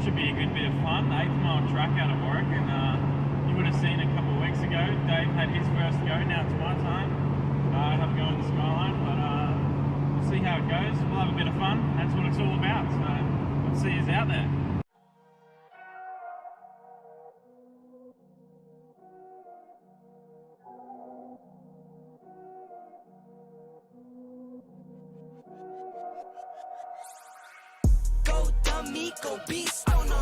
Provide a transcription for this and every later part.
Should be a good bit of fun. 8th mile track out of Warwick, and you would have seen a couple of weeks ago, Dave had his first go. Now it's my time. I have a go in the Skyline, but we'll see how it goes. We'll have a bit of fun. That's what it's all about. So let's see who's out there. Go beast on them.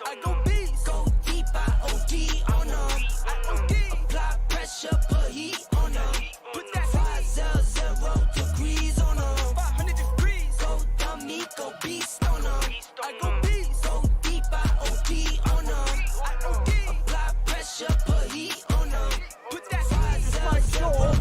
I go beast. Go deep, I OD on them. I OD. Apply pressure, put heat on them. Put that 500 degrees on them. 500 degrees. Go dummy, go beast on them. I go beast. Go deep, I OD on them. I OD. Apply pressure, put heat on them. Put that 500 degrees on them.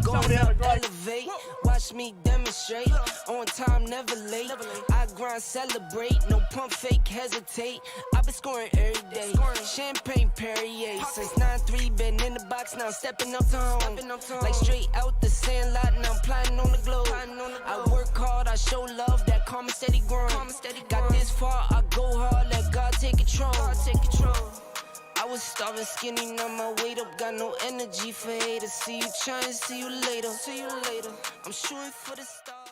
Go elevate. Watch me demonstrate. On time, never late. I grind, celebrate. No pump, fake, hesitate. I've been scoring every day. Champagne Perrier. Since 9-3, been in the box, now I'm stepping up to home. Like straight out the sandlot, now I'm plotting on the globe. I work hard, I show love, that calm and steady grind. Got this far, I go hard, let God take control. I was starving skinny, now my weight up, got no energy for haters. See you trying, see you later. I'm shooting for the stars.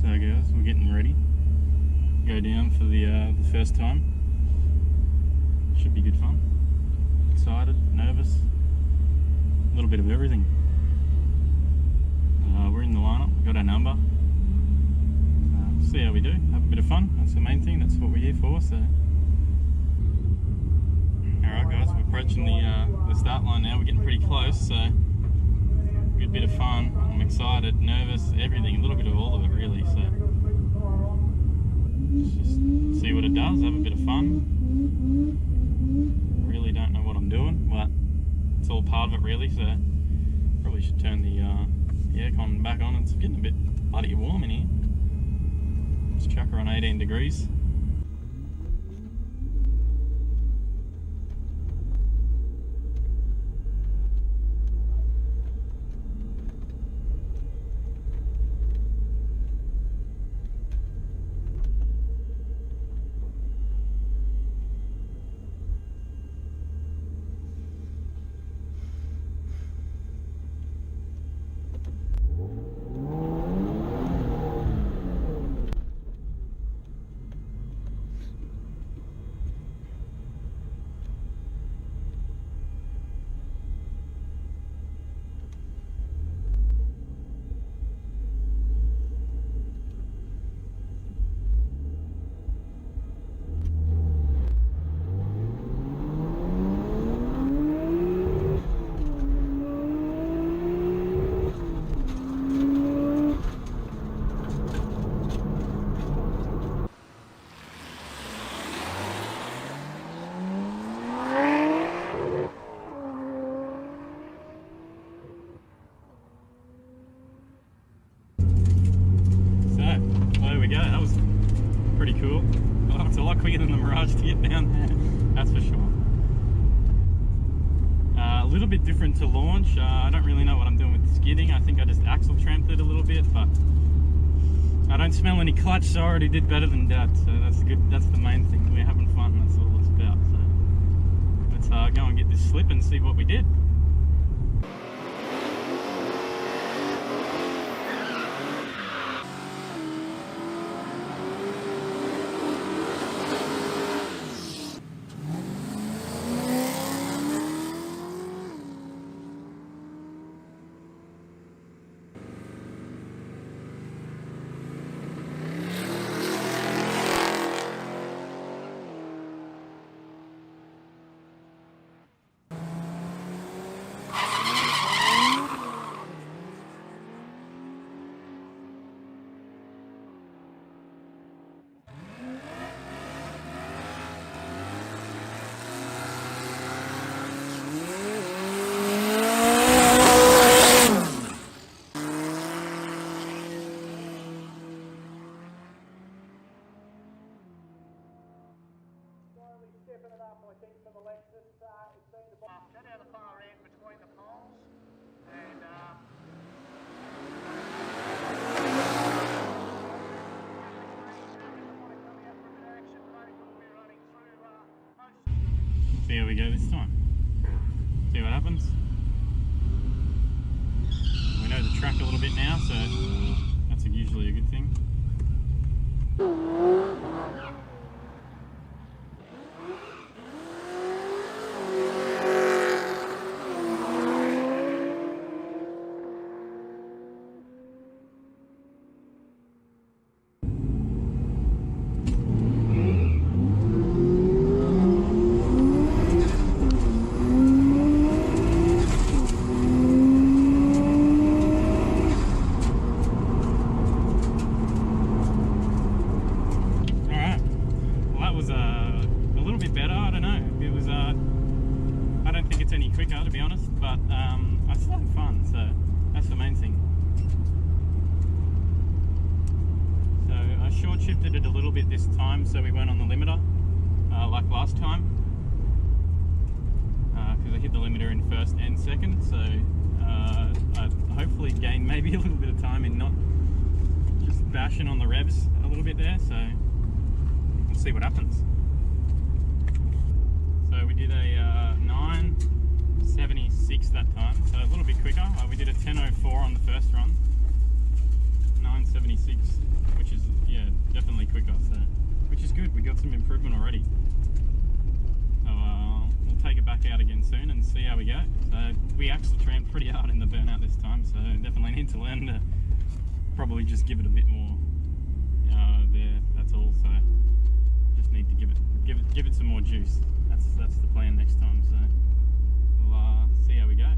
So guys, we're getting ready. Go down for the first time. Should be good fun. Excited, nervous, a little bit of everything. We're in the lineup, got our number. See how we do, have a bit of fun. That's the main thing, that's what we're here for. So, alright guys, we're approaching the start line now. We're getting pretty close, so good bit of fun. I'm excited, nervous, everything, a little bit of all of it really. So let's just see what it does, have a bit of fun. Really don't know what I'm doing, but it's all part of it really. So probably should turn the aircon back on. It's getting a bit bloody warm in here. Let's chuck her on 18 degrees. Pretty cool. Well, it's a lot quicker than the Mirage to get down there, that's for sure. A little bit different to launch. I don't really know what I'm doing with the skidding. I think I just axle tramped it a little bit, but I don't smell any clutch, so I already did better than that. So that's good. That's the main thing. We're having fun. That's all it's about. So this slip and see what we did. Cut out the far end between the poles and see how we go this time. See what happens. We know the track a little bit now, so that's usually a good thing. Quicker, to be honest, but I still had fun, so that's the main thing. So I short shifted it a little bit this time, so we weren't on the limiter like last time, because I hit the limiter in first and second, so I hopefully gained maybe a little bit of time in not just bashing on the revs a little bit there, so we'll see what happens. So we did a 9.76 that time, so a little bit quicker. We did a 10.04 on the first run, 9.76, which is, yeah, definitely quicker, so which is good. We got some improvement already. So we'll take it back out again soon and see how we go. So we actually trained pretty hard in the burnout this time, so definitely need to learn to probably just give it a bit more there. That's all. So just need to give it some more juice. That's the plan next time. So we'll see how we go.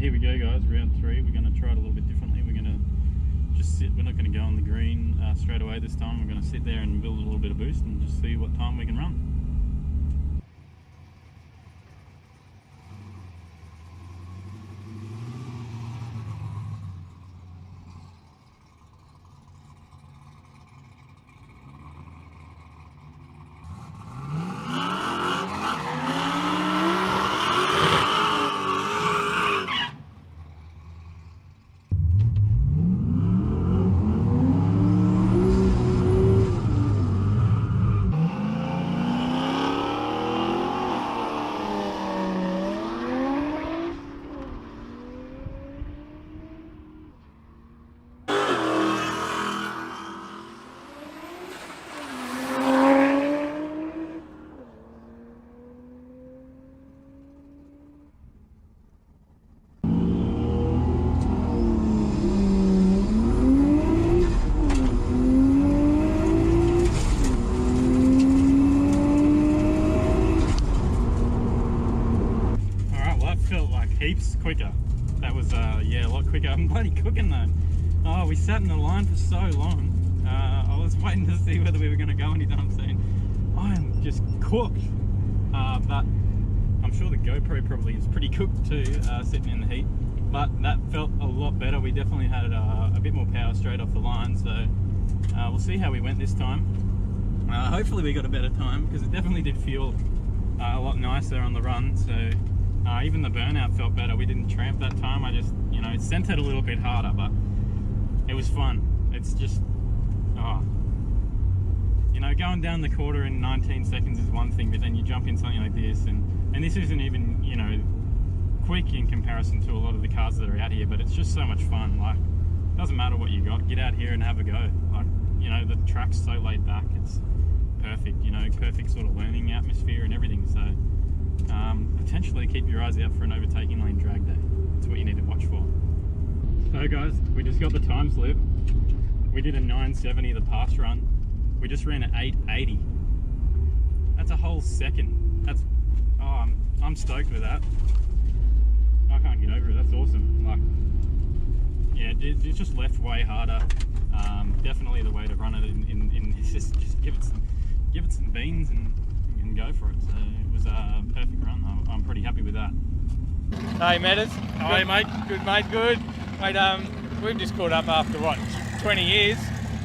Here we go, guys, round 3. We're going to try it a little bit differently. We're going to just sit, we're not going to go on the green straight away this time. We're going to sit there and build a little bit of boost and just see what time we can run. quicker. I'm bloody cooking though. Oh, we sat in the line for so long. I was waiting to see whether we were going to go anytime soon. I am just cooked. But I'm sure the GoPro probably is pretty cooked too, sitting in the heat. But that felt a lot better. We definitely had a bit more power straight off the line. So we'll see how we went this time. Hopefully we got a better time, because it definitely did feel a lot nicer on the run. So even the burnout felt better. We didn't tramp that time. I just, you know, centered a little bit harder, but it was fun. It's just, you know, going down the quarter in 19 seconds is one thing, but then you jump in something like this, and this isn't even, you know, quick in comparison to a lot of the cars that are out here, but it's just so much fun. Like, it doesn't matter what you got, get out here and have a go. Like, you know, the track's so laid back, it's perfect, you know, perfect sort of learning atmosphere and everything. So potentially keep your eyes out for an overtaking lane drag day. That's what you need to watch for. So guys, we just got the time slip. We did a 970 the pass run. We just ran at 880. That's a whole second. That's, oh, I'm stoked with that. I can't get over it. That's awesome. Like, yeah, it's just left way harder. Definitely the way to run it. In just give it some beans and go for it. So it was a perfect run. I'm pretty happy with that. Hey, Metters. How are you, mate? Good, mate. Good, mate. We've just caught up after what, 20 years.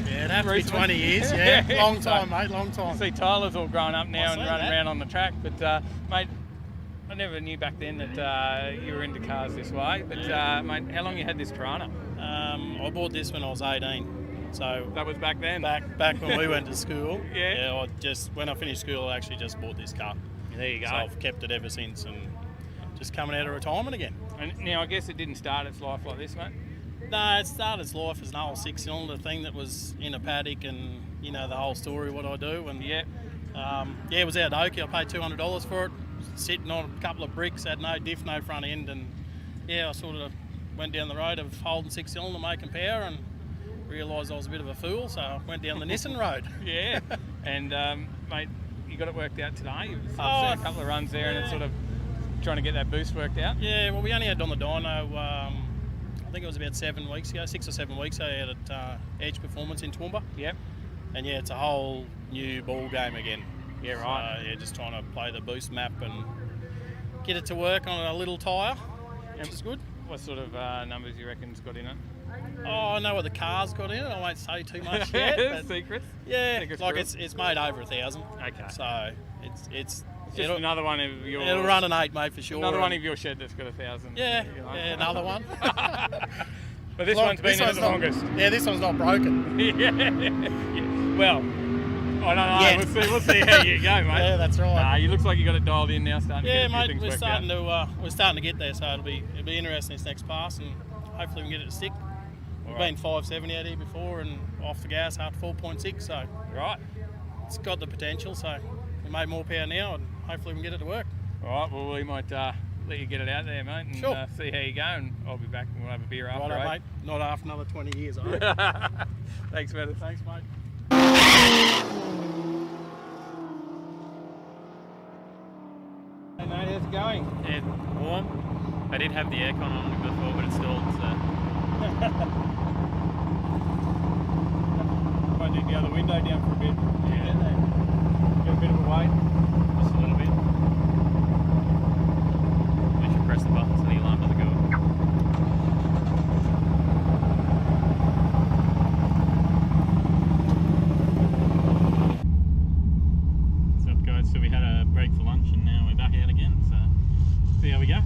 Yeah, it'd have to be 20 years, yeah. Long time, mate, long time. You see Tyler's all grown up now and running around on the track, but mate, I never knew back then that you were into cars this way, but mate, how long you had this Piranha? I bought this when I was 18, so... That was back then? Back when we went to school. Yeah. When I finished school, I actually just bought this car. There you go. So I've kept it ever since, and just coming out of retirement again. And now, I guess it didn't start its life like this, mate? No, it started its life as an old 6-cylinder thing that was in a paddock, and you know the whole story what I do. And it was out at Oaky. I paid $200 for it, sitting on a couple of bricks, had no diff, no front end, and I sort of went down the road of holding 6-cylinder, making power, and realised I was a bit of a fool, so I went down the Nissan road. Yeah, and mate, you got it worked out today. You've seen a couple of runs there, and it's sort of trying to get that boost worked out. Yeah, well, we only had it on the dyno. I think it was about 7 weeks ago, 6 or 7 weeks ago, out at Edge Performance in Toowoomba. Yep. And it's a whole new ball game again. Yeah, right. So, just trying to play the boost map and get it to work on a little tyre, which is good. What sort of numbers you reckon's got in it? Oh, I know what the car's got in it. I won't say too much yet. But Secrets? Yeah, Secrets like it's made over 1,000. Okay. So it's just another one of your... It'll run an 8, mate, for sure. Another one of your shed that's got 1,000. Yeah, another one. But this one's been in the longest. Yeah, this one's not broken. yeah. Well, I don't know. We'll see how you go, mate. Yeah, that's right. You looks like you got it dialed in now, starting to get a few mate, things we're worked starting out. we're starting to get there, so it'll be interesting this next pass, and hopefully we can get it to stick. We've been 570 out here before, and off the gas after 4.6, so it's got the potential. So we made more power now, and hopefully we can get it to work. All right, well, we might let you get it out there, mate, and see how you go, and I'll be back and we'll have a beer after. Right, mate. Not after another 20 years, I hope. Thanks, mate. Thanks, mate. Hey, mate, how's it going? Yeah, warm. I did have the aircon on before, but it's stalled, so... Might need the other window down for a bit. Yeah. Get a bit of a weight. Just a little bit. We should press the button so the alarm doesn't go. What's up, guys? So we had a break for lunch and now we're back out again, so see how we go.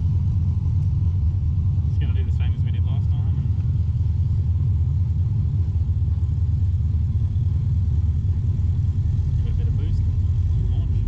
Just going to do the same as we did last time. Give it a bit of boost and launch.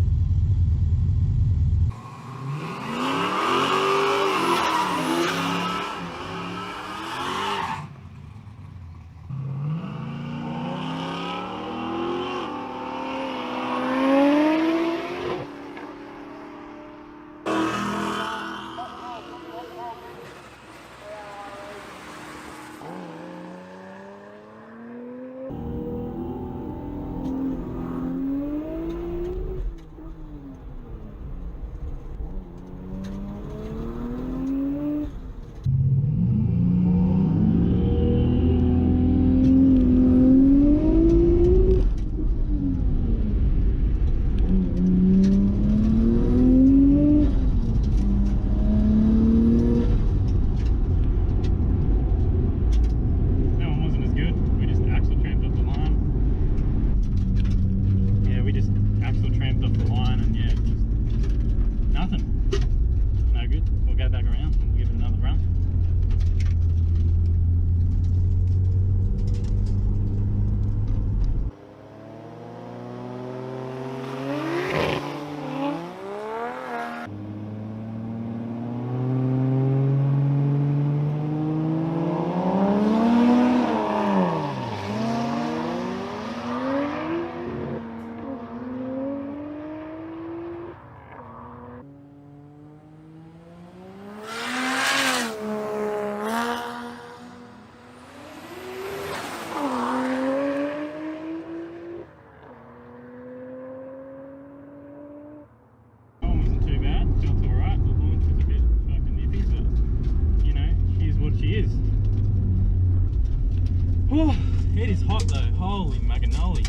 Oh, it is hot though. Holy maganoli.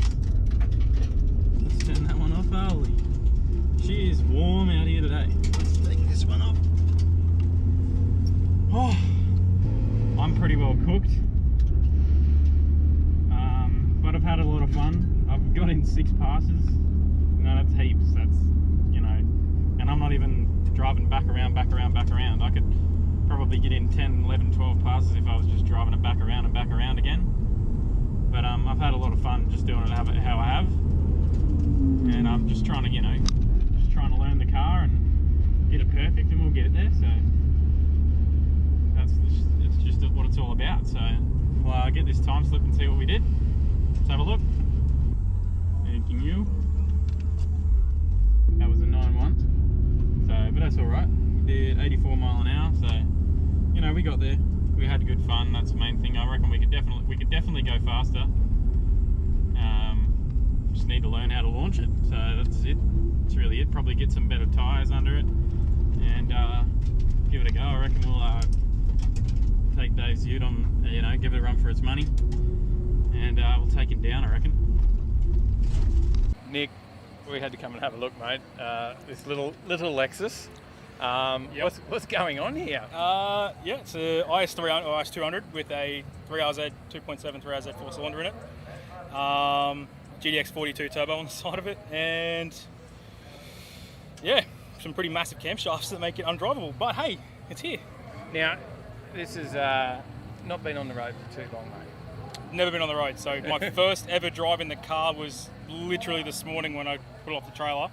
Let's turn that one off. Holy. She is warm out here today. Let's take this one off. Oh, I'm pretty well cooked. But I've had a lot of fun. I've got in 6 passes. No, that's heaps. That's, you know, and I'm not even driving back around. I could probably get in 10, 11, 12 passes if I was just driving it back around and back around again. But I've had a lot of fun just doing it how I have. And I'm just trying to, you know, learn the car and get it perfect, and we'll get it there. So it's just what it's all about. So we'll get this time slip and see what we did. Let's have a look. Thank you. That was a 9.1. So, but that's all right. We did 84 mile an hour. So, you know, we got there. We had good fun. That's the main thing. I reckon we could definitely go faster. Just need to learn how to launch it. So that's it. That's really it. Probably get some better tyres under it and give it a go. I reckon we'll take Dave's ute on, you know, give it a run for its money, and we'll take him down, I reckon. Nick, we had to come and have a look, mate. This little Lexus. Yep. What's going on here? Yeah, it's a IS300 or IS200 with a 3RZ 2.7 3RZ 4-cylinder in it. GDX 42 turbo on the side of it, and yeah, some pretty massive camshafts that make it undrivable. But hey, it's here. Now, this has not been on the road for too long, mate. Never been on the road. So my first ever drive in the car was literally this morning when I put it off the trailer,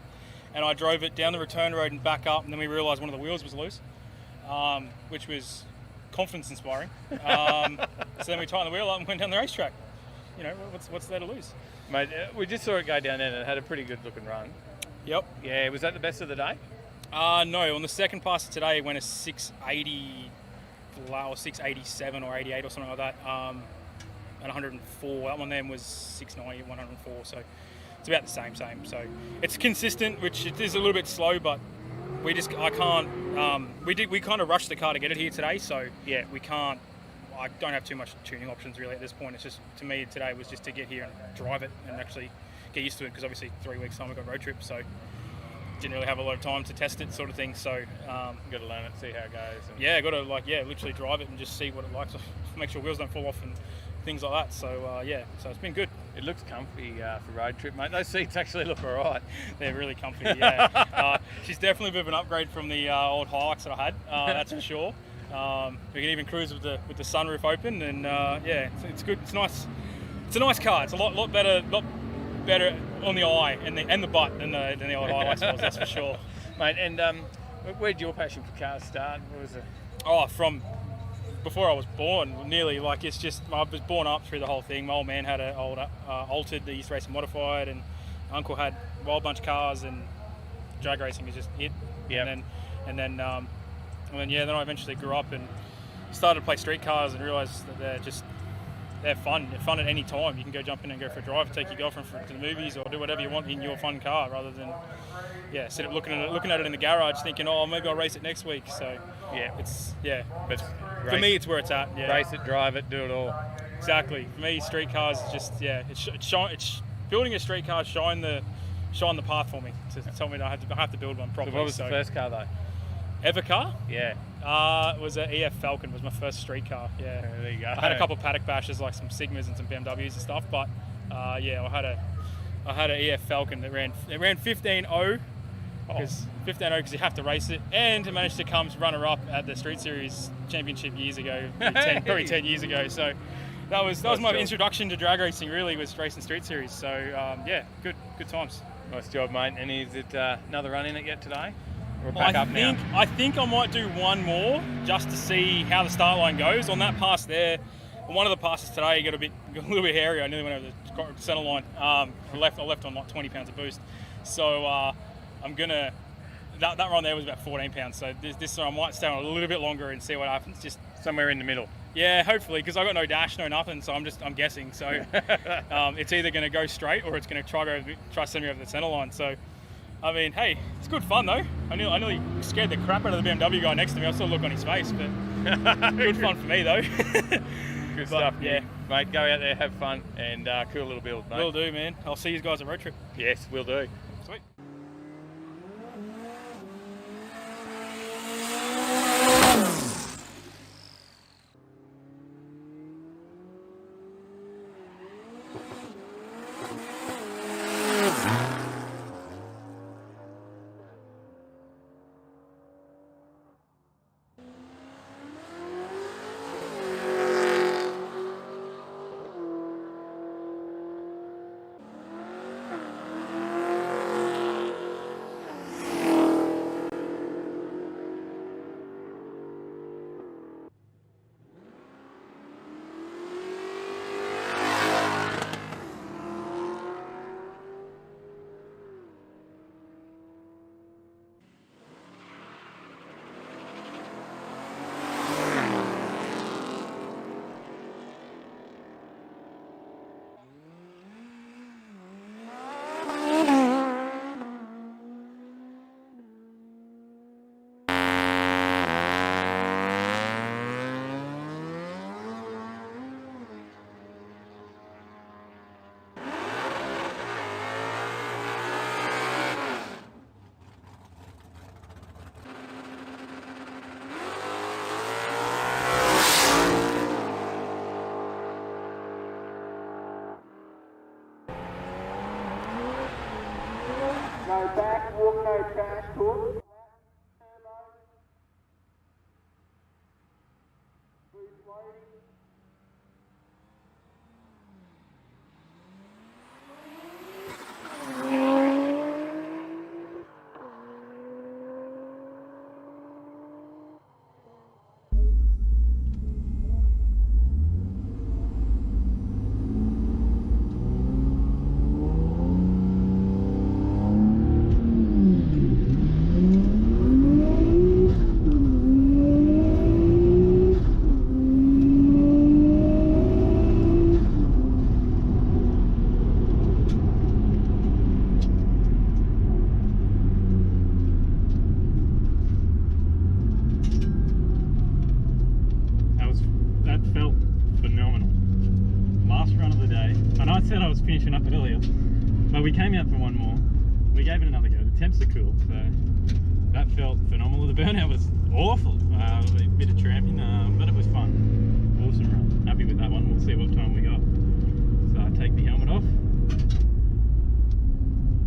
and I drove it down the return road and back up, and then we realised one of the wheels was loose, which was confidence inspiring. So then we tightened the wheel up and went down the racetrack. You know, what's there to lose? Mate, we just saw it go down there and it had a pretty good looking run. Yep. Yeah, was that the best of the day? No, on the second pass today it went a 680 or 687 or 88 or something like that, at 104. That one then was 690 at 104, so it's about the same. So it's consistent, which it is a little bit slow, but we kind of rushed the car to get it here today, so yeah, I don't have too much tuning options really at this point. It's just, to me today was just to get here and drive it and actually get used to it, because obviously 3 weeks time we've got road trip, so didn't really have a lot of time to test it, sort of thing. So Got to learn it, see how it goes. yeah, got to literally drive it and just see what it likes, make sure wheels don't fall off and things like that. So so it's been good. It looks comfy for road trip, mate. Those seats actually look all right. They're really comfy. Yeah, she's definitely a bit of an upgrade from the old Hilux that I had. That's for sure. We can even cruise with the sunroof open, and yeah, it's good. It's nice. It's a nice car. It's a lot better on the eye and the butt than the old Hilux was. That's for sure, mate. And where did your passion for cars start? What was it? Oh, from before I was born, nearly. Like, it's just, I was born up through the whole thing. My old man had an old altered that he used to race and modified, and uncle had a wild bunch of cars, and drag racing was just it. Yeah. And then I eventually grew up and started to play street cars and realised that they're fun. They're fun at any time. You can go jump in and go for a drive, take your girlfriend to the movies, or do whatever you want in your fun car, rather than sit up looking at it in the garage, thinking, oh, maybe I'll race it next week. So but for me, it's where it's at. Yeah. Race it, drive it, do it all. Exactly. For me, street cars just it's building a street car shine the path for me to tell me that I have to build one properly. So what was the first car though? Ever car? Yeah. It was an EF Falcon. Was my first street car. Yeah. There you go. I had a couple of paddock bashes, like some Sigmas and some BMWs and stuff, but I had an EF Falcon that ran 15.0, because 15.0 because you have to race it, and it managed to come runner up at the Street Series Championship years ago, probably 10 years ago. So that was my introduction to drag racing. Really, was racing Street Series. So good times. Nice job, mate. And is it another run in it yet today? I think I might do one more just to see how the start line goes. On that pass there, one of the passes today got a little bit hairy. I nearly went over the center line. I left on like 20 pounds of boost. So I'm gonna. That run there was about 14 pounds. So this I might stay on a little bit longer and see what happens. Just somewhere in the middle. Yeah, hopefully, because I got no dash, no nothing. So I'm guessing. So it's either going to go straight or it's going to try send me over the center line. So. I mean, hey, it's good fun though. I nearly scared the crap out of the BMW guy next to me. I saw a look on his face, but good fun for me though. Good But, stuff, yeah. mate. Go out there, have fun, and cool little build, mate. Will do, man. I'll see you guys at road trip. Yes, will do. Sweet. No back, walk, no trash talk. That felt phenomenal. Last run of the day. I know I said I was finishing up earlier, but we came out for one more. We gave it another go. The temps are cool, so that felt phenomenal. The burnout was awful. A bit of tramping, but it was fun. Awesome run. Happy with that one. We'll see what time we got. So I take the helmet off.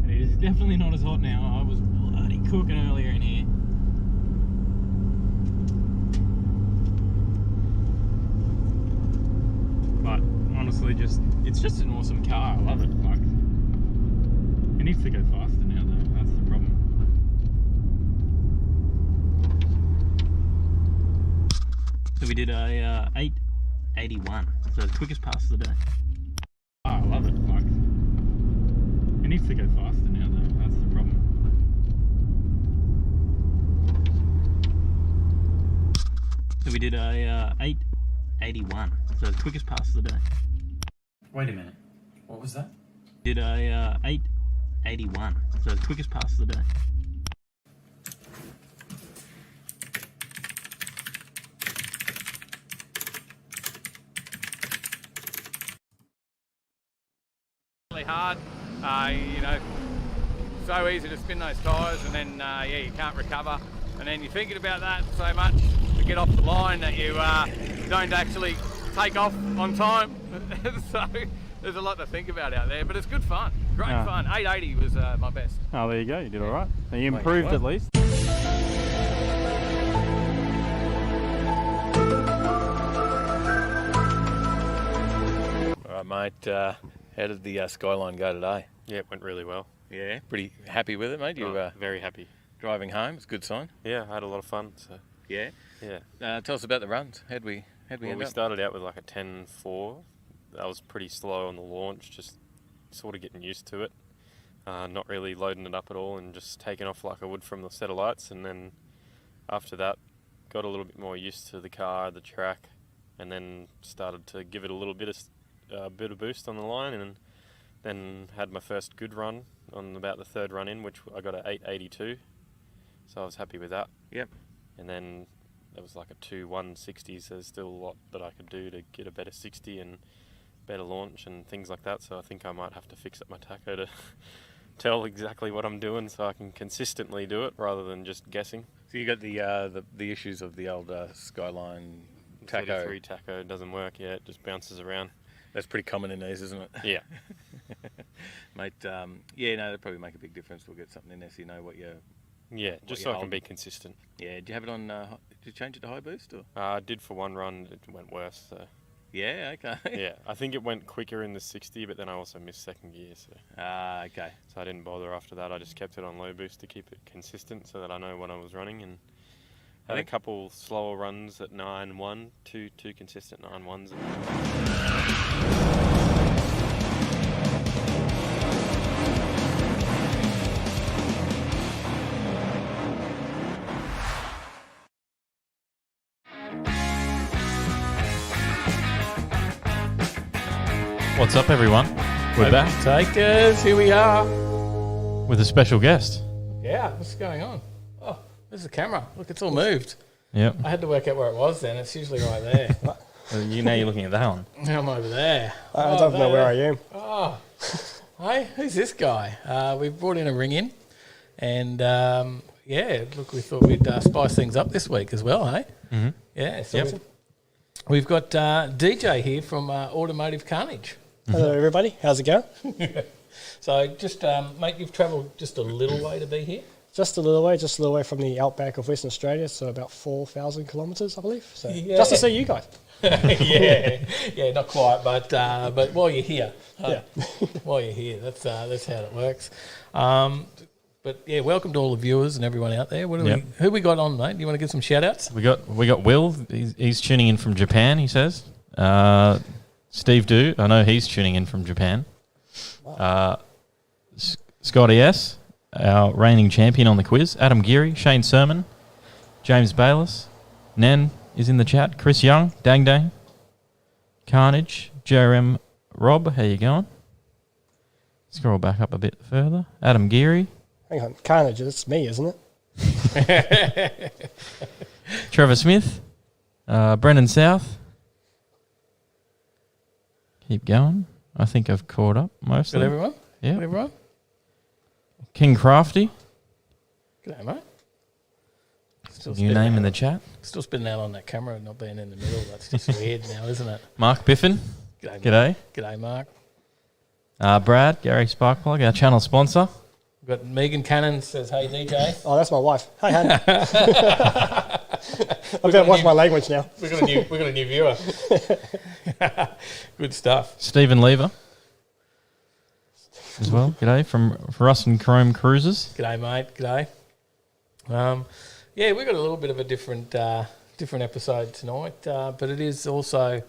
And it is definitely not as hot now. I was bloody cooking earlier in here. But honestly, it's just an awesome car. I love it. Like, it needs to go faster now, though. That's the problem. So we did a 881. So the quickest pass of the day. Oh, I love it. Like, it needs to go faster now, though. That's the problem. So we did a 881. So the quickest pass of the day. Wait a minute. What was that? Did a 881. So the quickest pass of the day. Really hard, you know, so easy to spin those tyres, and then yeah, you can't recover, and then you're thinking about that so much to get off the line that you don't actually take off on time. So there's a lot to think about out there, but it's good fun, great fun. 880 was my best. Oh, there you go. You did all right. You improved at least. All right, mate. How did the Skyline go today? Yeah, it went really well. Yeah, pretty happy with it, mate. You were Very happy. driving home. It's a good sign. Yeah, I had a lot of fun. So Yeah. yeah. Tell us about the runs. How'd we Well, end we up? started out with like a 10.4. That was pretty slow on the launch, just sort of getting used to it. Not really loading it up at all and just taking off like I would from the set of lights. And then after that, got a little bit more used to the car, the track, and then started to give it a little bit of boost on the line, and then had my first good run on about the third run in, which I got at 882. So I was happy with that. Yep. And then there was like a 2.160, so there's still a lot that I could do to get a better 60 and better launch and things like that. So I think I might have to fix up my tacho to tell exactly what I'm doing so I can consistently do it rather than just guessing. So you got the issues of the old Skyline tacho. 33 tacho doesn't work, yeah, it just bounces around. That's pretty common in these, isn't it? Yeah. Mate, yeah, no, that'd probably make a big difference. We'll get something in there so you know what you're... Yeah, just so I can be consistent. Yeah, do you have it on, did you change it to high boost? Or? I did for one run, it went worse, so... Yeah, okay. Yeah, I think it went quicker in the 60, but then I also missed second gear, so... Okay. So I didn't bother after that, I just kept it on low boost to keep it consistent so that I know what I was running, and had a couple slower runs at 9.1, two consistent 9.1s. What's up, everyone? We're back Takers, here we are. with a special guest. Yeah, what's going on? Oh, there's the camera. Look, it's all moved. Yep. I had to work out where it was then. It's usually right there. Now you're looking at that one. I'm over there. I don't know where I am. Oh, hey, who's this guy? We brought in a ring in, and yeah, look, we thought we'd spice things up this week as well, hey? Mm-hmm. Yeah, so we've got DJ here from Automotive Carnage. Hello, everybody. How's it going? So just, mate, you've travelled just a little way to be here? Just a little way from the outback of Western Australia, so about 4,000 kilometres, I believe. So Yeah. just to see you guys. yeah, not quite, but while you're here, Yeah. while you're here, that's how it works. But yeah, welcome to all the viewers and everyone out there. Who we got on, mate? Do you want to give some shout outs? We got Will. He's tuning in from Japan, he says. Steve Do, I know he's tuning in from Japan. Scotty S, our reigning champion on the quiz. Adam Geary, Shane Sermon, James Bayliss, Nen is in the chat. Chris Young, Dang Dang, Carnage, JRM Rob, how you going? Scroll back up a bit further. Adam Geary. Hang on, Carnage, it's me, isn't it? Trevor Smith, Brendan South. Keep going. I think I've caught up mostly. Got everyone? Yeah. Got everyone? King Crafty. G'day, mate. Still New name in the chat. Still spinning out on that camera and not being in the middle. That's just weird now, isn't it? Mark Biffin. G'day, G'day. Mark. G'day, Mark. Brad, Gary Sparkplug, our channel sponsor. We've got Megan Cannon says, hey, DJ. Oh, that's my wife. Hi, Han. I better watch my language now. We got a new viewer. Good stuff. Stephen Lever as well. G'day from Russ and Chrome Cruises. G'day, mate. G'day. Yeah, we got a little bit of a different episode tonight, but it is also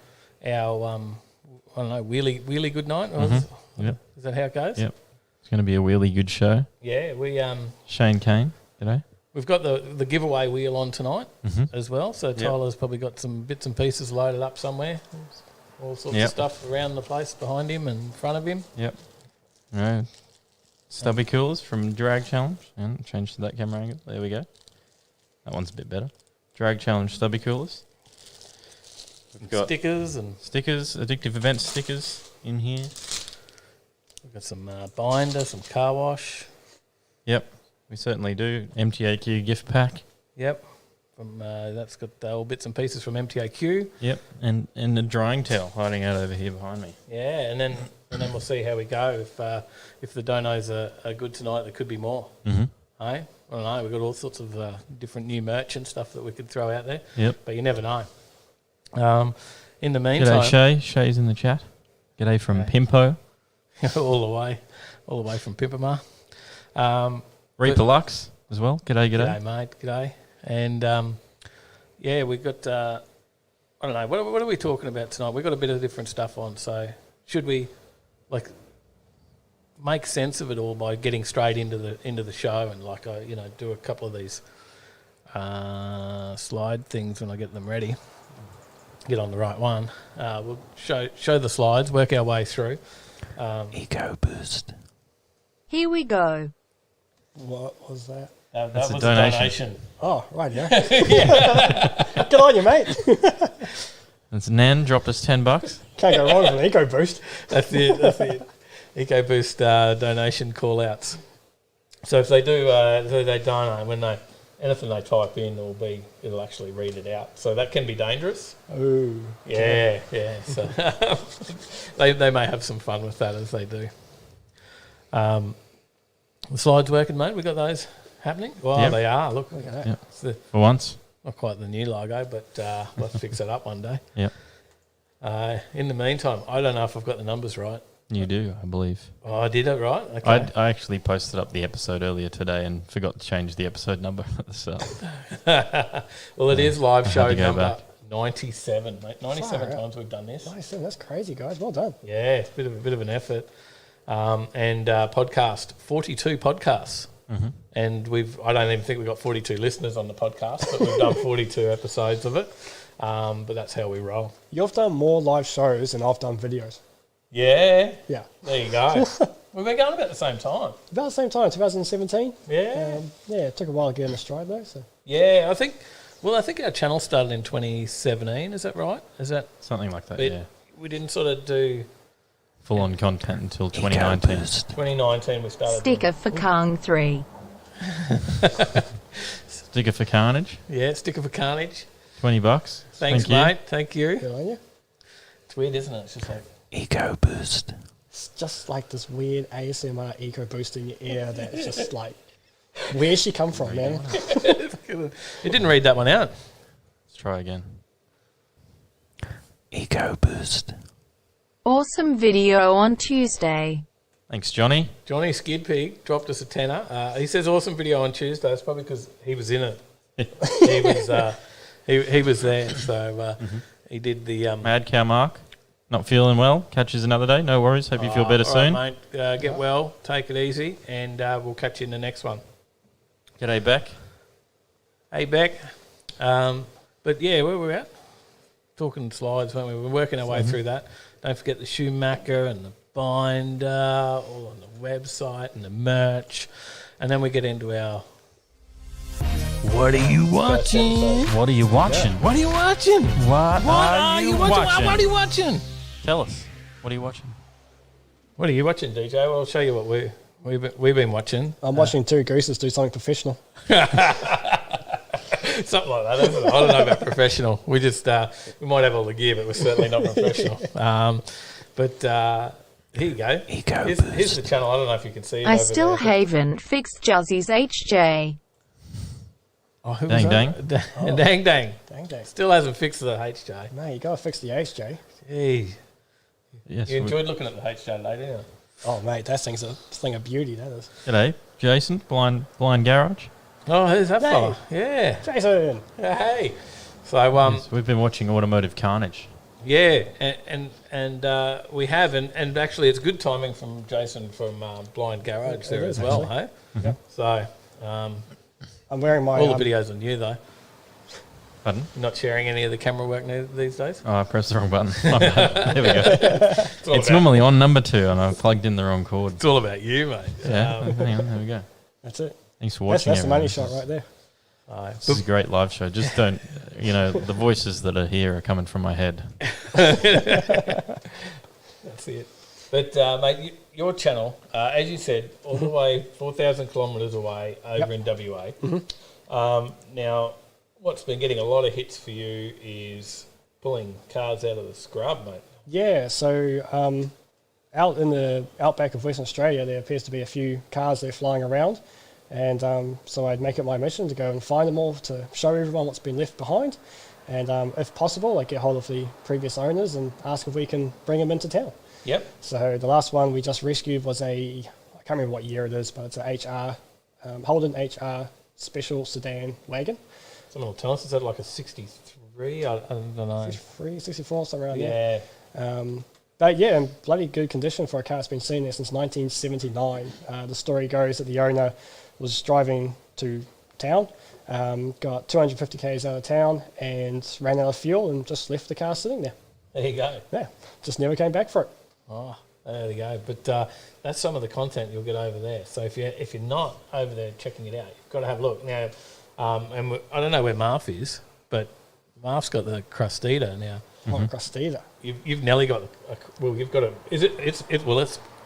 our I don't know, wheelie good night. Mm-hmm. Yep. Is that how it goes? Yep. It's going to be a wheelie good show. Yeah, we Shane Kane. G'day. we've got the giveaway wheel on tonight as well. So Tyler's probably got some bits and pieces loaded up somewhere. All sorts of stuff around the place behind him and in front of him. Yep. All right. Stubby coolers from Drag Challenge. And change to that camera angle. There we go. That one's a bit better. Drag Challenge stubby coolers. We've got stickers, addictive event stickers in here. We've got some binder, some car wash. Yep, we certainly do. MTAQ gift pack. Yep. From that's got all bits and pieces from MTAQ. Yep, and a drying towel hiding out over here behind me. Yeah, and then we'll see how we go. If the donos are good tonight, there could be more. Mm-hmm. Hey? I don't know. We've got all sorts of different new merch and stuff that we could throw out there. Yep. But you never know. In the meantime... G'day, Shay. Shay's in the chat. G'day from Pimpo. all the way from Pimpamar. Reaper Lux as well. G'day. G'day, mate. G'day. And, yeah, we've got... I don't know. What are we talking about tonight? We've got a bit of different stuff on, so should we, make sense of it all by getting straight into the show and do a couple of these slide things when I get them ready. Get on the right one. We'll show the slides, work our way through. Ego boost. Here we go. What was that? That That's was a donation. Oh, right, yeah. Good on you, mate. It's Nan dropped us $10. Can't go wrong with an EcoBoost. That's it. EcoBoost donation call-outs. So if they do, they don't when they anything they type in it'll actually read it out. So that can be dangerous. Ooh. Yeah. So they may have some fun with that as they do. The slides working, mate. We got those happening. Well, Yep. they are. Look at that. Yep. It's the, For once. not quite the new logo, but we'll have to fix it up one day. Yep. In the meantime, I don't know if I've got the numbers right. You do, I believe. Oh, I did it right? Okay. I actually posted up the episode earlier today and forgot to change the episode number at the start. Well, it is live I had show to go number back. 97, mate. 97 Far out. times we've done this. 97, that's crazy, guys. Well done. Yeah, it's a bit of an effort. And podcast, 42 podcasts. Mm-hmm. And I don't even think we've got 42 listeners on the podcast, but we've done 42 episodes of it. But that's how we roll. You've done more live shows than I've done videos. Yeah. Yeah. There you go. We've been going about the same time. About the same time, 2017. Yeah. It took a while to get in the stride, though. So. Yeah, I think our channel started in 2017. Is that right? Is that Something like that, we, yeah. We didn't sort of do Full-on content until 2019. 2019 we started. Sticker for Kang 3. Sticker for Carnage. Yeah, sticker for Carnage. $20. Thanks, Thank you. mate. Thank you. Good on you. It's weird, isn't it? It's just like EcoBoost. It's just like this weird ASMR EcoBoost in your ear that's just like, where's she come from, man? it didn't read that one out. Let's try again. EcoBoost. Awesome video on Tuesday. Thanks, Johnny. Johnny Skid Pig dropped us a tenner. He says awesome video on Tuesday. It's probably because he was in it. he was there, so he did the Mad Cow Mark. Not feeling well. Catches another day. No worries. Hope you feel better all soon. right, mate. Get well. Take it easy, and we'll catch you in the next one. G'day, Beck. Hey, Beck. But yeah, where we're at? Talking slides, weren't we? We're working our way through that. Don't forget the Schumacher and the binder, all on the website and the merch. And then we get into our... What are you watching? What are you watching? What are you watching? What are you watching? What are you watching? Tell us. What are you watching? What are you watching, DJ? Well, I'll show you what we've been watching. I'm watching two gooses do something professional. Something like that, isn't it? I don't know about professional. We just we might have all the gear, but we're certainly not professional. But here you go. Here's the channel. I don't know if you can see it. I over still there. haven't fixed Juzzy's HJ. Oh, who Dang, was dang. that? Oh. Dang, dang. Dang, dang. Still hasn't fixed the HJ. No, you got to fix the HJ. Jeez. Yes. You enjoyed looking at the HJ today, didn't you? Oh, mate, that thing's a thing of beauty, that is. G'day, Jason. Blind Garage. Oh, who's that Hey. fella? Yeah. Jason! Hey. So, Yes, we've been watching Automotive Carnage. yeah, and we have, and actually it's good timing from Jason from Blind Garage It there is, as well, actually. hey? Yeah. So, I'm wearing my... all the videos on you, though. Pardon? You're not sharing any of the camera work these days? Oh, I pressed the wrong button. My bad. There we go. It's, all It's about, normally on number 2 and I plugged in the wrong cord. it's all about you, mate. Yeah, hang on. There we go. That's it. Thanks for That's watching, the money everyone. shot right there. This is a great live show. Just don't, the voices that are here are coming from my head. That's it. But, mate, your channel, as you said, all the way 4,000 kilometres away over in WA. Now, what's been getting a lot of hits for you is pulling cars out of the scrub, mate. Yeah, so out in the outback of Western Australia, there appears to be a few cars that are flying around. And so I'd make it my mission to go and find them all to show everyone what's been left behind. And if possible, I'd get hold of the previous owners and ask if we can bring them into town. Yep. So the last one we just rescued was I can't remember what year it is, but it's a HR, Holden HR special sedan wagon. Someone will tell us, is that like a 63? I don't know. 63, 64, somewhere around Yeah. there. But yeah, in bloody good condition for a car that's been seen there since 1979. The story goes that the owner was driving to town, got 250 k's out of town and ran out of fuel and just left the car sitting there. There you go. Yeah, just never came back for it. Oh, there you go. But that's some of the content you'll get over there. So if you're not over there checking it out, you've got to have a look. Now, I don't know where Marv is, but Marf's got the Crustita now. Crustita. You've nearly got you've got a. Is it? It's.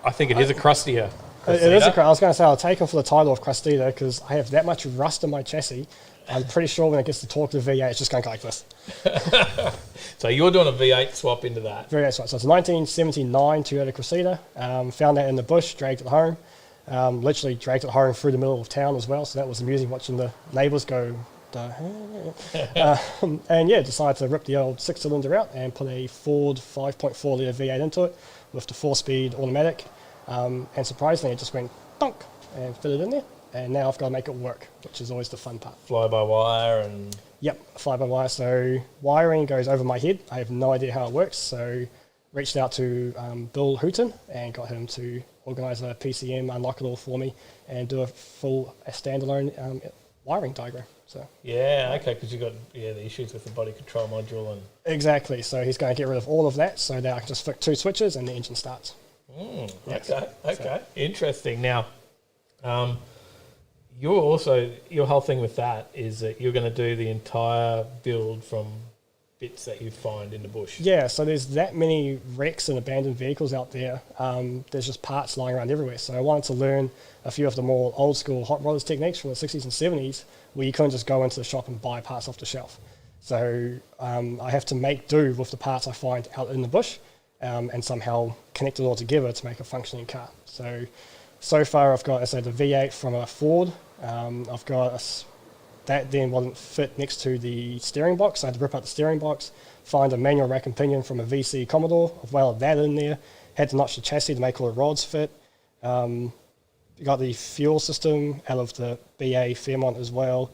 I think it is a crustier. It is a. I was going to say I'll take him for the title of Crustita because I have that much rust in my chassis. I'm pretty sure when it gets to torque to the V8, it's just going to go like this. So you're doing a V8 swap into that. V8 swap. So it's a 1979 Toyota Cressida. Found that in the bush, dragged it home. Literally dragged it home through the middle of town as well. So that was amusing watching the neighbours go. And yeah, decided to rip the old 6-cylinder out and put a Ford 5.4 litre V8 into it with the 4-speed automatic. And surprisingly, it just went donk and fitted in there. And now I've got to make it work, which is always the fun part. Fly-by-wire and... Yep, fly-by-wire. So wiring goes over my head. I have no idea how it works. So reached out to Bill Hooton and got him to organise a PCM, unlock it all for me, and do a full standalone wiring diagram. So yeah, okay, because you've got the issues with the body control module and... Exactly. So he's going to get rid of all of that. So now I can just flick 2 switches and the engine starts. Okay. So. Interesting. Now... your whole thing with that is that you're going to do the entire build from bits that you find in the bush. Yeah, so there's that many wrecks and abandoned vehicles out there. There's just parts lying around everywhere. So I wanted to learn a few of the more old school hot rodders techniques from the 60s and 70s where you couldn't just go into the shop and buy parts off the shelf. So I have to make do with the parts I find out in the bush and somehow connect it all together to make a functioning car. So far I've got, the V8 from a Ford. I've got that then wasn't fit next to the steering box. I had to rip out the steering box, find a manual rack and pinion from a VC Commodore. I've welded that in there. Had to notch the chassis to make all the rods fit. Got the fuel system out of the BA Fairmont as well.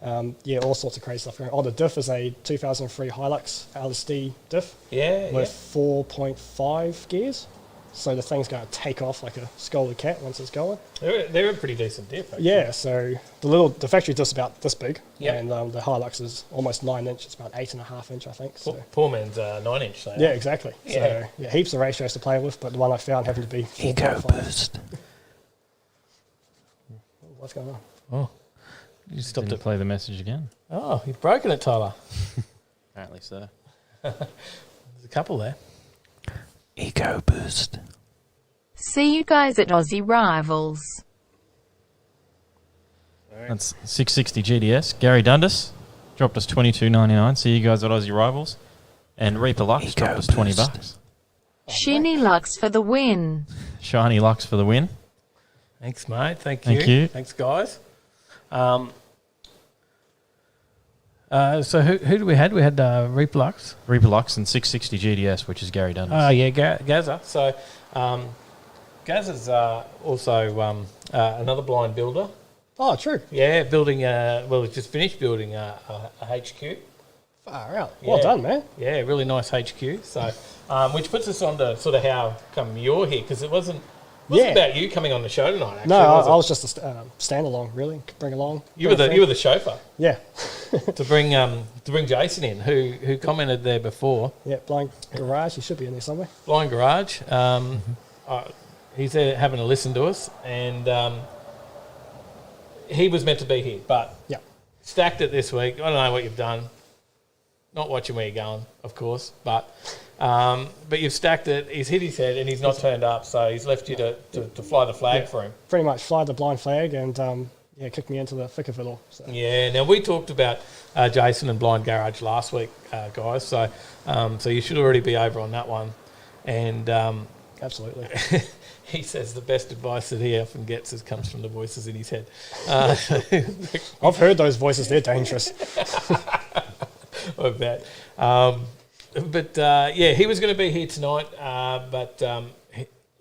All sorts of crazy stuff going on. Oh, the diff is a 2003 Hilux LSD diff with 4.5 gears. So the thing's going to take off like a scolded cat once it's going. They're a pretty decent diff, actually. Yeah, so the factory diff's about this big, and the Hilux is almost 9 inch. It's about 8.5 inch, I think. So. Poor man's 9 inch. So. Yeah, exactly. Yeah. So heaps of ratios to play with, but the one I found happened to be 4.5. What's going on? Oh, you stopped to play the message again. Oh, you've broken it, Tyler. Apparently so. There's a couple there. Ego boost. See you guys at Aussie Rivals. That's 660 GDS. Gary Dundas dropped us $22.99. See you guys at Aussie Rivals. And Reaper Lux dropped us $20. Shiny Lux for the win. Shiny Lux for the win. Thanks, mate. Thank you. Thanks, guys. So who do we had? We had Reaper Lux. Reaper Lux and 660 GDS, which is Gary Dundas. Oh, yeah, Gaza. So Gaza's also another blind builder. Oh, true. Yeah, building, he's just finished building a HQ. Far out. Well done, man. Yeah, really nice HQ. So, which puts us on to sort of how come you're here, because it wasn't about you coming on the show tonight, actually. No, I was just a stand along, really. Bring along. You were the chauffeur. Yeah. to bring Jason in, who commented there before. Yeah, Blind Garage. He should be in there somewhere. Blind Garage. He's there having a listen to us, and he was meant to be here, but stacked it this week. I don't know what you've done. Not watching where you're going, of course, but you've stacked it. He's hit his head and he's not turned up, so he's left you to fly the flag for him. Pretty much fly the blind flag and kicked me into the thick of it all. So. Yeah, now we talked about Jason and Blind Garage last week, guys, so you should already be over on that one. And absolutely. He says the best advice that he often gets comes from the voices in his head. I've heard those voices. They're dangerous. I bet. He was going to be here tonight, but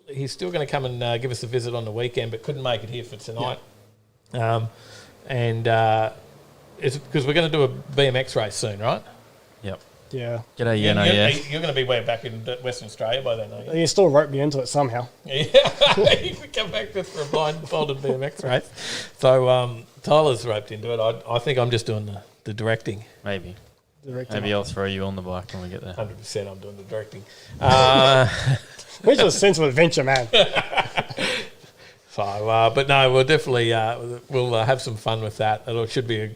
he's still going to come and give us a visit on the weekend, but couldn't make it here for tonight. It's because we're going to do a BMX race soon, right? Yep. Yeah. G'day, You're going to be way back in Western Australia by then, aren't you? You still roped me into it somehow. Yeah, you could come back just for a blindfolded BMX race. So Tyler's roped into it. I think I'm just doing the directing. Maybe I'll throw you on the bike when we get there. 100% I'm doing the directing. We're just a sense of adventure, man. So, but no, we'll definitely we'll have some fun with that. It should be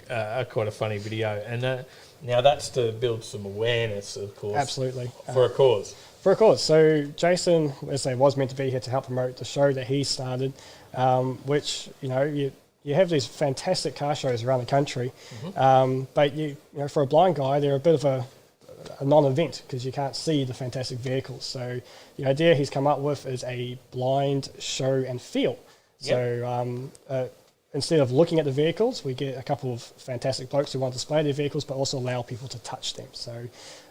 quite a funny video. And Now that's to build some awareness, of course. Absolutely. For a cause. For a cause. So Jason, as I say, was meant to be here to help promote the show that he started, which, you have these fantastic car shows around the country, but for a blind guy, they're a bit of a non-event because you can't see the fantastic vehicles. So the idea he's come up with is a blind show and feel. So instead of looking at the vehicles, we get a couple of fantastic blokes who want to display their vehicles, but also allow people to touch them. So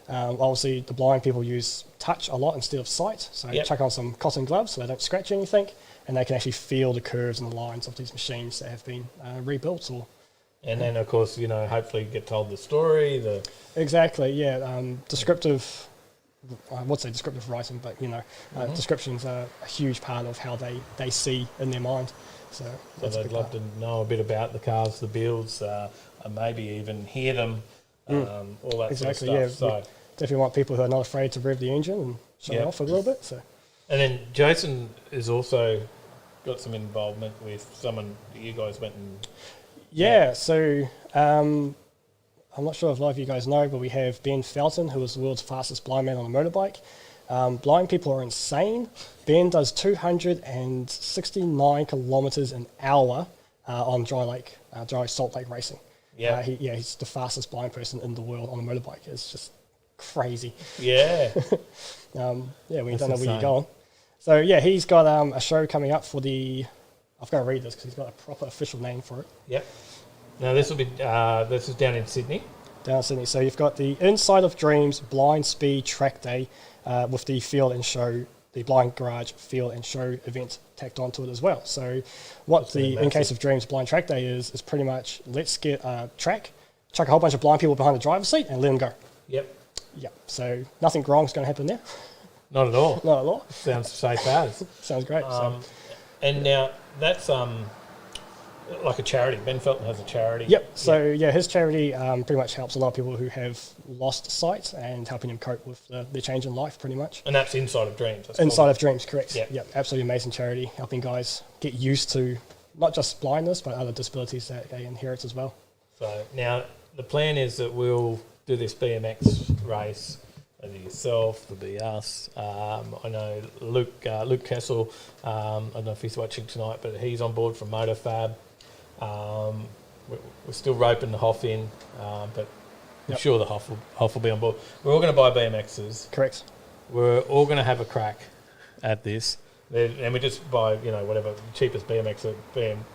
obviously the blind people use touch a lot instead of sight. So chuck on some cotton gloves so they don't scratch anything, and they can actually feel the curves and the lines of these machines that have been rebuilt. And then, of course, hopefully get told the story. Exactly, yeah. Descriptive, I would say descriptive writing, but, descriptions are a huge part of how they see in their mind. So they'd love to know a bit about the cars, the builds, and maybe even hear them, all that sort of stuff. Yeah. So definitely want people who are not afraid to rev the engine and show it off a little bit. So. And then Jason has also got some involvement with someone that you guys went and... Yeah, so I'm not sure if a lot of you guys know, but we have Ben Felton, who is the world's fastest blind man on a motorbike. Blind people are insane. Ben does 269 kilometres an hour on dry salt lake racing. Yeah, he's the fastest blind person in the world on a motorbike. It's just crazy. Yeah. We don't know where you're going. So yeah, he's got a show coming up for the... I've got to read this because he's got a proper official name for it. Yep. Now this will be this is down in Sydney. Down in Sydney. So you've got the Inside of Dreams Blind Speed Track Day with the Field and Show, the Blind Garage Field and Show event tacked onto it as well. So what the In Case of Dreams Blind Track Day is pretty much let's get a track, chuck a whole bunch of blind people behind the driver's seat and let them go. Yep. Yep. So nothing wrong is going to happen there. Not at all. Not at all. Sounds safe as. Sounds great. And now that's like a charity. Ben Felton has a charity. Yep. So his charity pretty much helps a lot of people who have lost sight and helping them cope with their change in life, pretty much. And that's Inside of Dreams. Inside of Dreams, correct. Yep. Yep. Absolutely amazing charity, helping guys get used to not just blindness but other disabilities that they inherit as well. So now the plan is that we'll do this BMX race. There'll be yourself, there'll be us. I know Luke Kessel. I don't know if he's watching tonight, but he's on board from MotoFab. We're still roping the Hoff in, but I'm sure the Hoff will be on board. We're all going to buy BMXs. Correct. We're all going to have a crack at this, and we just buy whatever cheapest BMX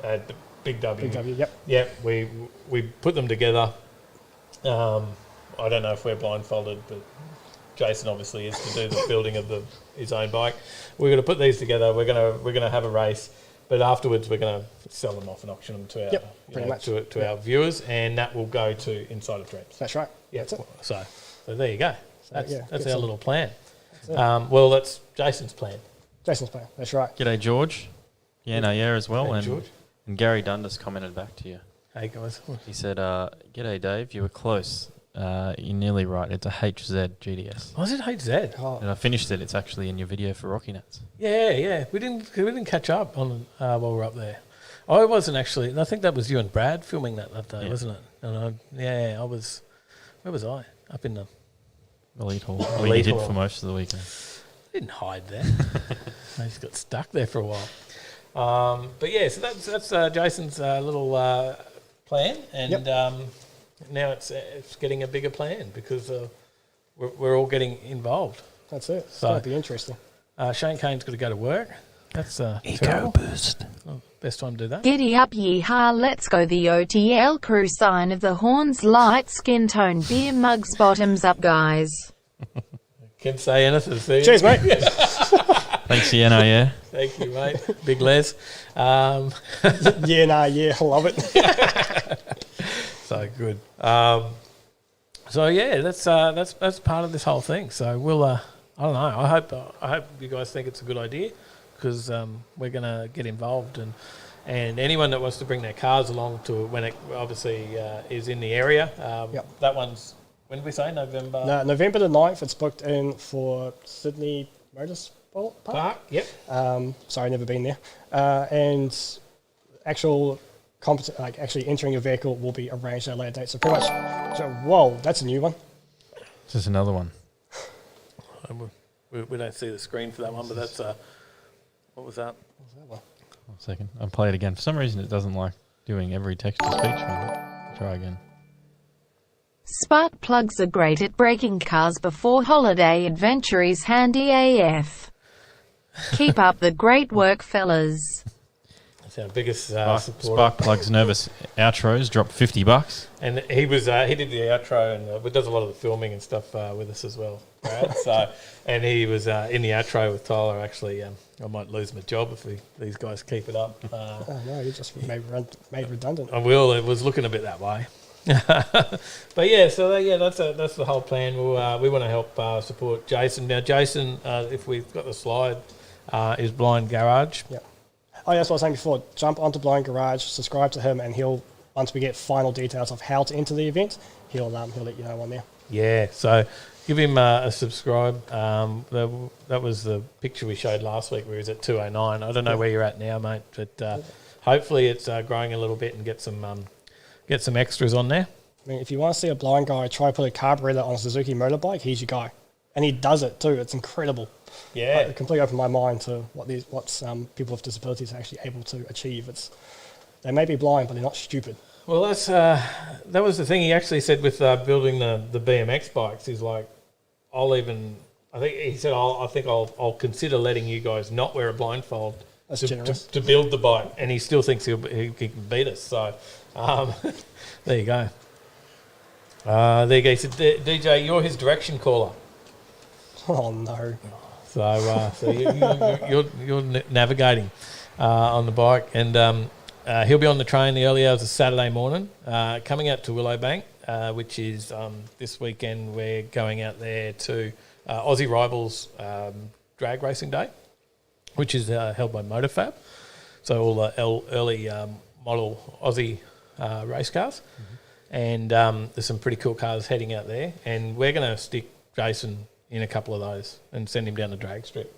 at Big W. Big W. Yep. Yeah, we put them together. I don't know if we're blindfolded, but Jason obviously is to do the building of his own bike. We're going to put these together. We're going to have a race, but afterwards we're going to sell them off and auction them to our to our viewers, and that will go to Inside of Dreams. That's right. Yeah. That's it. So there you go. That's our little plan. That's well, that's Jason's plan. Jason's plan. That's right. G'day, George. Yeah, as well. Hey, George. And Gary Dundas commented back to you. Hey, guys. He said, G'day, Dave. You were close. You're nearly right. It's a HZ GDS. Was it HZ? Oh. And I finished it. It's actually in your video for Rocky Nuts. Yeah. We didn't catch up on while we were up there. I wasn't actually. I think that was you and Brad filming that day, wasn't it? And I was. Where was I? Up in the Elite Hall. Well, you did for most of the weekend. Didn't hide there. I just got stuck there for a while. But yeah, so that's Jason's little plan, and now it's getting a bigger plan because we're all getting involved. That's it. It's going to be interesting. Shane Kane's got to go to work. That's Ego boost. Well, best time to do that. Giddy up, yee-haw, let's go. The OTL crew sign of the horns, light skin tone, beer mugs, bottoms up, guys. Can't say anything. See? Cheers, mate. Thanks, Ian. Yeah. Thank you, mate. Big Les. I love it. So good. So yeah, that's part of this whole thing. So we'll I don't know. I hope you guys think it's a good idea because we're gonna get involved and anyone that wants to bring their cars along to when it obviously is in the area. That one's when did we say November? No, November the 9th. It's booked in for Sydney Motorsport Park. Yep. Sorry, never been there. And actual like actually entering your vehicle will be arranged at a later date. So pretty much, whoa, that's a new one. This is another one. We don't see the screen for that one, but that's what was that? What's that one? 1 second. I'll play it again. For some reason, it doesn't like doing every text-to-speech one. Try again. Spark plugs are great at breaking cars before holiday adventure is handy AF. Keep up the great work, fellas. That's our biggest supporter. Sparkplug's nervous outros dropped $50. And he was he did the outro and does a lot of the filming and stuff with us as well, Brad. So, and he was in the outro with Tyler. Actually, I might lose my job if these guys keep it up. Oh no, you just made redundant. I will. It was looking a bit that way. But yeah, so that's the whole plan. We want to help support Jason. Now, Jason, if we've got the slide, is Blind Garage. Yeah. Oh, yeah, that's what I was saying before. Jump onto Blind Garage, subscribe to him, and he'll, once we get final details of how to enter the event, he'll let you know on there. Yeah, so give him a subscribe. That was the picture we showed last week where he was at 209. I don't know where you're at now, mate, but hopefully it's growing a little bit and get some extras on there. I mean, if you want to see a blind guy try to put a carburetor on a Suzuki motorbike, he's your guy. And he does it too. It's incredible. Yeah. It completely opened my mind to what people with disabilities are actually able to achieve. They may be blind, but they're not stupid. Well, that was the thing he actually said with building the BMX bikes. He's like, I'll consider letting you guys not wear a blindfold to build the bike, and he still thinks he can beat us. So there you go. There you go. He said, DJ, you're his direction caller. Oh no. So you're navigating on the bike, and he'll be on the train the early hours of Saturday morning, coming out to Willowbank, which is this weekend. We're going out there to Aussie Rivals Drag Racing Day, which is held by MotorFab. So all the early model Aussie race cars, and there's some pretty cool cars heading out there, and we're going to stick Jason in a couple of those and send him down the drag strip.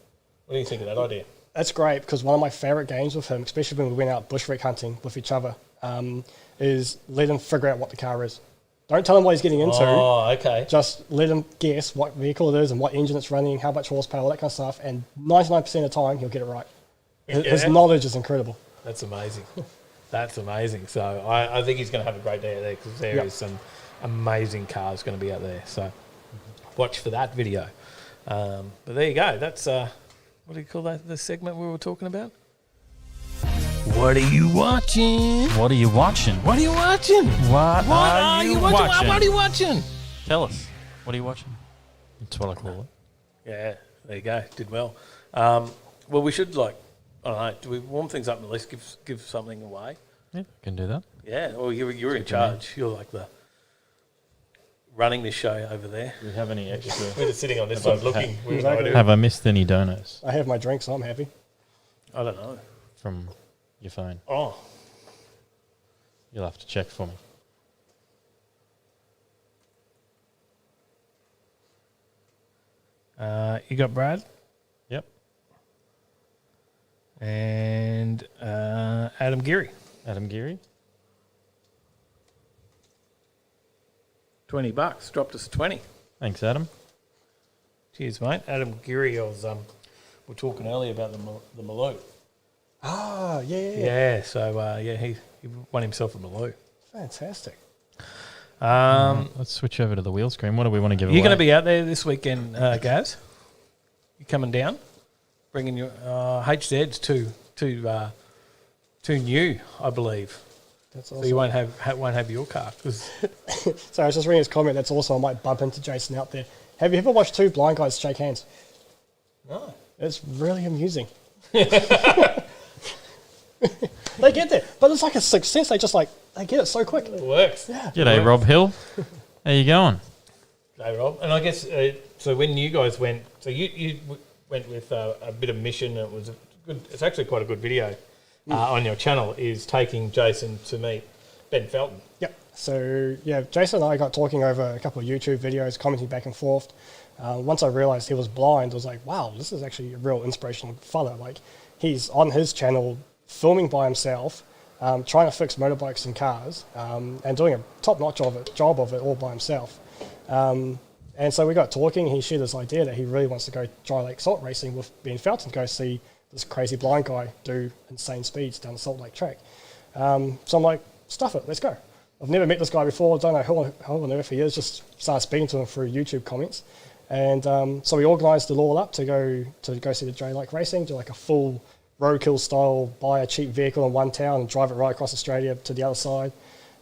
What do you think of that idea? That's great, because one of my favourite games with him, especially when we went out bushwreck hunting with each other, is let him figure out what the car is. Don't tell him what he's getting into. Oh, okay. Just let him guess what vehicle it is and what engine it's running, how much horsepower, all that kind of stuff, and 99% of the time he'll get it right. His knowledge is incredible. That's amazing. That's amazing. So I think he's going to have a great day there, because there is some amazing cars going to be out there. So watch for that video. But there you go. That's, what do you call that, the segment we were talking about? What are you watching? What are you watching? What are you watching? What are you watching? What are you watching? Tell us. What are you watching? That's what I call it. Yeah, there you go. Did well. Well, we should, I don't know, do we warm things up and at least give something away? Yeah, can do that. Yeah, well, you're in charge. You're like the running this show over there. Do we have any extra? We're just sitting on this side looking. Have I missed any donuts? I have my drink, so I'm happy. I don't know. From your phone? Oh. You'll have to check for me. You got Brad? Yep. And Adam Geary. Adam Geary. $20 dropped us 20. Thanks, Adam. Cheers, mate. Adam Geary was we were talking earlier about the Maloo. Ah, yeah. Yeah, so he won himself a Maloo. Fantastic. Let's switch over to the wheel screen. What do we want to give away? You're going to be out there this weekend, Gaz? You coming down? Bringing your HZ's too new, I believe. That's awesome. So you won't have your car. So I was just reading his comment. That's also I might bump into Jason out there. Have you ever watched two blind guys shake hands? No. It's really amusing. They get there, but it's like a success. They get it so quick. It works. Yeah. G'day, Rob Hill. How you going? G'day, Rob. And I guess so. When you guys went, so you went with a bit of mission. And it was good. It's actually quite a good video on your channel. Is taking Jason to meet Ben Felton. Yep. So yeah, Jason and I got talking over a couple of YouTube videos, commenting back and forth. Once I realised he was blind, I was like, wow, this is actually a real inspirational fellow. Like, he's on his channel filming by himself, trying to fix motorbikes and cars, and doing a top-notch job of it all by himself. And so we got talking. He shared this idea that he really wants to go dry lake salt racing with Ben Felton, go see this crazy blind guy do insane speeds down the Salt Lake track. So I'm like, stuff it, let's go. I've never met this guy before, don't know who on earth he is, just started speaking to him through YouTube comments. And so we organised it all up to go see the dry lake racing, do like a full roadkill style, buy a cheap vehicle in one town and drive it right across Australia to the other side.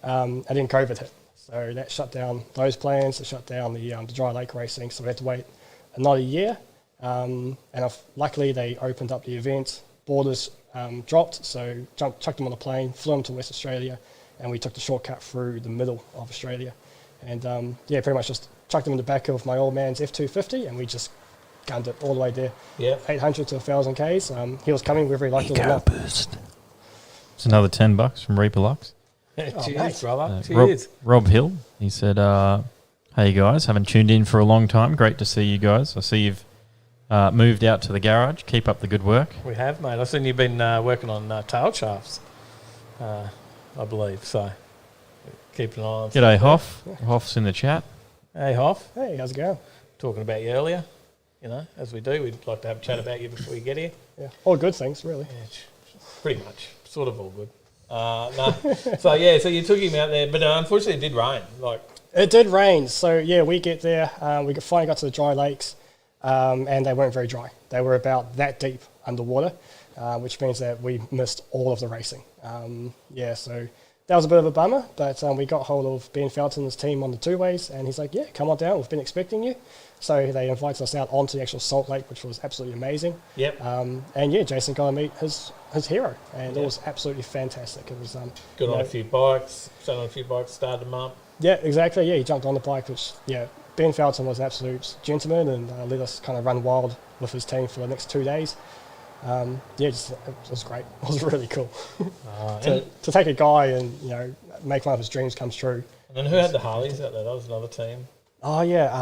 And then COVID hit. So that shut down those plans, it shut down the dry lake racing, so we had to wait another year. And luckily they opened up the event, borders dropped, so chucked them on a plane, flew them to West Australia, and we took the shortcut through the middle of Australia. And pretty much just chucked them in the back of my old man's F250, and we just gunned it all the way there. Yeah, 800 to 1,000 Ks. He was coming whether he liked it or not. Boost. It's another $10 from Reaper Lux. Cheers, brother. Cheers. Rob Hill, he said, hey guys, haven't tuned in for a long time. Great to see you guys. I see you've moved out to the garage. Keep up the good work. We have, mate. I've seen you've been working on tail shafts, I believe. So keep an eye on. G'day, Hoff. Hoff's in the chat. Hey, Hoff. Hey, how's it going? Talking about you earlier. You know, as we do, we'd like to have a chat about you before you get here. Yeah, all good things, really. Yeah, pretty much. Sort of all good. No. So you took him out there, but unfortunately it did rain. It did rain, so we get there. We finally got to the dry lakes, and they weren't very dry. They were about that deep underwater, which means that we missed all of the racing. So that was a bit of a bummer, but we got hold of Ben Felton's team on the two-ways, and he's like, yeah, come on down, we've been expecting you. So they invited us out onto the actual Salt Lake, which was absolutely amazing. Yep. Jason got to meet his hero, and it was absolutely fantastic. It was got on a few bikes, sat on a few bikes, started them up. Yeah, exactly. Yeah, he jumped on the bike, which Ben Felton was an absolute gentleman and let us kind of run wild with his team for the next 2 days. It was great. It was really cool to take a guy and make one of his dreams come true. And then who had the Harleys out there? That was another team. Oh yeah.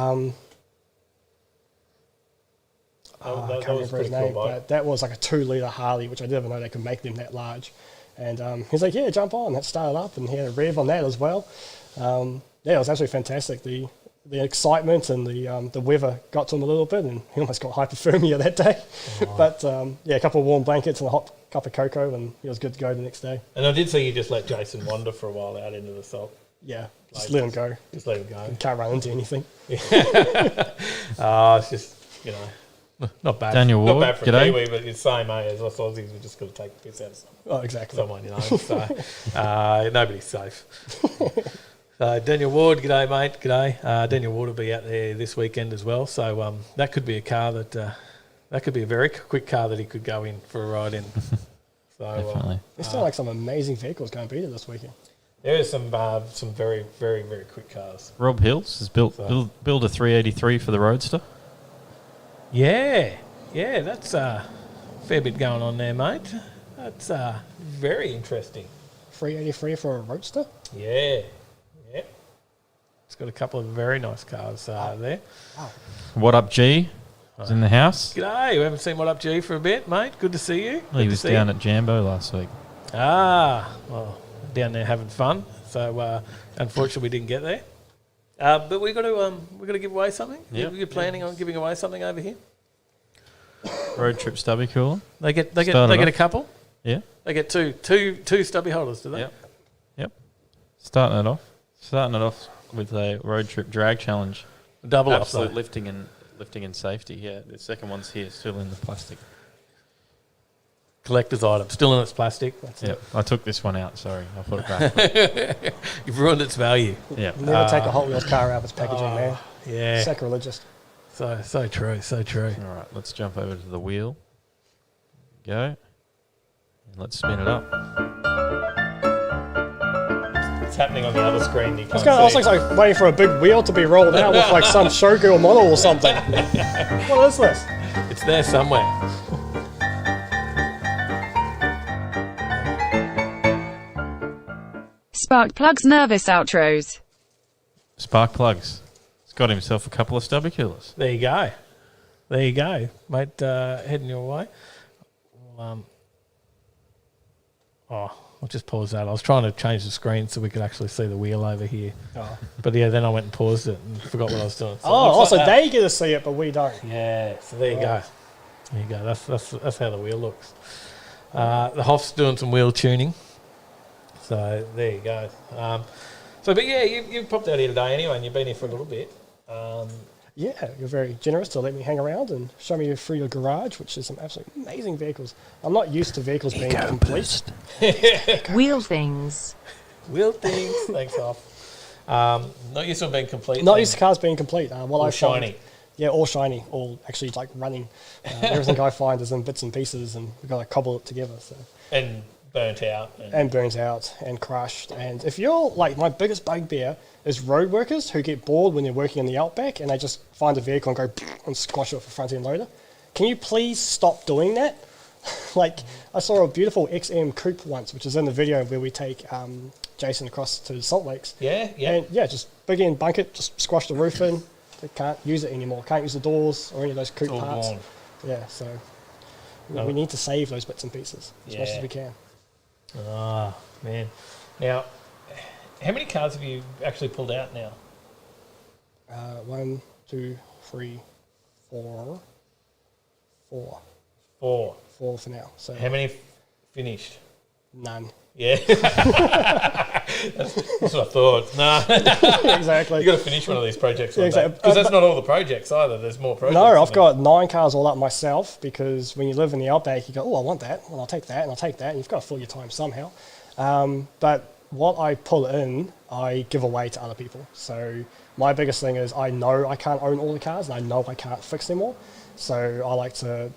I can't remember his name, but that was like a 2-litre Harley, which I didn't even know they could make them that large. And he's like, yeah, jump on. That started up, and he had a rev on that as well. It was absolutely fantastic. The excitement and the weather got to him a little bit, and he almost got hypothermia that day. Oh. But a couple of warm blankets and a hot cup of cocoa, and he was good to go the next day. And I did see you just let Jason wander for a while out into the salt. Yeah, just let him go. Just let him go. He can't run into anything. It's just, not bad. Daniel Ward, not bad for g'day. Kiwi, but it's the same, as us Aussies, we just got to take the piss out of someone. Oh, exactly. Someone, So, nobody's safe. Daniel Ward, g'day, mate. G'day. Daniel Ward will be out there this weekend as well. So that could be a car that could be a very quick car that he could go in for a ride in. So definitely. There's still like some amazing vehicles going to be there this weekend. There is some very, very, very quick cars. Rob Hills has built a 383 for the Roadster. Yeah, that's a fair bit going on there, mate. That's very interesting. 383 for a Roadster? Yeah. It's got a couple of very nice cars there. Wow. What up, G? Is in the house. G'day. We haven't seen What Up, G for a bit, mate. Good to see you. He was down at Jambo last week. Well, down there having fun. So unfortunately, we didn't get there. But we got to give away something. Yep. You're planning on giving away something over here. Road trip stubby cooler. They get a couple. Yeah. They get two stubby holders, do they? Yep. Starting it off with a road trip drag challenge. Double absolute up, lifting and safety. Yeah, the second one's here, still in the plastic. Collector's item, still in its plastic. Yep. I took this one out. Sorry, I put it back. You've ruined its value. Yeah. Never take a Hot Wheels car out of its packaging, man. Yeah. Sacrilegious. So true. All right, let's jump over to the wheel. Go. And let's spin it up. It's happening on the other screen. You can't I was like waiting for a big wheel to be rolled out with like some showgirl model or something. What is this? It's there somewhere. Sparkplug's nervous outros. Sparkplugs. He's got himself a couple of stubby coolers. There you go, mate. Heading your way. Oh, I'll just pause that. I was trying to change the screen so we could actually see the wheel over here. Oh. But yeah, then I went and paused it and forgot what I was doing. So Also they get to see it, but we don't. Yeah, so there you go. There you go. That's how the wheel looks. The Hoff's doing some wheel tuning. So there you go. But yeah, you popped out here today anyway, and you've been here for a little bit. Yeah, you're very generous to let me hang around and show me through your garage, which is some absolutely amazing vehicles. I'm not used to vehicles being complete. Wheel things. Wheel things. Thanks, Hoff. Not used to being complete. Not used to cars being complete. All shiny. Yeah, all shiny, all actually like running. Everything I find is in bits and pieces, and we've got to cobble it together. So. And burnt out. And burnt out and crushed. And if you're like, my biggest bugbear is road workers who get bored when they're working in the outback and they just find a vehicle and go and squash it with a front end loader. Can you please stop doing that? Like, I saw a beautiful XM coupe once, which is in the video where we take Jason across to the Salt Lakes. Yeah. And yeah, just big end bunk it, just squash the roof in. They can't use it anymore. Can't use the doors or any of those coupe parts. Gone. Yeah, so we need to save those bits and pieces as much as we can. Ah, man. Now, how many cars have you actually pulled out now? 1, 2, 3, 4. 4. 4. 4 for now. So how many finished? None. Yeah. That's what I thought. No. Exactly. You've got to finish one of these projects. Yeah, exactly. Because that's not all the projects either. There's more projects. No, I've got 9 cars all up myself, because when you live in the outback, you go, oh, I want that, and I'll take that, and I'll take that, and you've got to fill your time somehow. But what I pull in, I give away to other people. So my biggest thing is I know I can't own all the cars, and I know I can't fix them all. So I like to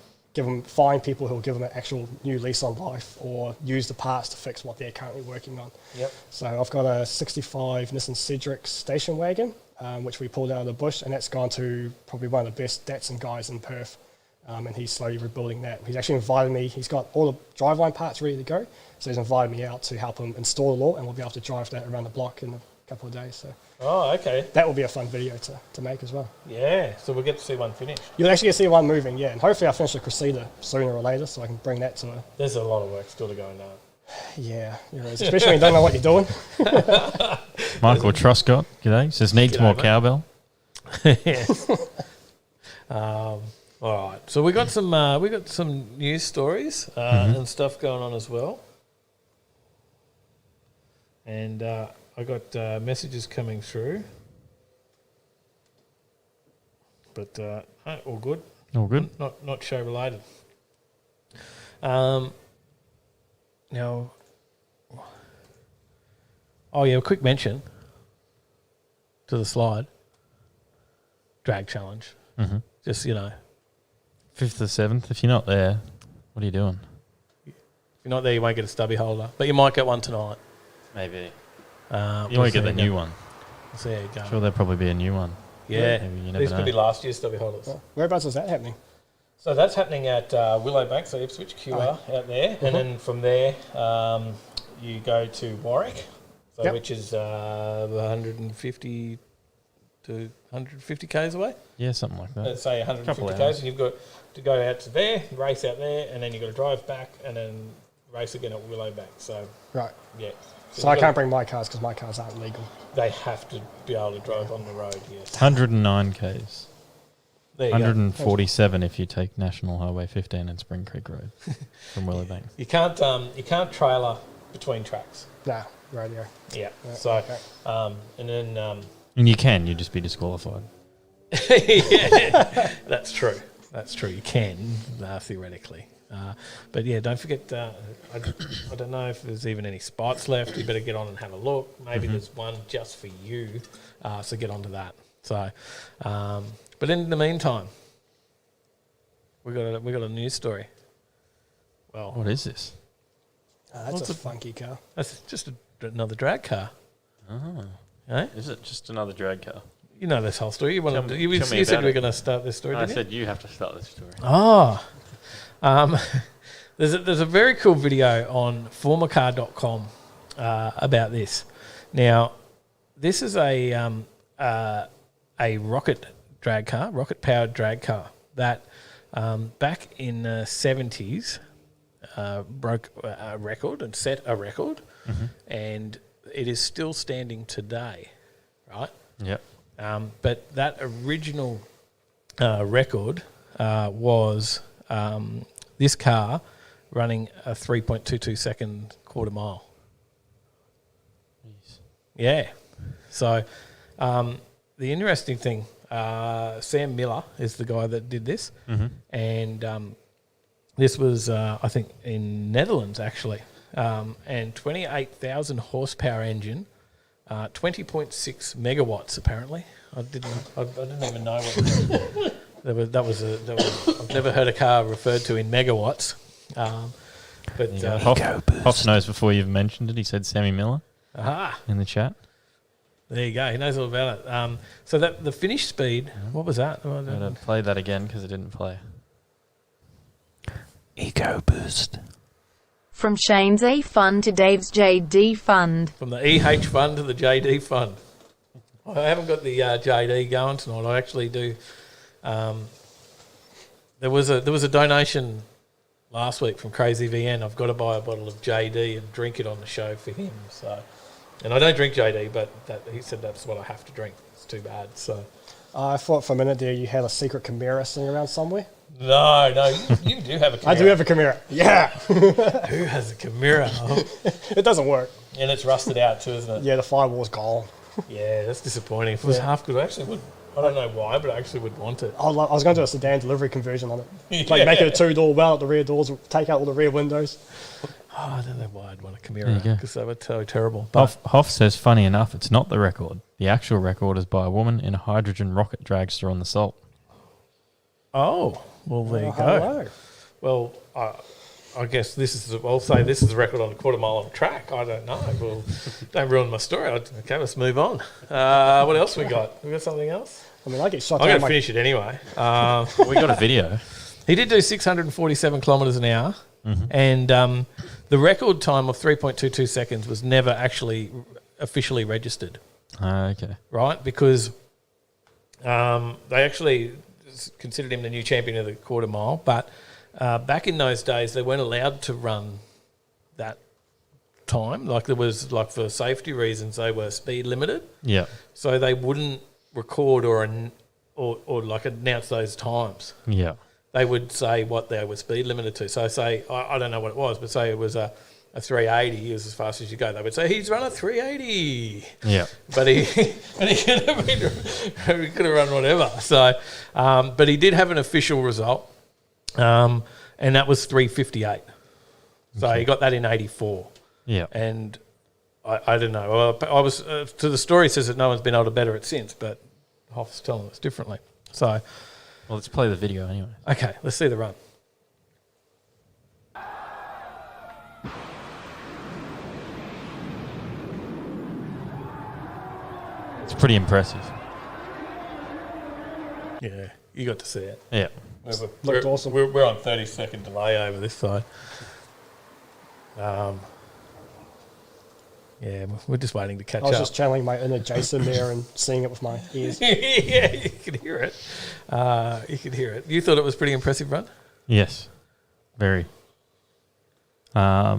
find people who'll give them an actual new lease on life, or use the parts to fix what they're currently working on. Yep. So I've got a 65 Nissan Cedric station wagon, which we pulled out of the bush, and that's gone to probably one of the best Datsun guys in Perth. And he's slowly rebuilding that. He's actually invited me. He's got all the driveline parts ready to go. So he's invited me out to help him install it all, and we'll be able to drive that around the block in a couple of days. So. Oh, okay. That will be a fun video to make as well. Yeah, so we'll get to see one finished. You'll actually get to see one moving, yeah. And hopefully I'll finish the Cressida sooner or later, so I can bring that to her. There's a lot of work still to go now. Yeah, there is, especially when you don't know what you're doing. Michael Truscott, g'day. Says needs G'day, more mate. cowbell. Yes. All right, so we got some news stories and stuff going on as well, and I got messages coming through, but all good. All good. Not show related. Now, oh yeah, a quick mention to the slide drag challenge. Mm-hmm. Just 5th or 7th. If you're not there, what are you doing? If you're not there, you won't get a stubby holder, but you might get one tonight. Maybe. We'll You won't get see. the new one. So there you go. Sure, there'll probably be a new one. Yeah, Maybe you never these know. could be last year's stubby holders. Whereabouts is that happening? So that's happening at Willowbank, so Ipswich QR out there, and then from there you go to Warwick, so which is 150 to 150 k's away. Yeah, something like that. Let's say 150 k's, and you've got to go out to there, race out there, and then you've got to drive back, and then race again at Willowbank. So Right. yeah. So I can't bring my cars because my cars aren't legal. They have to be able to drive on the road. Yes. 109 k's. There you go. 147 if you take National Highway 15 and Spring Creek Road from Willowbank. You can't trailer between tracks. Nah, radio. Yeah. Yeah, So okay. and then And you can, you'd just be disqualified. yeah, that's true. That's true. You can theoretically, but yeah, don't forget. I don't know if there's even any spots left. You better get on and have a look. Maybe there's one just for you. So get onto that. So, but in the meantime, we got a news story. Well, What is this? That's a funky car. that's just another drag car. Oh. Eh? Is it just another drag car? You know this whole story. You Tell wanted me- to, you tell me you said about we were it. going to start this story. I didn't you? said you have to start this story. Oh, there's a very cool video on formercar.com about this. Now, this is a rocket powered drag car that back in the 70s broke a record and set a record, and it is still standing today, right? Yep. But that original record was this car running a 3.22 second quarter mile. Yeah. So the interesting thing, Sam Miller is the guy that did this, and this was, I think, in Netherlands actually, and 28,000 horsepower engine, 20.6 megawatts apparently. I didn't even know what that was. I've never heard a car referred to in megawatts. But Hoff knows before you've mentioned it. He said Sammy Miller in the chat. There you go. He knows all about it. So that the finish speed, what was that? I'm going to play that again because it didn't play. Eco Boost. From Shane's E Fund to Dave's JD Fund. From the EH Fund to the JD Fund. I haven't got the JD going tonight. I actually do. There was a donation last week from Crazy VN. I've got to buy a bottle of JD and drink it on the show for him. So, and I don't drink JD, but he said that's what I have to drink. It's too bad. So, I thought for a minute there you had a secret Chimera sitting around somewhere. No, you do have a Chimera. I do have a Chimera. Yeah. Who has a Chimera? It doesn't work. And it's rusted out too, isn't it? Yeah, the firewall's gone. Yeah, that's disappointing. If it was half good, I actually would. I don't know why, but I actually would want it. I was going to do a sedan delivery conversion on it. Like make it a two-door, well at the rear doors, and take out all the rear windows. I don't know why I'd want a Chimera because they were so terrible. Hoff says, funny enough, it's not the record. The actual record is by a woman in a hydrogen rocket dragster on the Salt. Oh, well, there you go. Hello. Well, I guess I'll say this is the record on a quarter mile on the track. I don't know. Well, don't ruin my story. Okay, let's move on. What else we got? We got something else? I mean, I get shot I'm down. going to finish it anyway. We got a video. He did do 647 kilometres an hour, and the record time of 3.22 seconds was never actually officially registered. Okay. Right? Because they actually considered him the new champion of the quarter mile, but back in those days they weren't allowed to run that time. Like there was, like for safety reasons, they were speed limited. Yeah. So they wouldn't record or like announce those times. Yeah. They would say what they were speed limited to. So say, I don't know what it was, but say it was a 380, he was as fast as you go. They would say, he's run a 380. Yeah. But he could have run whatever. So, but he did have an official result, and that was 358. So he got that in 84. Yeah. And I don't know. I was to the story says that no one's been able to better it since, but Hoff's telling us differently. So, well, let's play the video anyway. Okay, let's see the run. It's pretty impressive. Yeah, you got to see it. Yeah. Looked awesome. We're on 30-second delay over this side. Yeah, we're just waiting to catch up. I was just channeling my inner Jason there and seeing it with my ears. Yeah, you could hear it. You could hear it. You thought it was a pretty impressive run? Yes. Very. Yeah,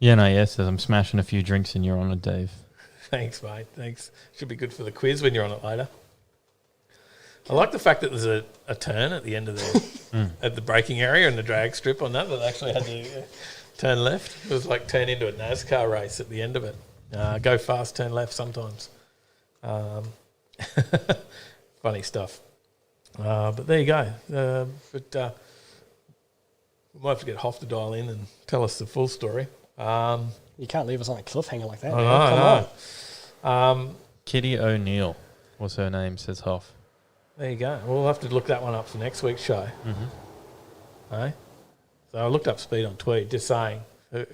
no, yes, says I'm smashing a few drinks and you're on it, Dave. Thanks, mate. Thanks. Should be good for the quiz when you're on it later. I like the fact that there's a turn at the end of the at the braking area and the drag strip on that actually had to turn left. It was like turn into a NASCAR race at the end of it. Go fast, turn left sometimes. Funny stuff. But there you go. But we might have to get Hoff to dial in and tell us the full story. You can't leave us on a cliffhanger like that. I know. Kitty O'Neill was her name, says Hoff. There you go. We'll have to look that one up for next week's show. Eh? So I looked up speed on Tweet, just saying. Who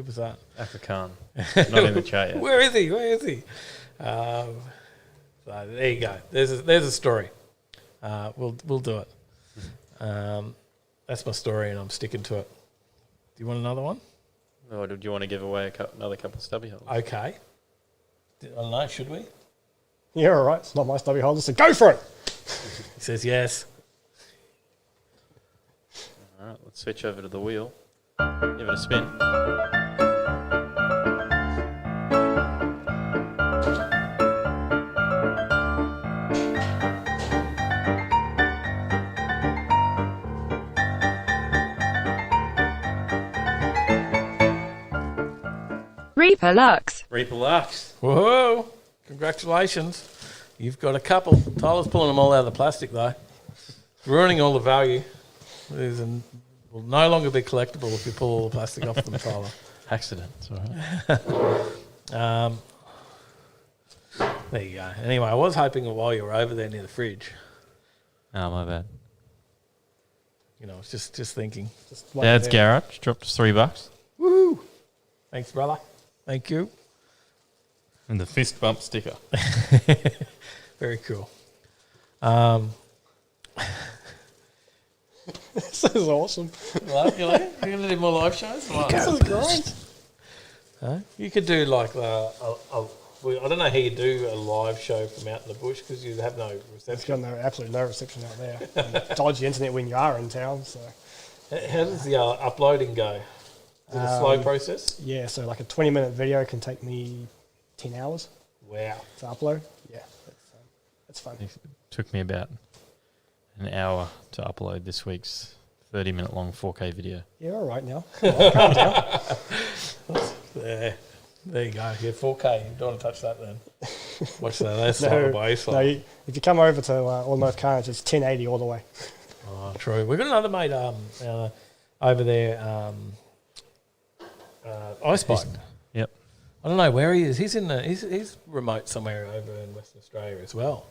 was that? Afrikaan. Not in the chat yet. Where is he? So there you go. There's a story. We'll do it. That's my story, and I'm sticking to it. Do you want another one? Or do you want to give away another couple of stubby holders? Okay. I don't know. Should we? Yeah, all right. It's not my stubby holder, so go for it. He says yes. All right, let's switch over to the wheel. Give it a spin. Reaper Lux. Reaper Lux. Whoa! Congratulations. You've got a couple. Tyler's pulling them all out of the plastic, though. Ruining all the value. Will no longer be collectible if you pull all the plastic off them, Tyler. Accidents, all right. There you go. Anyway, I was hoping that while you were over there near the fridge. Oh, my bad. You know, I was just thinking. Dad's Garage dropped us $3. Woo! Thanks, brother. Thank you. And the fist bump sticker. Very cool. This is awesome. You like? You're going to do more live shows? This is great. You could do like I don't know how you do a live show from out in the bush because you have no reception. There's got absolutely no reception out there. And dodgy internet when you are in town. So, how does the uploading go? Is it a slow process? Yeah, so like a 20-minute video can take me 10 hours. Wow. To upload. Yeah, that's fun. It took me about an hour to upload this week's 30-minute long 4K video. Yeah, all right now. Calm down. There you go. Yeah, 4K. You don't want to touch that then. Watch that. That's no, away. if you come over to Automotive Carnage, it's 1080 all the way. Oh, true. We've got another mate over there, Ice Bike. Yep. I don't know where he is. He's he's remote somewhere over in Western Australia as well,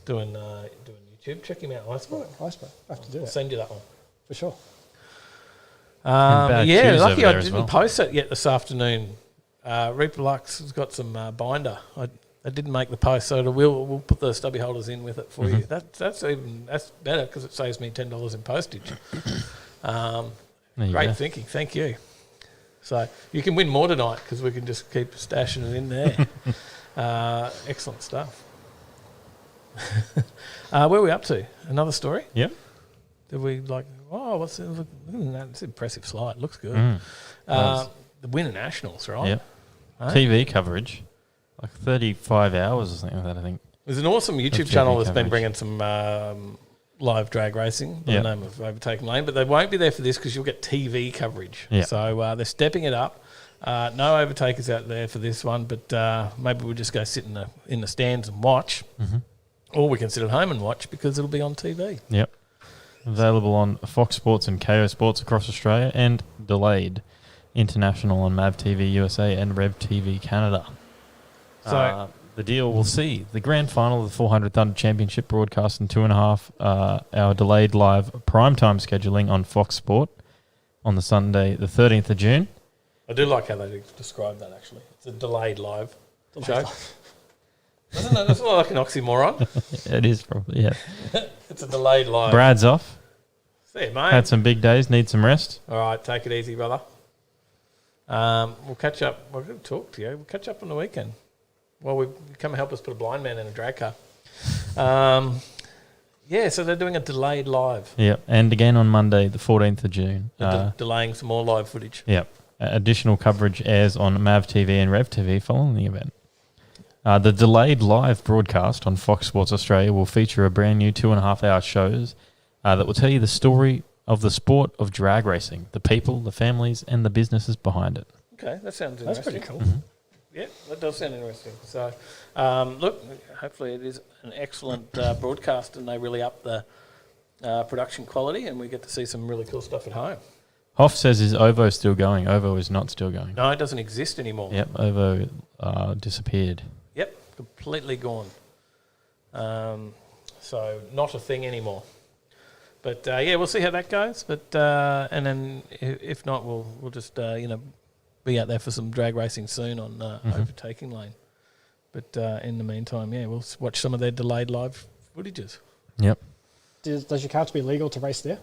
doing YouTube. Check him out, Ice Bike. Ice Bike. I have to do I'll that. send you that one. For sure. Yeah, Q's lucky over I there as didn't well. post it yet this afternoon. Reaper Lux has got some binder. I didn't make the post, so we'll put the stubby holders in with it for you. That's better because it saves me $10 in postage. Great thinking, thank you. So you can win more tonight because we can just keep stashing it in there. Excellent stuff. Where are we up to? Another story? Yep. Did we what's it? Look, it's an impressive slide. Looks good. The Winter Nationals, right? Yep. Right? TV coverage, like 35 hours or something like that, I think. There's an awesome YouTube channel that's been bringing some live drag racing by the name of Overtaking Lane, but they won't be there for this because you'll get TV coverage. Yep. So they're stepping it up. No overtakers out there for this one, but maybe we'll just go sit in the stands and watch, or we can sit at home and watch because it'll be on TV. Yep. Available on Fox Sports and KO Sports across Australia and delayed international on MAV TV USA and Rev TV Canada. So the deal will see the grand final of the 400 Thunder Championship broadcast in 2.5 hour delayed live primetime scheduling on Fox Sport on the Sunday, the 13th of June. I do like how they describe that, actually. It's a delayed live show. Isn't it? That's not like an oxymoron. It is probably, yeah. It's a delayed live. Brad's off. See you, mate. Had some big days, need some rest. All right, take it easy, brother. We'll catch up. We're going to talk to you. We'll catch up on the weekend. Well, you come and help us put a blind man in a drag car. Yeah, so they're doing a delayed live. Yep, and again on Monday, the 14th of June. Delaying some more live footage. Yep. Additional coverage airs on MAV TV and Rev TV following the event. The delayed live broadcast on Fox Sports Australia will feature a brand new 2.5 hour shows that will tell you the story of the sport of drag racing, the people, the families, and the businesses behind it. Okay, that sounds interesting. That's pretty cool. Yeah, that does sound interesting. So, look, hopefully it is an excellent broadcast and they really up the production quality and we get to see some really cool stuff at home. Hoff says, is OVO still going? OVO is not still going. No, it doesn't exist anymore. Yep, OVO disappeared. Yep, completely gone. So not a thing anymore. But yeah, we'll see how that goes. But and then if not, we'll just be out there for some drag racing soon on Overtaking Lane. But in the meantime, yeah, we'll watch some of their delayed live footages. Yep. Does your car have to be legal to race there?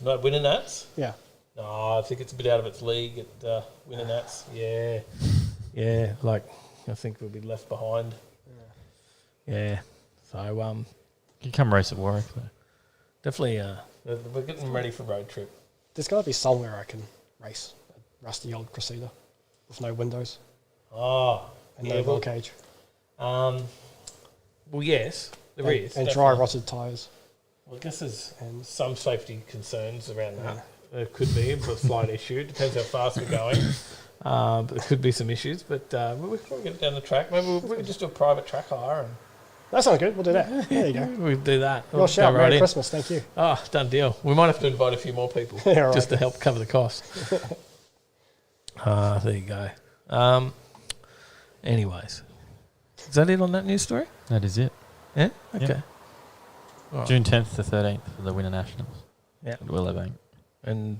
No, Winter Nats? Yeah. No, I think it's a bit out of its league at Winter Nats. Yeah. Yeah, like I think we'll be left behind. Yeah. So you come race at Warwick though. Definitely We're getting them ready for road trip. There's got to be somewhere I can race a rusty old Crusader with no windows Oh, and no roll cage. Well, yes, there is. And dry rotted tyres. Well, I guess there's some safety concerns around that. There could be a slight issue. Depends how fast we're going. But there could be some issues. But we can get it down the track. Maybe we could just do a private track hire. And That sounds good. We'll do that. There you go. we'll do that. Your shout. Go right Merry in. Christmas. Thank you. Oh, done deal. We might have to invite a few more people Yeah, right. just to help cover the cost. There you go. Anyways, is that it on that news story? That is it. Yeah? Okay. Yep. Right. June 10th to 13th for the Winter Nationals. Yeah. At Willowbank. And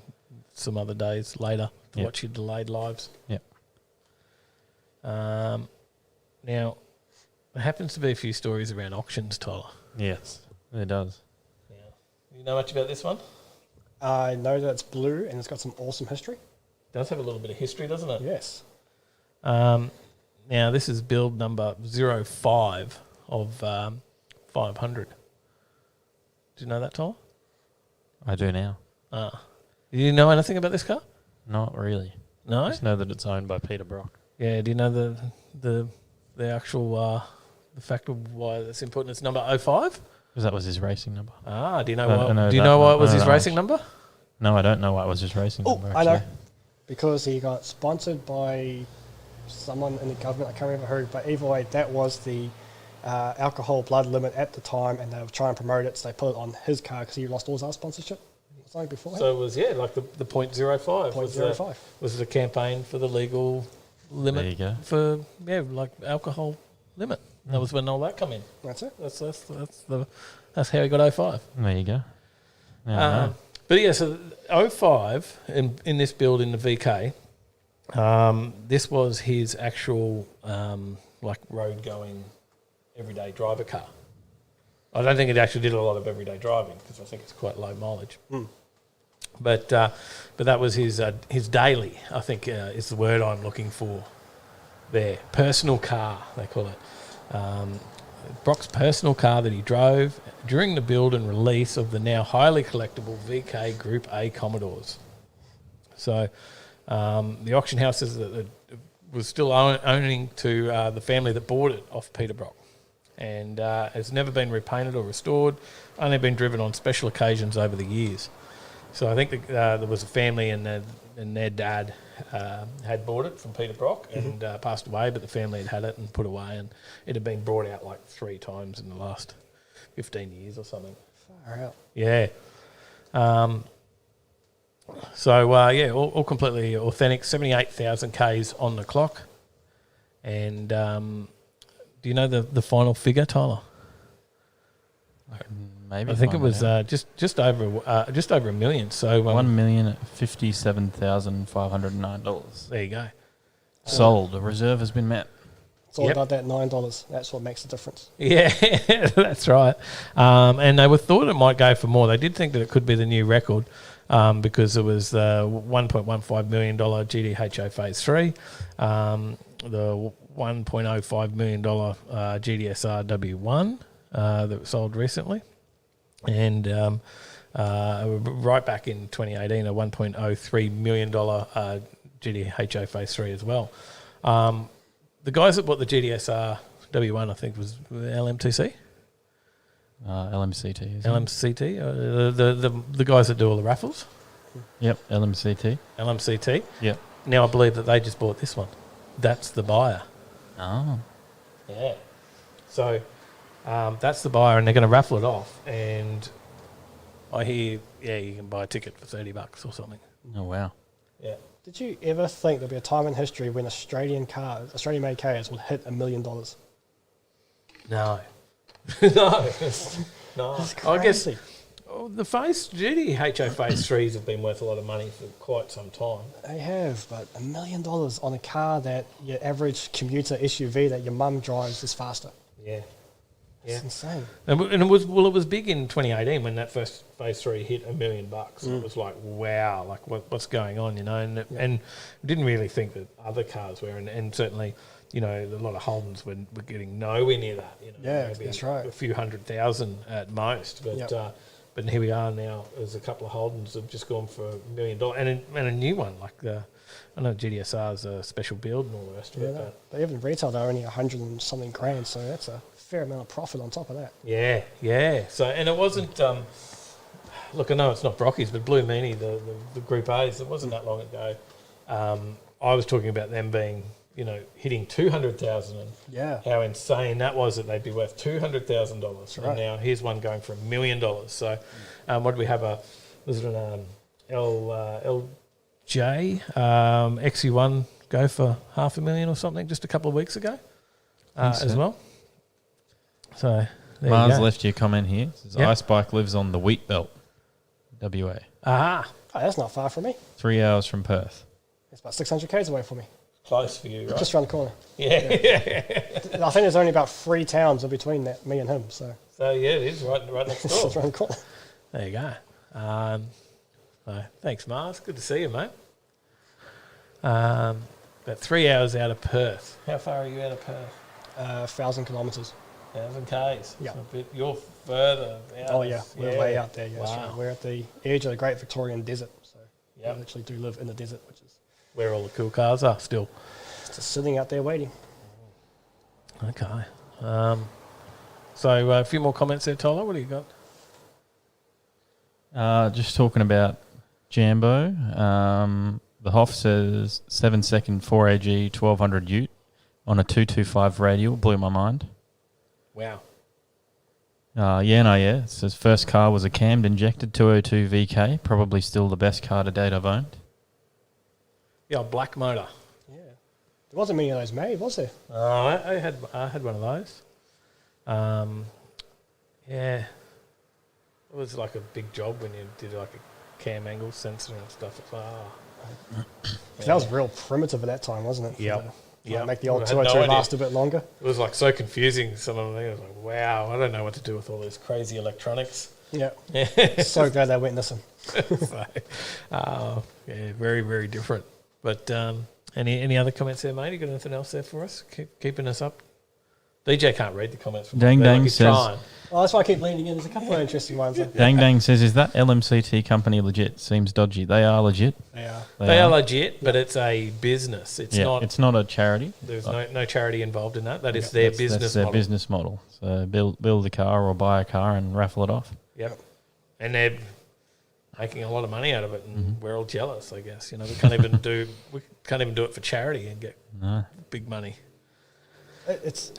some other days later to Yep. watch your delayed lives. Yep. Now, there happens to be a few stories around auctions, Tyler. Yes, it does. You know much about this one? I know that it's blue and it's got some awesome history. Does have a little bit of history, doesn't it? Yes. Now, this is build number 05 of 500. Do you know that, Tyler? I do now. Do you know anything about this car? Not really. No? Just know that it's owned by Peter Brock. Yeah, do you know the actual the fact of why that's important? It's number 05? Because that was his racing number. Do you know I why? know Do you that know why one. it was I his know. racing number? No, I don't know why it was his racing number. I know. actually. Because he got sponsored by someone in the government. I can't remember who. But either way, that was the alcohol blood limit at the time. And they were trying to promote it. So they put it on his car because he lost all his other sponsorship. Something before. So it was, like the .05. .05. Was the campaign for the legal limit. There you go. For, like alcohol limit. That was when all that come in. That's it. That's how he got 05. There you go. Yeah, But yeah, so 05 in this build in the VK, this was his actual road going everyday driver car. I don't think it actually did a lot of everyday driving because I think it's quite low mileage. But that was his daily, I think is the word I'm looking for there. Personal car, they call it. Brock's personal car that he drove during the build and release of the now highly collectible VK Group A Commodores. So the auction house was still owning to the family that bought it off Peter Brock. And has never been repainted or restored, only been driven on special occasions over the years. So I think there was a family and their dad had bought it from Peter Brock and passed away, but the family had it and put away, and it had been brought out like 3 times in the last 15 years or something. Far out. Yeah. All completely authentic, 78,000 Ks on the clock. And do you know the final figure, Tyler? Maybe I think it was just over $1 million. So $1,057,509. There you go. Sold. The reserve has been met. It's all about that $9. That's what makes the difference. Yeah, that's right. And they thought it might go for more. They did think that it could be the new record because it was the $1.15 million GDHO Phase 3, the $1.05 million GDSR W1 that was sold recently. And right back in 2018, a $1.03 million GDHO Phase 3 as well. The guys that bought the GDSR W1, I think, was LMTC? LMCT. Isn't it? LMCT? The guys that do all the raffles? Yep, LMCT. LMCT? Yep. Now I believe that they just bought this one. That's the buyer. Oh. Yeah. So that's the buyer, and they're going to raffle it off. And I hear, you can buy a ticket for $30 or something. Oh, wow. Yeah. Did you ever think there'd be a time in history when Australian-made cars would hit $1 million? No. No. That's I guess crazy. the GDHO Phase 3s have been worth a lot of money for quite some time. They have, but $1 million on a car that your average commuter SUV that your mum drives is faster. Yeah. It's insane. And it was big in 2018 when that first Phase 3 hit $1 million. It was like, wow, like what's going on, you know? And we didn't really think that other cars were, and certainly, you know, a lot of Holdens were getting nowhere near that. You know, Yeah, maybe that's right. a few 100,000 at most. But But here we are now. There's a couple of Holdens that have just gone for $1 million, and a new one like I know GDSR is a special build and all the rest of it. But even retail, they're only 100 and something grand, so that's a fair amount of profit on top of that. Yeah. So, and it wasn't. Look, I know it's not Brockies, but Blue Meanie, the Group A's, it wasn't that long ago. I was talking about them being, hitting 200,000, and how insane that was that they'd be worth $200,000. Right. And now here's one going for $1 million. So, what did we have? Was it an LJ XU1 go for $500,000 or something just a couple of weeks ago as well? So Mars left you a comment here. Says, Ice Bike lives on the Wheat Belt, WA. Oh, that's not far from me. 3 hours from Perth. It's about 600 k's away from me. Close for you, right? Just around the corner. Yeah. I think there's only about 3 towns in between me and him. So yeah, it is right next door. It's around the corner. There you go. Thanks, Mars. Good to see you, mate. About 3 hours out of Perth. How far are you out of Perth? 1,000 kilometres. 1,000 k's. Yeah. You're further out. Oh, yeah. We're way out there. Yeah, wow. right. We're at the edge of the Great Victorian Desert. So we actually do live in the desert, which is where all the cool cars are still. Just sitting out there waiting. Okay. So a few more comments there, Tyler. What do you got? Just talking about Jambo. The Hoff says 7-second 4AG 1200 Ute on a 225 radial. Blew my mind. Wow. It says first car was a cammed injected 202 VK. Probably still the best car to date I've owned. Yeah, black motor. Yeah. There wasn't many of those made, was there? I had one of those. It was like a big job when you did like a cam angle sensor and stuff. It's like, That was real primitive at that time, wasn't it? Yeah. Make the old 202 last a bit longer. It was like so confusing. Some of them, I was like, wow, I don't know what to do with all this crazy electronics. Yeah. So glad they went missing. Very, very different. But any other comments there, mate? You got anything else there for us? Keeping us up? DJ can't read the comments. Dang Dang says... Oh, that's why I keep leaning in. There's a couple of interesting ones. Dang Dang says, is that LMCT company legit? Seems dodgy. They are legit. They are legit, but it's a business. It's not. It's not a charity. There's no charity involved in that. That is their business model. That's their business model. So build a car or buy a car and raffle it off. Yep. And they're making a lot of money out of it, and we're all jealous, I guess. We can't even do it for charity and get big money. It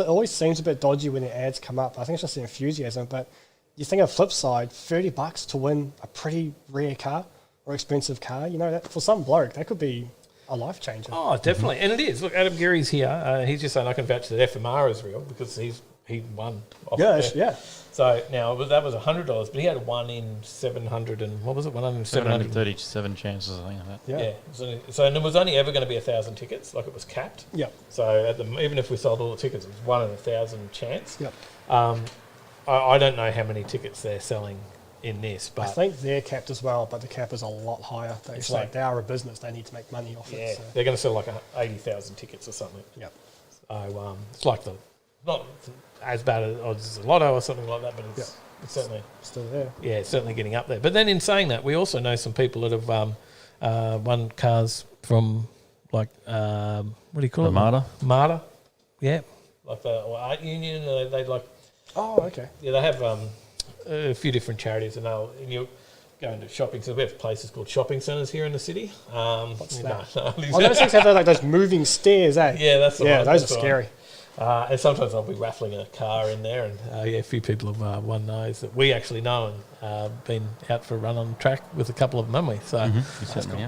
always seems a bit dodgy when the ads come up. I think it's just the enthusiasm, but you think of the flip side, $30 to win a pretty rare car or expensive car, that for some bloke, that could be a life changer. Oh, definitely. And it is. Look, Adam Geary's here. He's just saying I can vouch that FMR is real because he won. Yeah. So now that was $100, but he had 1 in 700 and what was it? 1 in 737 chances, I think. Yeah. So and it was only ever going to be 1,000 tickets, like it was capped. Yep. So even if we sold all the tickets, it was 1 in 1,000 chance. Yep. I don't know how many tickets they're selling in this, but I think they're capped as well, but the cap is a lot higher. It's like they are a business; they need to make money off it. So. They're going to sell like 80,000 tickets or something. Yep. So it's like not as bad as a lotto or something like that, but it's certainly still there. Yeah, it's certainly getting up there. But then in saying that, we also know some people that have won cars from like what do you call it? Marta. Yeah, like the Art Union. They like. Oh, okay. Yeah, they have a few different charities, and you go into shopping centres. We have places called shopping centres here in the city. What's that? Those things have like those moving stairs, eh? Yeah, that's the one. Those are scary. And sometimes I'll be raffling a car in there, and a few people have won those that we actually know and been out for a run on the track with a couple of them, haven't we? So you certainly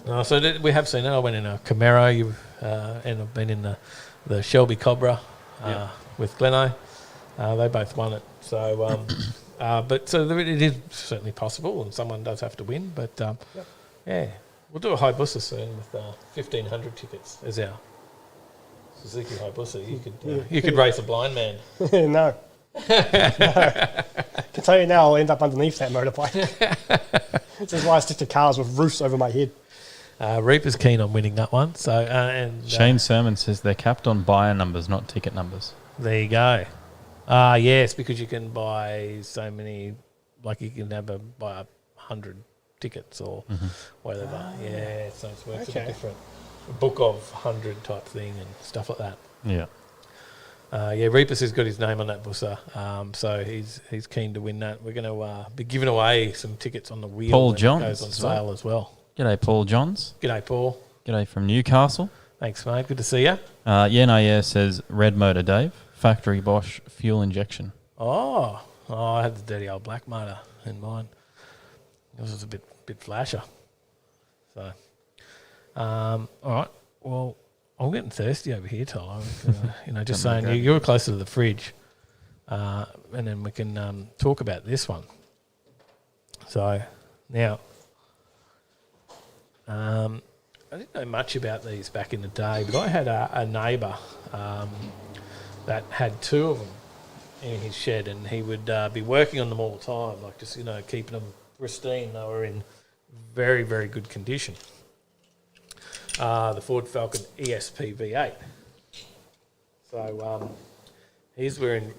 are. So we have seen it. I went in a Camaro, and I've been in the Shelby Cobra with Gleno. They both won it. So, it is certainly possible, and someone does have to win. But we'll do a Hayabusa soon with 1,500 tickets as our Suzuki Hayabusa. You could race a blind man. No. I can tell you now, I'll end up underneath that motorbike. This is why I stick to cars with roofs over my head. Reaper's keen on winning that one. So Shane Sermon says they're capped on buyer numbers, not ticket numbers. There you go. Yes, because you can buy so many, like you can buy 100 tickets or whatever. Yeah, so it's works a bit different. A book of 100 type thing and stuff like that. Yeah. Reapers has got his name on that bussa, so he's keen to win that. We're going to be giving away some tickets on the wheel. Paul when Johns it goes on sale as well. G'day, Paul Johns. G'day, Paul. G'day from Newcastle. Thanks, mate. Good to see you. Says red motor, Dave. Factory Bosch fuel injection. Oh, I had the dirty old black motor in mine. Yours was a bit flasher. So, all right. Well, I'm getting thirsty over here, Tyler. Just saying, you're closer to the fridge, and then we can talk about this one. So, now, I didn't know much about these back in the day, but I had a neighbour that had two of them in his shed, and he would be working on them all the time, like just, keeping them pristine. They were in very, very good condition. The Ford Falcon ESP V8. So his were in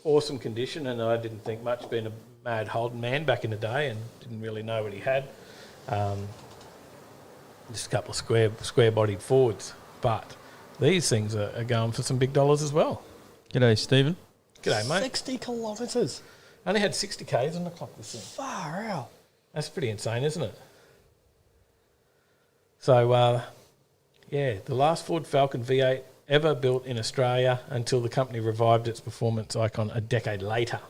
awesome condition, and I didn't think much, being a mad Holden man back in the day and didn't really know what he had. Just a couple of square-bodied Fords. But these things are going for some big dollars as well. G'day, Stephen. G'day, mate. 60 kilometres. Only had 60 Ks on the clock this thing. Far out. That's pretty insane, isn't it? So, the last Ford Falcon V8 ever built in Australia until the company revived its performance icon a decade later.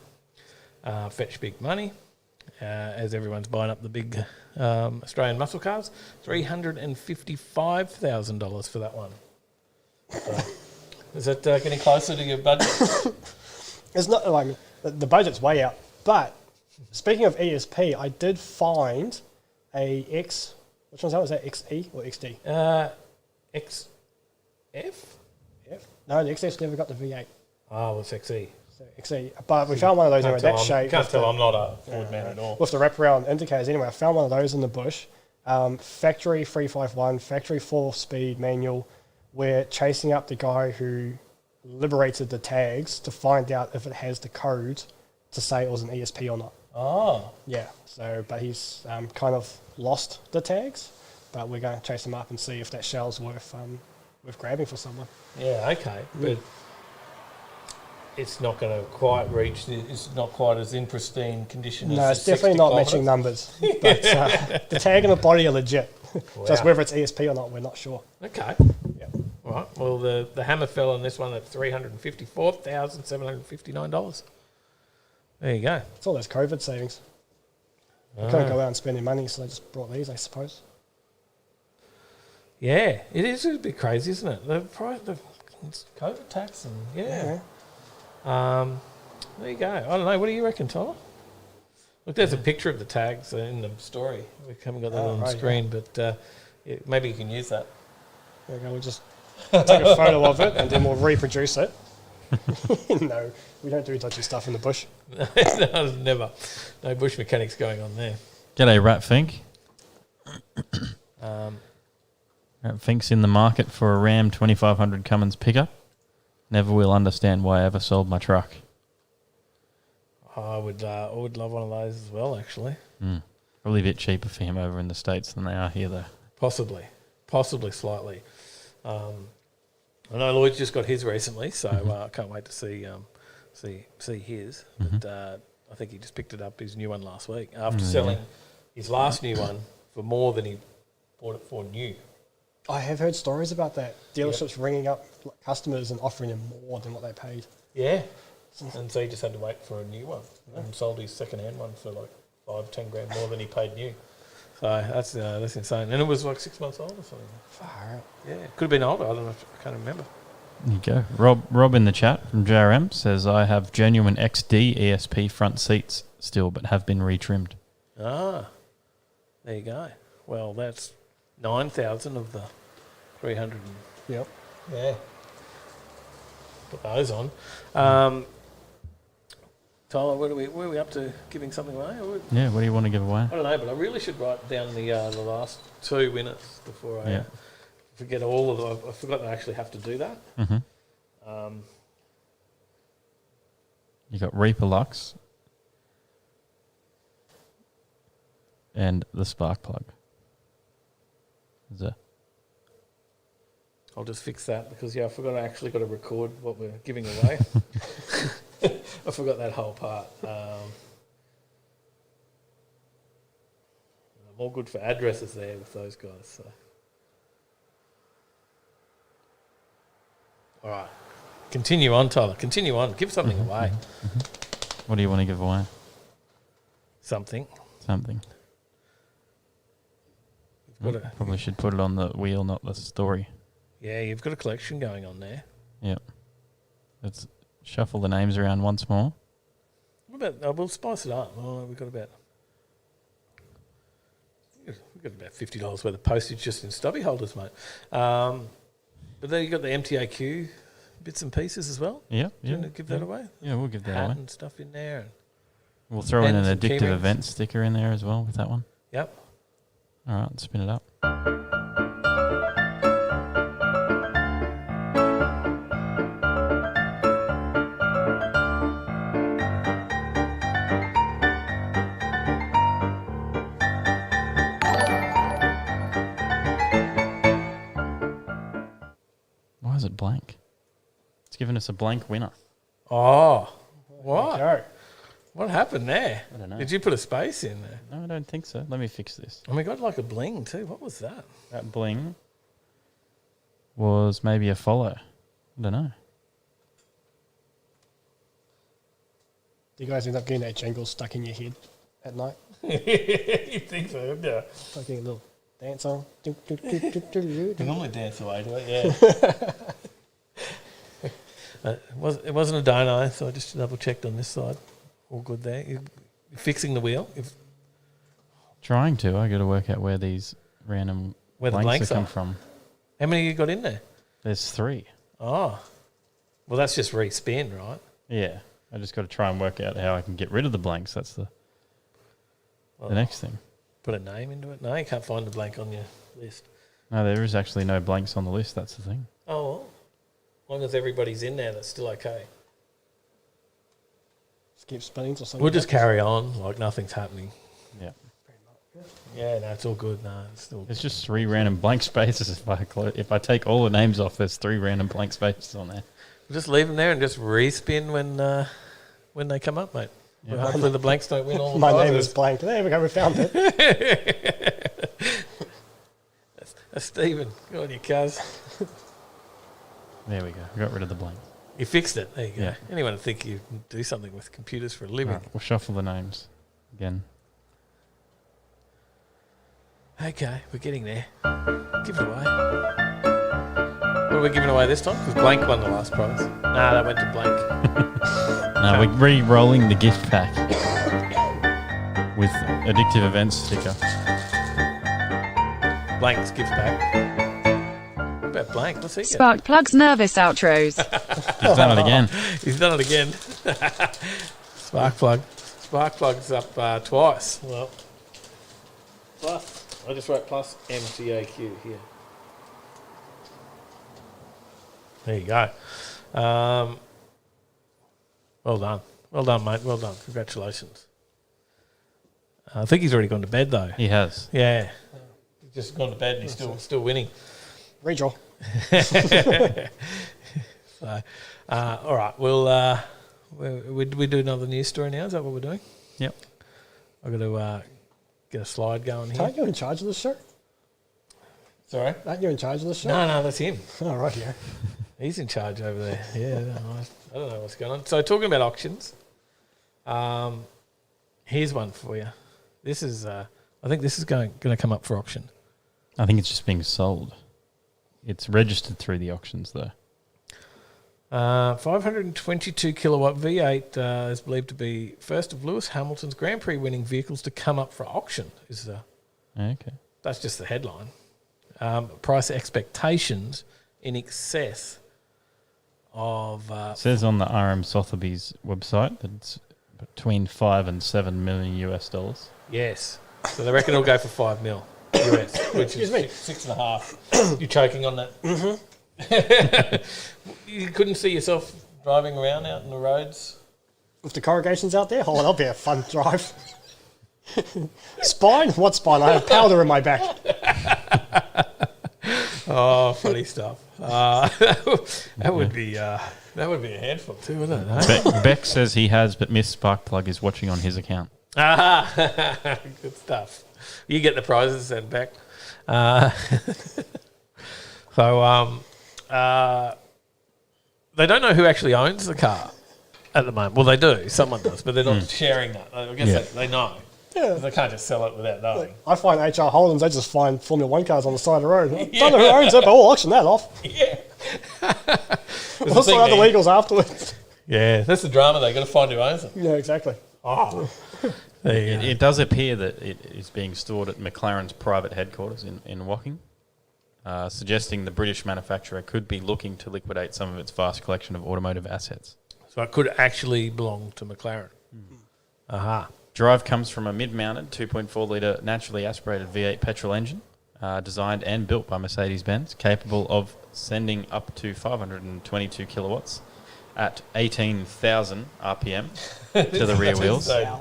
Fetched big money, as everyone's buying up the big Australian muscle cars. $355,000 for that one. So, is that getting closer to your budget? It's not like the budget's way out. But speaking of ESP, I did find a X. Which one's that? Was that XE or XD? XF? F? No, the XF's never got the V8. Oh, it's XE. So XE. But we found one of those in that shape. Can't tell I'm not a Ford man at all. With the wraparound indicators. Anyway, I found one of those in the bush. Factory 351, factory 4-speed manual. We're chasing up the guy who liberated the tags to find out if it has the code to say it was an ESP or not. Oh. Yeah. So, but he's kind of lost the tags. But we're going to chase him up and see if that shell's worth grabbing for someone. Yeah, okay. But it's not going to quite reach, it's not quite as in pristine condition as no, it's definitely not matching numbers. But the tag and the body are legit. Wow. Just whether it's ESP or not, we're not sure. Okay. Yeah. All right. Well, the hammer fell on this one at $354,759. There you go. It's all those COVID savings. They couldn't go out and spend their money, so they just brought these, I suppose. Yeah, it is a bit crazy, isn't it? The price, the COVID tax, and there you go. I don't know. What do you reckon, Tyler? Look, there's a picture of the tags in the story. We haven't got that on the screen, but maybe you can use that. There we go. We'll just take a photo of it, and then we'll reproduce it. No, we don't do dodgy stuff in the bush. No, never. No bush mechanics going on there. G'day, Rat Fink. Rat Fink's in the market for a Ram 2500 Cummins pickup. Never will understand why I ever sold my truck. I would love one of those as well, actually. Probably a bit cheaper for him over in the States than they are here, though. Possibly slightly. I know Lloyd's just got his recently, so I can't wait to see his. But I think he just picked it up, his new one last week, after selling his last new one for more than he bought it for new. I have heard stories about that. Dealerships ringing up customers and offering them more than what they paid. Yeah. And so he just had to wait for a new one and sold his second-hand one for like $5-10 more than he paid new. So that's insane. And it was like 6 months old or something. Far out. Yeah. Could have been older. I don't know. I can't remember. There you go. Rob in the chat from JRM says, I have genuine XD ESP front seats still, but have been retrimmed. Ah. There you go. Well, that's 9,000 of the 300. Yep. Yeah. Put those on. Tyler, where are we up to giving something away? Yeah, what do you want to give away? I don't know, but I really should write down the last two winners before I forget all of them. I forgot I actually have to do that. You got Reaper Lux and the spark plug. Is that? I'll just fix that because I forgot I actually got to record what we're giving away. I forgot that whole part. I'm all good for addresses there with those guys. So. All right. Continue on, Tyler. Continue on. Give something away. What do you want to give away? Something. Probably should put it on the wheel, not the story. Yeah, you've got a collection going on there. Yep. Let's shuffle the names around once more. What about? We'll spice it up. Oh, we've got about $50 worth of postage just in stubby holders, mate. But then you got the MTAQ bits and pieces as well. Yeah. Do you want to give that away? Yeah, we'll give that Hat away. and stuff in there. We'll throw in an and some addictive key event rings. sticker in there as well with that one. Yep. All right, spin it up. Why is it blank? It's given us a blank winner. Oh, what? Okay. What happened there? I don't know. Did you put a space in there? No, I don't think so. Let me fix this. And we got like a bling too. What was that? That bling was maybe a follow. I don't know. Do you guys end up getting that jingle stuck in your head at night? You think so? Yeah. Like a little dance song. You normally dance away to it, yeah. It wasn't a donut, so I just double checked on this side. All good there. You're fixing the wheel. Trying to. I got to work out where these random Where the blanks blanks have come are. from. How many you got in there? There's 3. Oh. Well, that's just respin, right? Yeah. I just got to try and work out how I can get rid of the blanks. That's the next thing. Put a name into it? No, you can't find the blank on your list. No, there is actually no blanks on the list. That's the thing. Oh, well. As long as everybody's in there, that's still okay. Skip spins or something. We'll just carry on like nothing's happening. Yeah. Yeah, no, it's all good. No, it's still There's just 3 random blank spaces. If I take all the names off, there's 3 random blank spaces on there. We'll just leave them there and just respin when they come up, mate. Yeah. Well, hopefully the blanks don't win all the My name prizes. is blank. There we go. We found it. That's Stephen. Go on, you cuz. There we go. We got rid of the blank. You fixed it. There you go. Yeah. Anyone would think you can do something with computers for a living. Right, we'll shuffle the names again. Okay, we're getting there. Give it away. What are we giving away this time? Because Blank won the last prize. Nah, that went to Blank. No, we're re-rolling the gift pack with addictive events sticker. Blank's gift pack. What about Blank? What's he get? Spark Plug's nervous outros. He's done it again. He's done it again. Spark Plug's up twice. Well, plus. I just wrote plus MTAQ here. There you go. Well done. Well done, mate. Well done. Congratulations. I think he's already gone to bed, though. He has. Yeah. He's just gone to bed and he's still winning. Redraw. So, all right. We'll we do another news story now. Is that what we're doing? Yep. I've got to get a slide going here. Aren't you in charge of this show? Sorry? Aren't you in charge of this show? No, that's him. Oh, right here. He's in charge over there. Yeah, I don't know what's going on. So talking about auctions, here's one for you. This is, I think this is going to come up for auction. I think it's just being sold. It's registered through the auctions, though. 522 kilowatt V8 is believed to be first of Lewis Hamilton's Grand Prix winning vehicles to come up for auction. Okay. That's just the headline. Price expectations in excess of... It says on the RM Sotheby's website that it's between 5 and 7 million US dollars. Yes. So they reckon it'll go for 5 mil US, which is 6.5. You're choking on that. Mm-hmm. You couldn't see yourself driving around out on the roads? with the corrugations out there. Oh, that'll be a fun drive. Spine? What spine? I have powder in my back. Oh, funny stuff. That would be a handful too, wouldn't it? Beck says he has, but Miss Sparkplug is watching on his account. Good stuff. You get the prizes then, Beck. They don't know who actually owns the car at the moment. Well, they do. Someone does, but they're not sharing that. I guess they know. Yeah. They can't just sell it without knowing. I find HR Holdens, they just find Formula 1 cars on the side of the road. I don't know who owns it, but we'll auction that off. Yeah. We'll sort out the legals afterwards. Yeah, that's the drama. They've got to find who owns it. Yeah, exactly. Oh. It does appear that it is being stored at McLaren's private headquarters in Woking, suggesting the British manufacturer could be looking to liquidate some of its vast collection of automotive assets. So it could actually belong to McLaren. Aha. Drive comes from a mid-mounted 2.4-litre naturally aspirated V8 petrol engine, designed and built by Mercedes-Benz, capable of sending up to 522 kilowatts at 18,000 RPM to the rear wheels via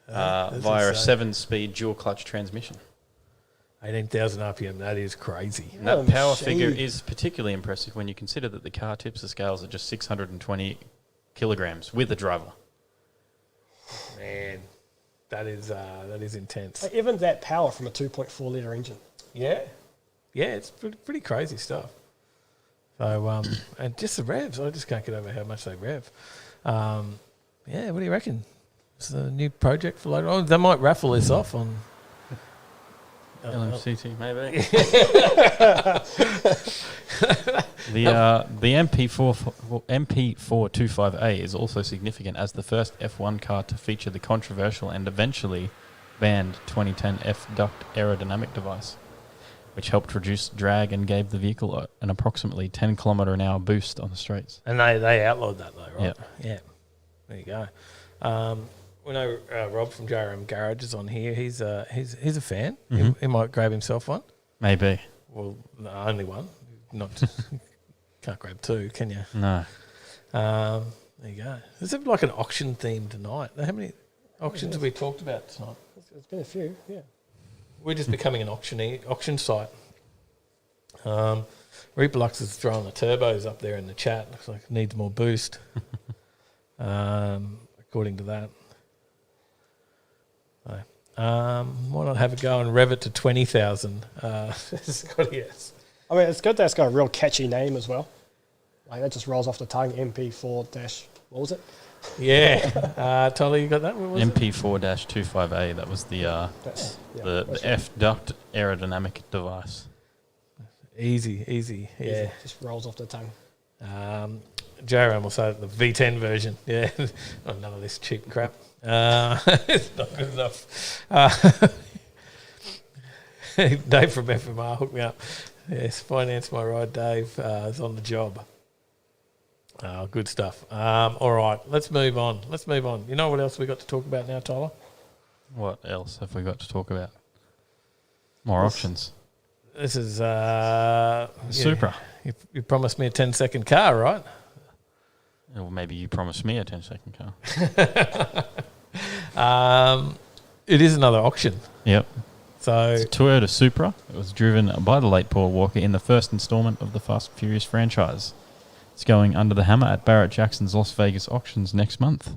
a 7-speed dual-clutch transmission. 18,000 RPM, that is crazy. And that power figure is particularly impressive when you consider that the car tips the scales at just 620 kilograms with the driver. Man, that is intense. Even that power from a 2.4 litre engine. Yeah, it's pretty crazy stuff. So and just the revs, I just can't get over how much they rev. Yeah, what do you reckon? It's a new project for later on. They might raffle this off on LMCT, maybe. The MP425A is also significant as the first F1 car to feature the controversial and eventually banned 2010 F-duct aerodynamic device, which helped reduce drag and gave the vehicle an approximately 10 kilometre an hour boost on the streets. And they outlawed that though, right? Yeah. There you go. We know Rob from JRM Garage is on here. He's a fan. Mm-hmm. He might grab himself one. Maybe. Well, no, only one. Not can't grab two, can you? No. There you go. Is it like an auction theme tonight? How many auctions have we talked about tonight? It's been a few, yeah. We're just becoming an auction site. Reaper Lux is throwing the turbos up there in the chat. Looks like it needs more boost. According to that. Why not have a go and rev it to 20,000? Yes. I mean, it's good that it's got a real catchy name as well. Like, that just rolls off the tongue, MP4 dash, what was it? Yeah. Tolly, you got that? What was MP4-25A, that was the F-duct aerodynamic device. Easy. Yeah. Just rolls off the tongue. JRM will say the V10 version. Yeah. None of this cheap crap. It's not good enough. Dave from FMR hooked me up. Yes, finance my ride, Dave. Is on the job. Good stuff. All right, let's move on. You know what else we got to talk about now, Tyler? What else have we got to talk about? More auctions. This is Supra. You promised me a 10-second car, right? Or maybe you promised me a 10-second car. It is another auction. Yep. So it's a Toyota Supra. It was driven by the late Paul Walker in the first instalment of the Fast and Furious franchise. It's going under the hammer at Barrett Jackson's Las Vegas auctions next month.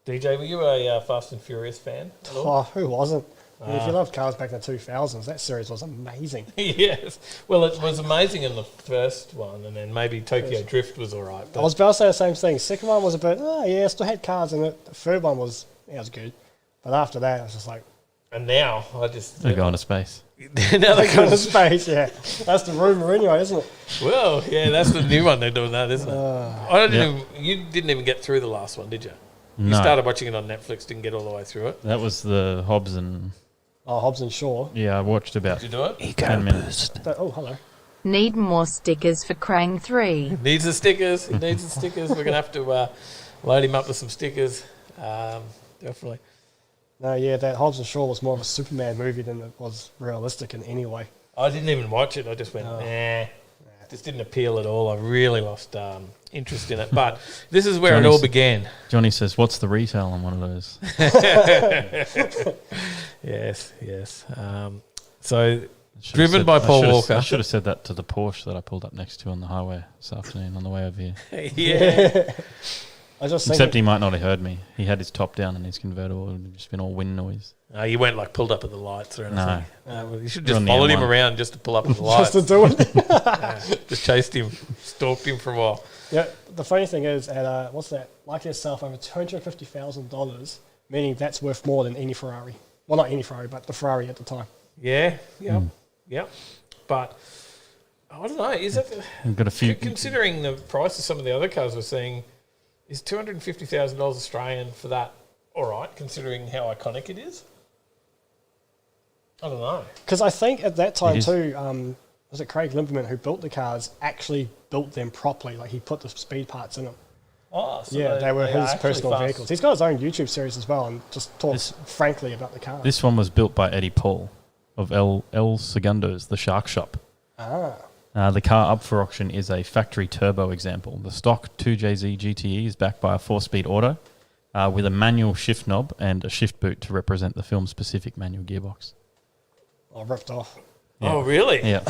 DJ, were you a Fast and Furious fan at all? Oh, who wasn't? I mean, if you loved cars back in the 2000s, that series was amazing. Yes. Well, it was amazing in the first one, and then maybe Tokyo Drift was all right. I was about to say the same thing. Second one was a bit, still had cars in it. The third one was good. But after that, it was just like... And now, They're going to space. Now they're going to space, yeah. That's the rumour anyway, isn't it? Well, yeah, that's the new one they're doing that, isn't it? You didn't even get through the last one, did you? No. You started watching it on Netflix, didn't get all the way through it. That was the Hobbs and... Oh, Hobbs and Shaw. Yeah, I watched about Did you do it? 10 minutes. Oh, hello. Need more stickers for Krang 3. Needs the stickers. He needs the stickers. We're going to have to load him up with some stickers. Definitely. No, yeah, that Hobbs and Shaw was more of a Superman movie than it was realistic in any way. I didn't even watch it. I just went, nah. just didn't appeal at all. I really lost interest in it. But this is where it all began. Johnny says, "What's the retail on one of those?" Yes. So driven by Paul Walker. I should have said that to the Porsche that I pulled up next to on the highway this afternoon on the way over here. Yeah. Except he might not have heard me. He had his top down and his convertible and just been all wind noise. You weren't like pulled up at the lights or anything. No. Well, you should just followed him around just to pull up at the lights. Just to do it. Just chased him, stalked him for a while. Yeah, the funny thing is, at what's that? Like yourself, over $250,000, meaning that's worth more than any Ferrari. Well, not any Ferrari, but the Ferrari at the time. Yeah. But I don't know. Is it? We've got a few. Considering the price of some of the other cars we're seeing, is $250,000 Australian for that all right? Considering how iconic it is. I don't know. Because I think at that time too, was it Craig Limperman who built the cars? Actually built them properly. Like he put the speed parts in them. Oh, so yeah, they were his personal fast. vehicles. He's got his own YouTube series as well, and just talks frankly about the car. This one was built by Eddie Paul of El Segundo's The Shark Shop. The car up for auction is a factory turbo example. The stock 2JZ GTE is backed by a 4-speed auto with a manual shift knob and a shift boot to represent the film-specific manual gearbox. Oh, ripped off. Yeah. Oh, really? Yeah.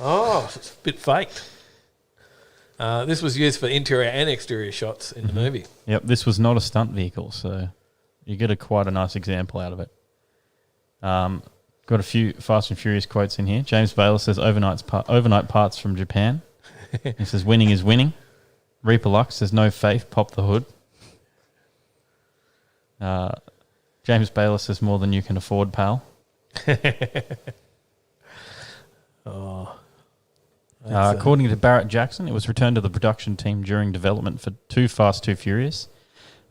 Oh, it's a bit faked. This was used for interior and exterior shots in the movie. Yep, this was not a stunt vehicle, so you get quite a nice example out of it. Got a few Fast and Furious quotes in here. James Baylor says, overnight parts from Japan. He says, winning is winning. Reaper Lux says, no faith, pop the hood. James Baylor says, more than you can afford, pal. According to Barrett Jackson, it was returned to the production team during development for Too Fast, Too Furious,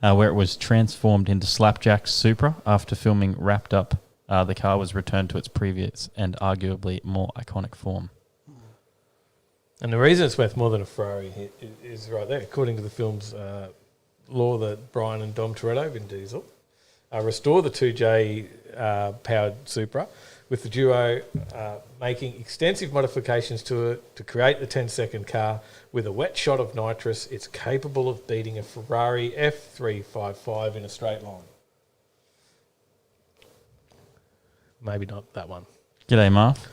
where it was transformed into Slapjack's Supra. After filming wrapped up, the car was returned to its previous and arguably more iconic form. And the reason it's worth more than a Ferrari is right there. According to the film's law that Brian and Dom Toretto, Vin Diesel, restore the 2J powered Supra, with the duo making extensive modifications to it to create the 10-second car. With a wet shot of nitrous, it's capable of beating a Ferrari F355 in a straight line. Maybe not that one. G'day, Marv.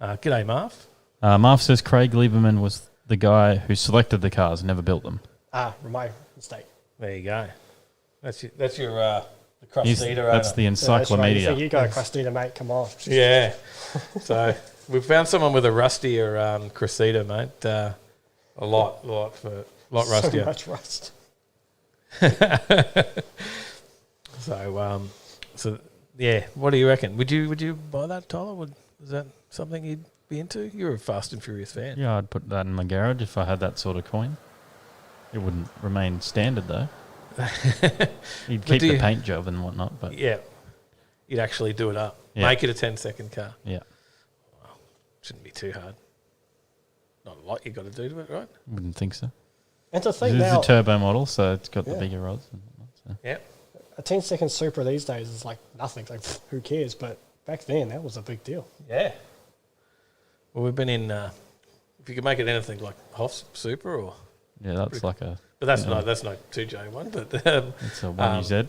G'day, Marv. Marv says Craig Lieberman was the guy who selected the cars, never built them. My mistake. There you go. That's your the Crustita. That's the encyclopedia. Right. You got a Crustita, mate. Come on. Yeah. So we found someone with a rustier Crustita, mate. A lot rustier. So much rust. So yeah, what do you reckon? Would you buy that, Tyler? Is that something you'd be into? You're a Fast and Furious fan. Yeah, I'd put that in my garage if I had that sort of coin. It wouldn't remain standard though. You'd keep the paint job and whatnot, but yeah, you'd actually do it up. Yeah. Make it a 10-second car. Yeah, well, shouldn't be too hard. Not a lot you got to do to it, right? Wouldn't think so. And to think it's a turbo model, so it's got the bigger rods. And whatnot, so. Yeah. A 10-second Supra these days is like nothing. Like, who cares? But back then, that was a big deal. Yeah. Well, we've been in. If you could make it anything like Hoff's Supra, or that's like a. But that's no 2J one. But it's a 1UZ.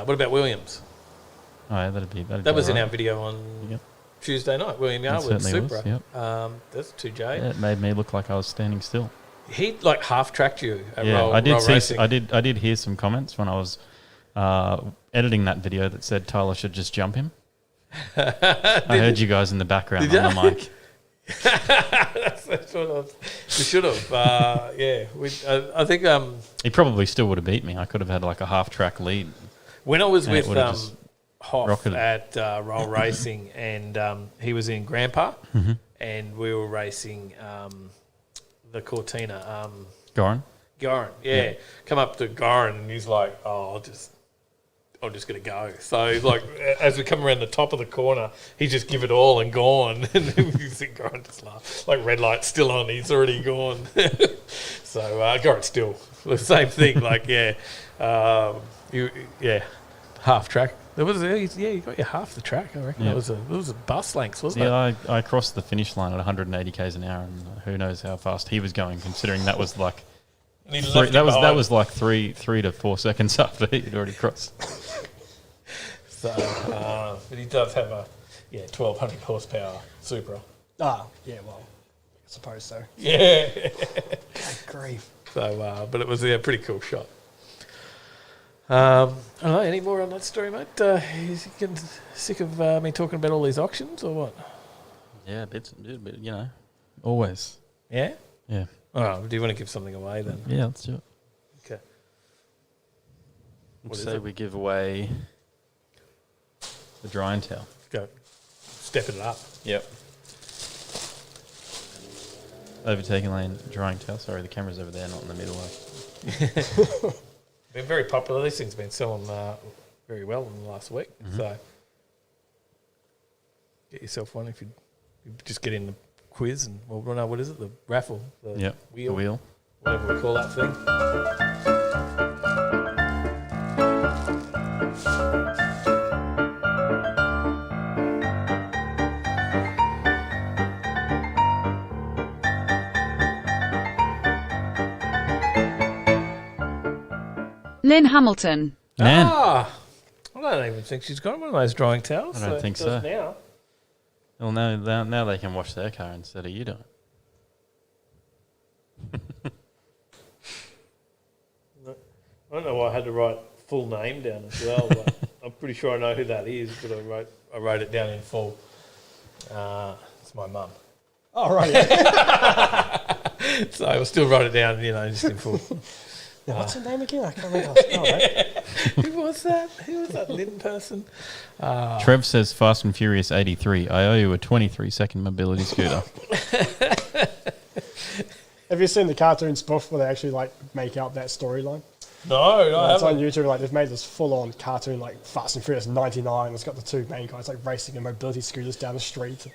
What about Williams? Oh, yeah, that was in our video on Tuesday night. William Yard with Supra. Was, yep. That's 2J. Yeah, it made me look like I was standing still. He like half tracked you at roll racing. I did hear some comments when I was editing that video that said Tyler should just jump him. I heard you guys in the background on the mic. That's what we should have. Yeah, I think he probably still would have beat me. I could have had like a half-track lead. When I was with Hoff at Roll Racing, and he was in Grandpa, and we were racing the Cortina. Goran, yeah. Come up to Goran, and he's like, "Oh, I'm just going to go." So, like, as we come around the top of the corner, he just give it all and gone. And you think Goran just laugh. Like, red light's still on, he's already gone. So, Goran still the same thing. Like, half track. There was you got you half the track. I reckon Yeah. it was a bus length, wasn't it? Yeah, I crossed the finish line at 180 k's an hour, and who knows how fast he was going, considering that was like And he left that him was behind. like three to 4 seconds after he'd already crossed. So, but he does have a 1,200 horsepower Supra. Ah, yeah, well, I suppose so. Yeah. Good grief. So, but it was a pretty cool shot. I don't know, any more on that story, mate? Is he getting sick of me talking about all these auctions or what? Yeah, bit, always. Yeah? Yeah. All right, do you want to give something away then? Yeah, let's do it. Okay. What Let's is say it? we give away the drying towel. Go. Stepping it up. Yep. Overtaking Lane drying towel. Sorry, the camera's over there, not in the middle. Been very popular. These things have been selling very well in the last week. Mhm. So get yourself one if you just get in the quiz and, well, no, what is it? The raffle? The Yep, wheel? the wheel. Whatever we call that thing. Lynn Hamilton. Nan. Ah! I don't even think she's got one of those drying towels. I don't think so. Now. Well, now they can wash their car instead of you doing it. I don't know why I had to write full name down as well. But I'm pretty sure I know who that is, but I wrote it down in full. It's my mum. Oh, right. Yeah. So I will still write it down, just in full. Now, what's her name again? I can't remember. Who was that? Who was that Lynn person? Trev says Fast and Furious 83. I owe you a 23-second mobility scooter. Have you seen the cartoon spoof where they actually make out that storyline? No, I It's on haven't. YouTube. They've made this full-on cartoon Fast and Furious 99. It's got the two main guys racing in mobility scooters down the street.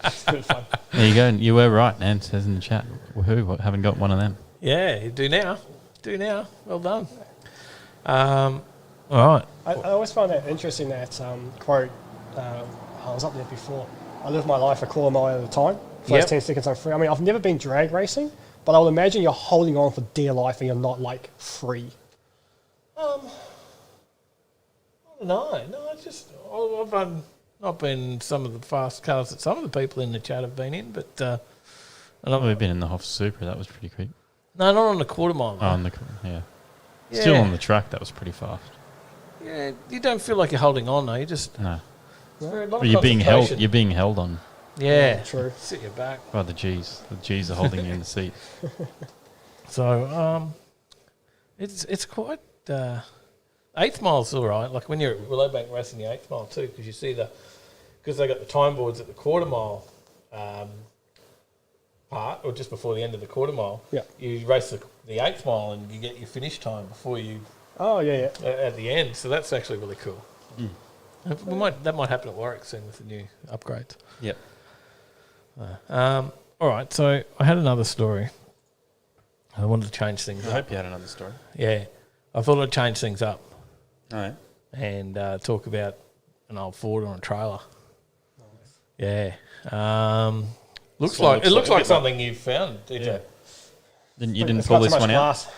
It's good fun. There you go. You were right, Nan says in the chat. Woohoo, haven't got one of them. Yeah, you do now. Do now. Well done. All right. I always find that interesting, that quote. I was up there before. I live my life a quarter mile at a time. First 10 seconds I'm free. I mean, I've never been drag racing, but I would imagine you're holding on for dear life and you're not free. I don't know. No, I've not been some of the fast cars that some of the people in the chat have been in, but We've been in the Hoff Super. That was pretty quick. no, not on the quarter mile. Oh, on the Still Yeah. on the track, that was pretty fast. Yeah, you don't feel like you're holding on, though. You just No. very lot But of you're being held. concentration. You're being held on Yeah, true. Sit your back. by the G's. The G's are holding you in the seat. So it's quite 8th mile's all right. Like when you're at Willowbank racing the 8th mile too, because you see because they got the time boards at the quarter mile part, or just before the end of the quarter mile. Yeah. You race the 8th mile and you get your finish time before you. Oh yeah. At the end, so that's actually really cool. That might happen at Warwick soon with the new upgrades. Yep. All right, so I had another story. I wanted to change things I up. hope you had another story. Yeah, I thought I'd change things up. All right. And talk about an old Ford on a trailer. Yeah. Looks Well, like it looks a like bit something you've found, DJ. Yeah. You didn't It's pull got too this much one out? glass.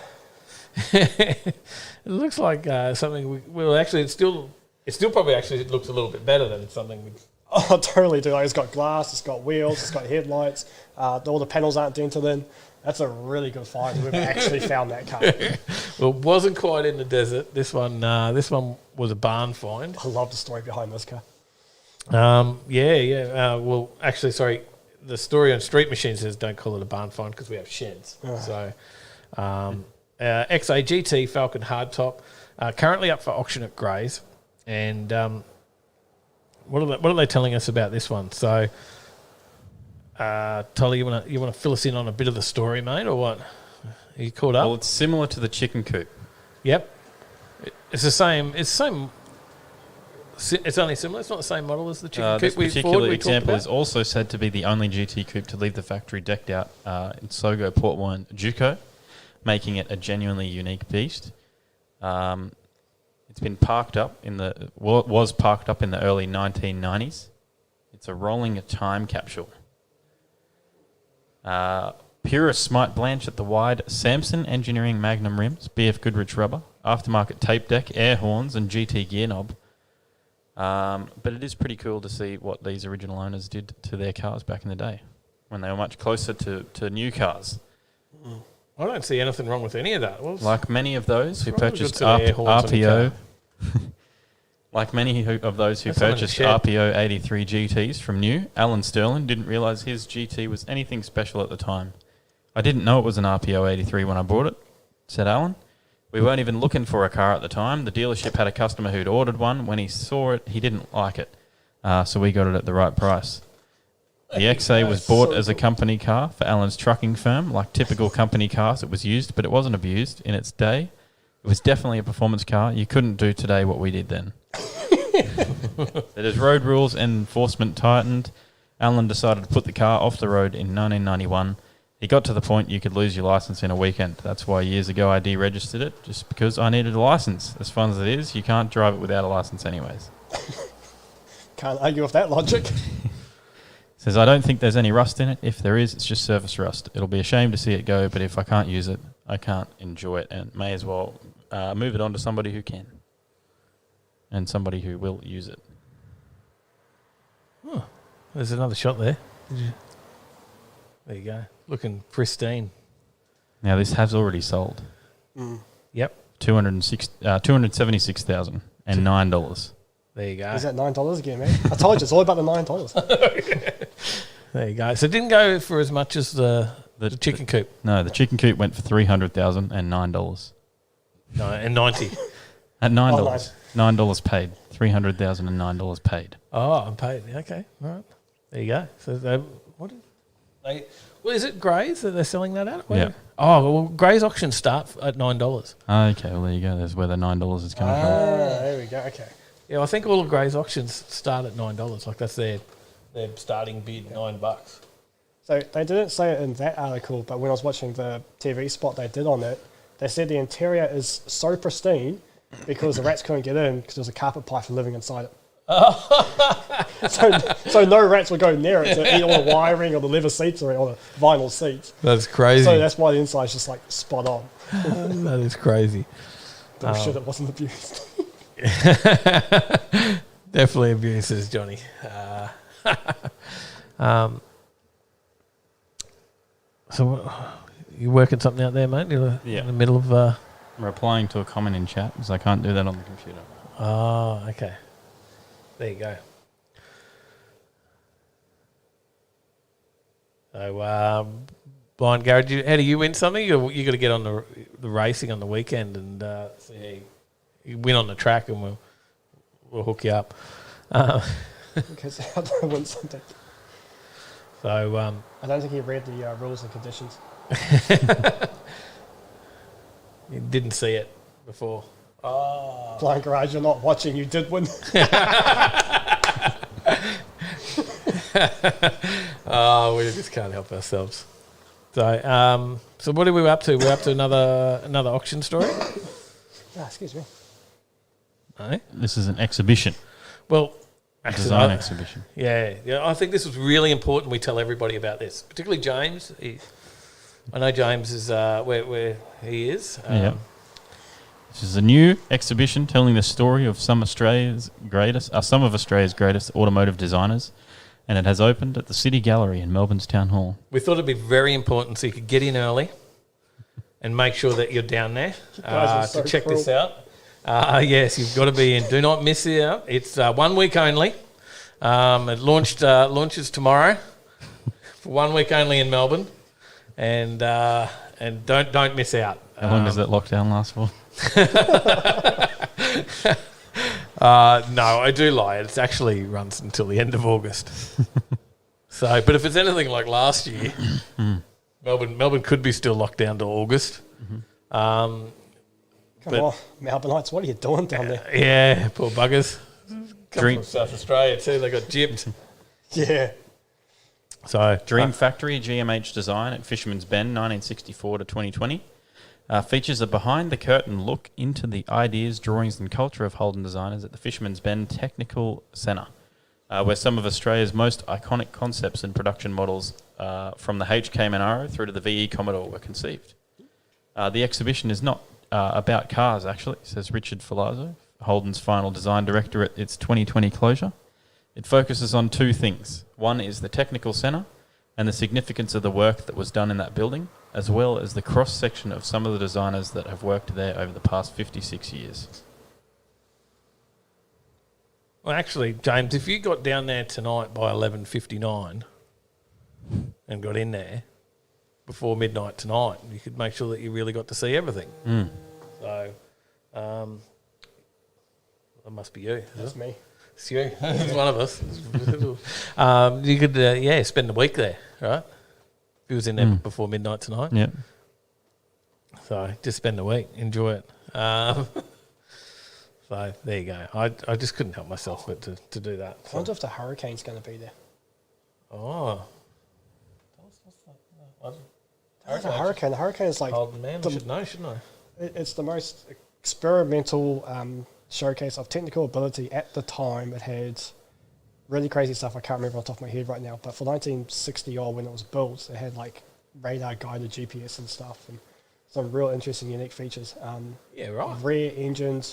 It looks like something. Actually, it still probably actually looks a little bit better than something. Oh, totally, dude. It's got glass, it's got wheels, it's got headlights. All the panels aren't dented in. That's a really good find. We've actually found that car. Well, it wasn't quite in the desert. This one was a barn find. I love the story behind this car. Well, actually, sorry. The story on Street Machine says don't call it a barn find because we have sheds. So, XAGT Falcon hardtop, currently up for auction at Grays. And what are they telling us about this one? So, Tolly, you want to fill us in on a bit of the story, mate, or what? Are you caught up? Well, it's similar to the chicken coop. Yep. It's the same. It's only similar. It's not the same model as the chicken This coop. particular example is also said to be the only GT coupe to leave the factory decked out in Sogo port wine Juco, making it a genuinely unique beast. It's been parked up was parked up in the early 1990s. It's a rolling time capsule. Purist Smite Blanch at the wide, Samson Engineering Magnum rims, BF Goodrich rubber, aftermarket tape deck, air horns, and GT gear knob. But it is pretty cool to see what these original owners did to their cars back in the day, when they were much closer to new cars. I don't see anything wrong with any of that. Like many of those who purchased air horns on your RPO, car. like many of those who That's on the purchased shed. RPO 83 GTs from new, Alan Sterling didn't realise his GT was anything special at the time. I didn't know it was an RPO 83 when I bought it, said Alan. We weren't even looking for a car at the time. The dealership had a customer who'd ordered one. When he saw it, he didn't like it. So we got it at the right price. The XA was bought as a company car for Alan's trucking firm. Like typical company cars, it was used, but it wasn't abused in its day. It was definitely a performance car. You couldn't do today what we did then. As road rules and enforcement tightened, Alan decided to put the car off the road in 1991. He got to the point you could lose your license in a weekend. That's why years ago I deregistered it, just because I needed a license. As fun as it is, you can't drive it without a license anyways. Can't argue with that logic. Says, I don't think there's any rust in it. If there is, it's just surface rust. It'll be a shame to see it go, but if I can't use it, I can't enjoy it, and may as well move it on to somebody who can. And somebody who will use it. Oh, there's another shot there. There you go. Looking pristine. Now, this has already sold. Yep. $276,009. There you go. Is that $9 again, man? I told you, it's all about the $9. There you go. So it didn't go for as much as the chicken coop. No, the chicken coop went for $300,009. No, and 90. At $9. Oh, nice. $9 paid. $300,009 paid. Oh, I'm paid. Okay, all right. There you go. So well, is it Grey's that they're selling that at? Yeah. Oh, well, Grey's auctions start at $9. Okay, well, there you go. There's where the $9 is coming from. There we go. Okay. Yeah, I think all of Grey's auctions start at $9. Like that's their starting bid, $9. So they didn't say it in that article, but when I was watching the TV spot they did on it, they said the interior is so pristine because the rats couldn't get in because there was a carpet python living inside it. so no rats would go near it to eat all the wiring or the leather seats or the vinyl seats. That's crazy. So that's why the inside's just like spot on. That is crazy. But I'm sure it wasn't abused. Definitely abused, says Johnny. So you working something out there, mate? You're in the middle of... I'm replying to a comment in chat because I can't do that on the computer. Oh, okay. There you go. So, Blind Garage, how do you win something? You got to get on the racing on the weekend and see you win on the track, and we'll hook you up. Because how do I win something? So I don't think he read the rules and conditions. You didn't see it before. Oh. Blind Garage, you're not watching. You did win. Oh, we just can't help ourselves. So, so what are we up to? We're up to another auction story. Excuse me. No? This is an exhibition. Well, design exhibition. Yeah. I think this was really important. We tell everybody about this, particularly James. I know James is where he is. This is a new exhibition telling the story of some of Australia's greatest automotive designers, and it has opened at the City Gallery in Melbourne's Town Hall. We thought it'd be very important so you could get in early and make sure that you're down there to check this out. Yes, you've got to be in. Do not miss it out. It's 1 week only. It launches tomorrow for 1 week only in Melbourne, and don't miss out. How long does that lockdown last for? No, I do lie. It actually runs until the end of August. So, but if it's anything like last year, Melbourne could be still locked down till August. Come on, Melbourneites, what are you doing down there? Yeah, poor buggers. Come from South Australia too. They got gypped. Yeah. So, Dream Factory GMH design at Fisherman's Bend, 1964 to 2020. Features a behind-the-curtain look into the ideas, drawings and culture of Holden designers at the Fisherman's Bend Technical Centre, where some of Australia's most iconic concepts and production models from the HK Monaro through to the VE Commodore were conceived. The exhibition is not about cars, actually, says Richard Filazzo, Holden's final design director at its 2020 closure. It focuses on two things. One is the technical centre and the significance of the work that was done in that building, as well as the cross-section of some of the designers that have worked there over the past 56 years. Well, actually, James, if you got down there tonight by 11:59 and got in there before midnight tonight, you could make sure that you really got to see everything. Mm. So, that must be you. That's me. It's you. It's one of us. You could, spend the week there, right? If he was in there before midnight tonight. Yep. So just spend the week, enjoy it. So there you go. I just couldn't help myself but to do that. I wonder if the Hurricane's going to be there. Oh. The Hurricane. The Hurricane is like... Holden, man, I should know, shouldn't I? It's the most experimental showcase of technical ability at the time. It had really crazy stuff I can't remember off the top of my head right now, but for 1960 or when it was built, it had like radar guided GPS and stuff and some real interesting unique features. Yeah, right. Rear engined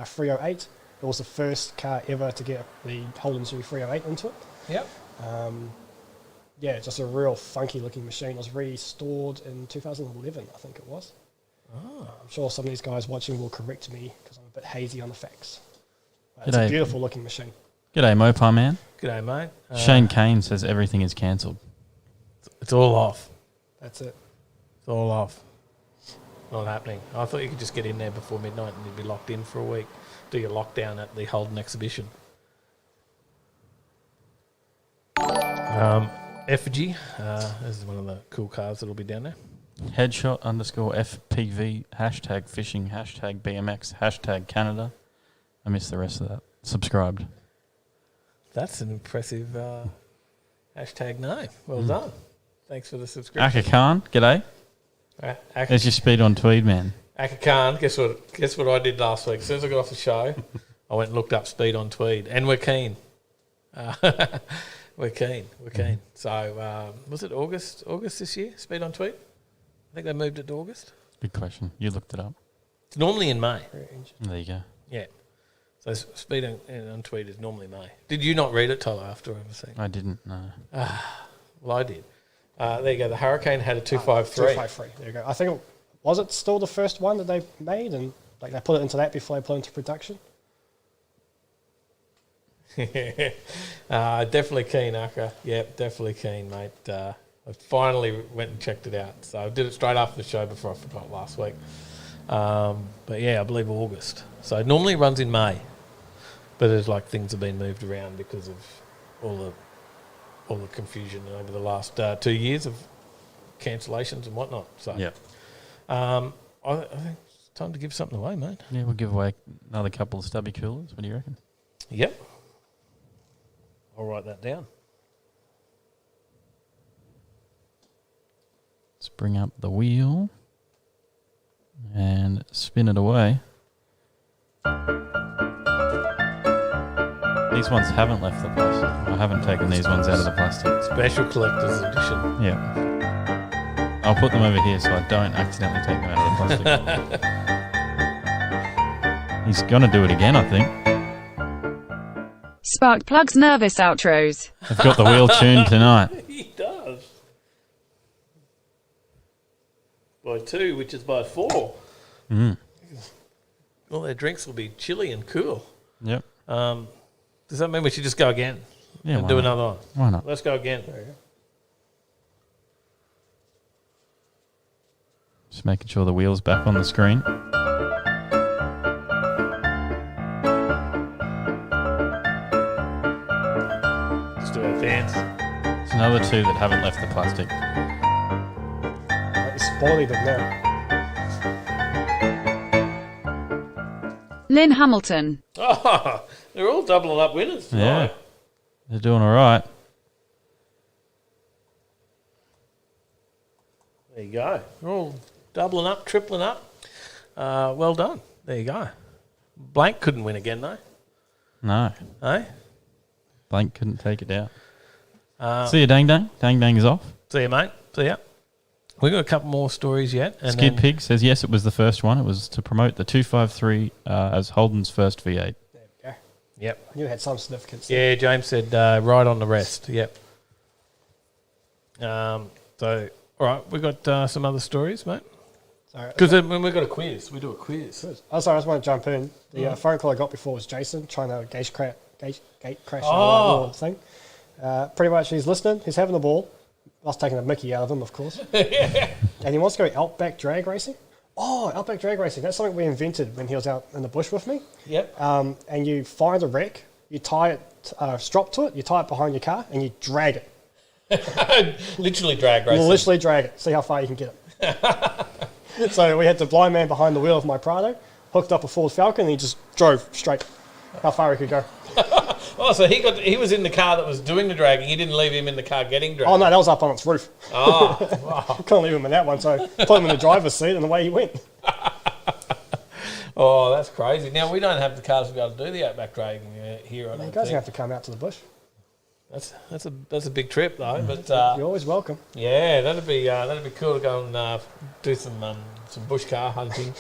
308. It was the first car ever to get the Holden Zoo 308 into it. Yep. Yeah, just a real funky looking machine. It was restored in 2011, I think it was. Oh. I'm sure some of these guys watching will correct me because I'm a bit hazy on the facts. But it's G'day. a beautiful looking machine. G'day, Mopar Man. G'day, mate. Shane Kane says everything is cancelled. It's all off. That's it. It's all off. Not happening. I thought you could just get in there before midnight and you'd be locked in for a week. Do your lockdown at the Holden exhibition. Effigy. This is one of the cool cars that'll be down there. Headshot _FPV, hashtag fishing, hashtag BMX, hashtag Canada. I missed the rest of that. Subscribed. That's an impressive hashtag name. Well done. Thanks for the subscription. Aka Khan, g'day. There's your speed on Tweed, man. Aka Khan, guess what I did last week? As soon as I got off the show, I went and looked up speed on Tweed. And we're keen. We're keen. So, was it August this year, speed on Tweed? I think they moved it to August. Good question. You looked it up. It's normally in May. There you go. Yeah. So speed on Tweed is normally May. Did you not read it, Tyler, after everything? I didn't, no. Well, I did. There you go. The Hurricane had a 253. 253. There you go. I think was it still the first one that they made, and like they put it into that before they put it into production. Definitely keen, Aka. Yep, definitely keen, mate. I finally went and checked it out. So I did it straight after the show before I forgot last week. But yeah, I believe August. So it normally runs in May, but it's like things have been moved around because of all the confusion over the last 2 years of cancellations and whatnot. So yeah, I think it's time to give something away, mate. Yeah, we'll give away another couple of stubby coolers. What do you reckon? Yep. I'll write that down. Let's bring up the wheel and spin it away. These ones haven't left the plastic. I haven't taken these ones out of the plastic. Special collector's edition. Yeah. I'll put them over here so I don't accidentally take them out of the plastic. He's going to do it again, I think. Sparkplug's nervous outros. I've got the wheel tuned tonight. He does. By 2, which is by 4. Mm. All their drinks will be chilly and cool. Yep. Does that mean we should just go again? Yeah, and why do not? another one? Why not? Let's go again. Just making sure the wheel's back on the screen. Just do our fans. There's another 2 that haven't left the plastic. It's spoiling them now. Lynn Hamilton. Oh, they're all doubling up winners tonight. Yeah. They're doing all right. There you go. They're all doubling up, tripling up. Well done. There you go. Blank couldn't win again, though. No. Eh? Blank couldn't take it out. See you, Dang Dang. Dang Dang is off. See you, mate. See ya. We've got a couple more stories yet. And Skid Pig says, yes, it was the first one. It was to promote the 253 as Holden's first V8. There we go. Yep. I knew it had some significance. Yeah, James said right on the rest. Yep. So, all right, we got some other stories, mate. Because when we've got a quiz, we do a quiz. Oh, sorry, I just want to jump in. The phone call I got before was Jason trying to gate crash thing. Pretty much he's listening, he's having the ball. I was taking a mickey out of him, of course. And he wants to go Outback drag racing. Oh, Outback drag racing. That's something we invented when he was out in the bush with me. Yep. And you find a wreck, you tie it, strop to it, you tie it behind your car, and you drag it. Literally drag racing. Literally drag it. See how far you can get it. So we had the blind man behind the wheel of my Prado, hooked up a Ford Falcon, and he just drove straight how far he could go. Oh, so he was in the car that was doing the dragging. You didn't leave him in the car getting dragged. Oh, no, that was up on its roof. Oh, wow. Couldn't leave him in that one, so put him in the driver's seat, and away he went. Oh, that's crazy. Now, we don't have the cars to be able to do the Outback dragging here, I don't You guys think. have to come out to the bush. That's a big trip, though. But you're always welcome. Yeah, that'd be cool to go and do some bush car hunting.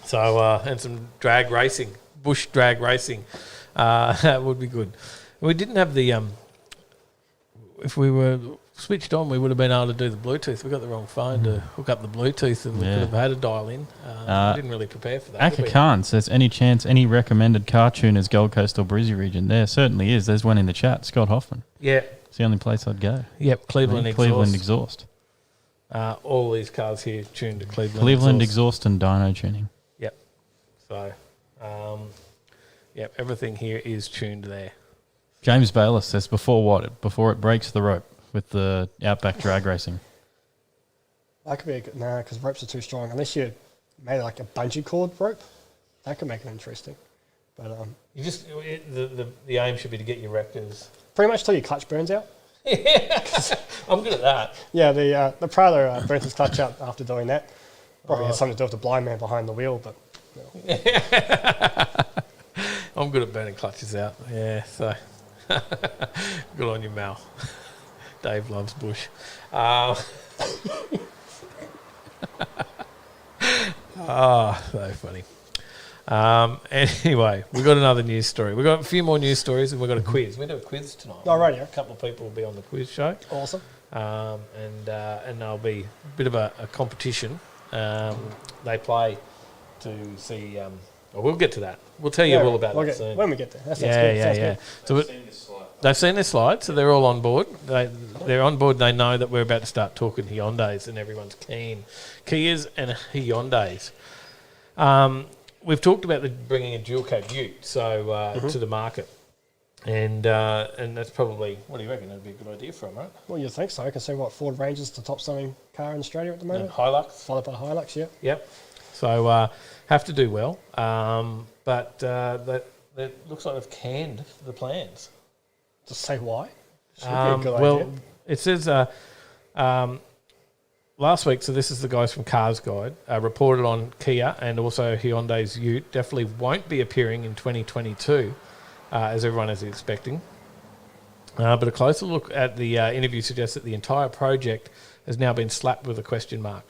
So and some drag racing, bush drag racing. That would be good. We didn't have the if we were switched on, we would have been able to do the Bluetooth. We got the wrong phone to hook up the Bluetooth, and we could have had a dial in. We didn't really prepare for that. Aka Khan says, any chance, any recommended car tuners, Gold Coast or Brizzy region? There certainly is. There's one in the chat, Scott Hoffman. Yeah. It's the only place I'd go. Yep, Cleveland Exhaust. Cleveland Exhaust. All these cars here tuned to Cleveland Exhaust and dyno tuning. Yep. So, yep, everything here is tuned there. James Bayless says, before it breaks the rope with the Outback drag racing. That could be a good, because ropes are too strong. Unless you made like a bungee cord rope, that could make it interesting. But you just the aim should be to get your rectors pretty much till your clutch burns out. Yeah, I'm good at that. Yeah, the Prado burnt his clutch out after doing that. Probably has something to do with the blind man behind the wheel, but. You know. I'm good at burning clutches out. Yeah, so good on you, Mal. Dave loves bush. So funny. Anyway, we've got another news story. We've got a few more news stories, and we've got a quiz. We do a quiz tonight. Oh, right, yeah. A couple of people will be on the quiz show. Awesome. And there'll be a bit of a competition. They play to see... well, we'll get to that. We'll tell you all about that soon. When we get there. That sounds good. Yeah. So they've seen this slide, so they're all on board. They're on board. They know that we're about to start talking Hyundais, and everyone's keen. Kias and Hyundais. We've talked about bringing a dual cab ute to the market, and that's probably, what do you reckon? That'd be a good idea for them, right? Well, you'd think so. I can see what Ford Ranger's the top selling car in Australia at the moment. Hilux, followed by Hilux, yeah. Yep. So have to do well, but that looks like they've canned the plans. To say why? Should be a good idea. It says last week, so this is the guys from Cars Guide, reported on Kia and also Hyundai's Ute definitely won't be appearing in 2022, as everyone is expecting. But a closer look at the interview suggests that the entire project has now been slapped with a question mark.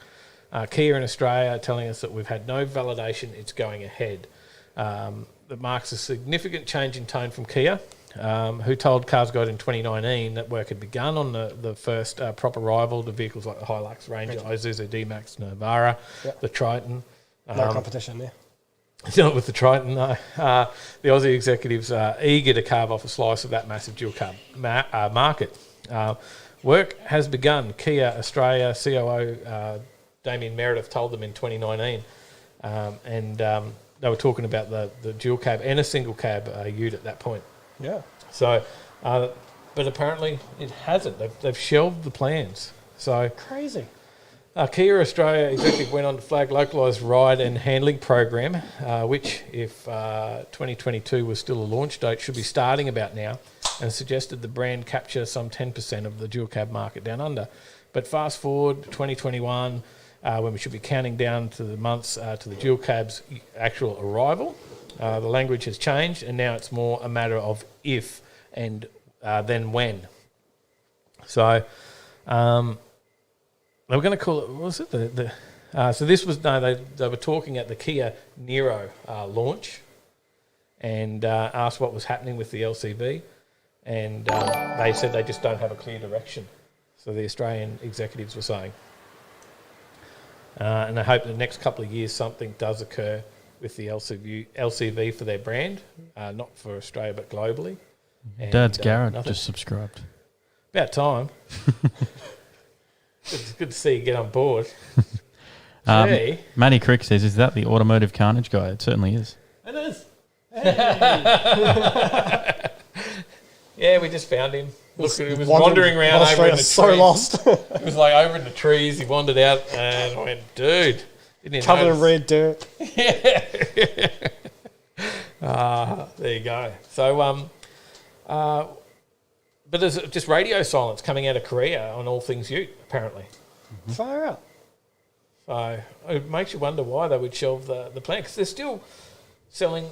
Kia in Australia are telling us that we've had no validation, it's going ahead. That marks a significant change in tone from Kia, who told Cars Guide in 2019 that work had begun on the first proper rival to vehicles like the Hilux, Ranger, Isuzu D-Max, Navara, the Triton. No competition there. Not with the Triton, no. The Aussie executives are eager to carve off a slice of that massive dual cab market. Work has begun. Kia Australia COO Damien Meredith told them in 2019, and they were talking about the dual cab and a single cab ute at that point. Yeah. So, but apparently it hasn't. They've shelved the plans. So crazy. Kia Australia executive went on to flag localised ride and handling program, which, if 2022 was still a launch date, should be starting about now, and suggested the brand capture some 10% of the dual cab market down under. But fast forward 2021, when we should be counting down to the months to the dual cab's actual arrival. The language has changed, and now it's more a matter of if and then when. So they were going to call it, what was it? So this was, they were talking at the Kia Niro launch and asked what was happening with the LCV, and they said they just don't have a clear direction. So the Australian executives were saying. And I hope in the next couple of years something does occur with the LCV for their brand, not for Australia but globally. And, Dad's Garrett just subscribed. About time. It's good to see you get on board. Matty Crick says, is that the automotive carnage guy? It certainly is. It is. Yeah, we just found him. Look, he was wandering around over in the trees. So lost. He was like over in the trees. He wandered out and I went, dude. Covered in red dirt. Yeah. There you go. So, but there's just radio silence coming out of Korea on all things Ute, apparently. Far out. So it makes you wonder why they would shelve the plan, because they're still selling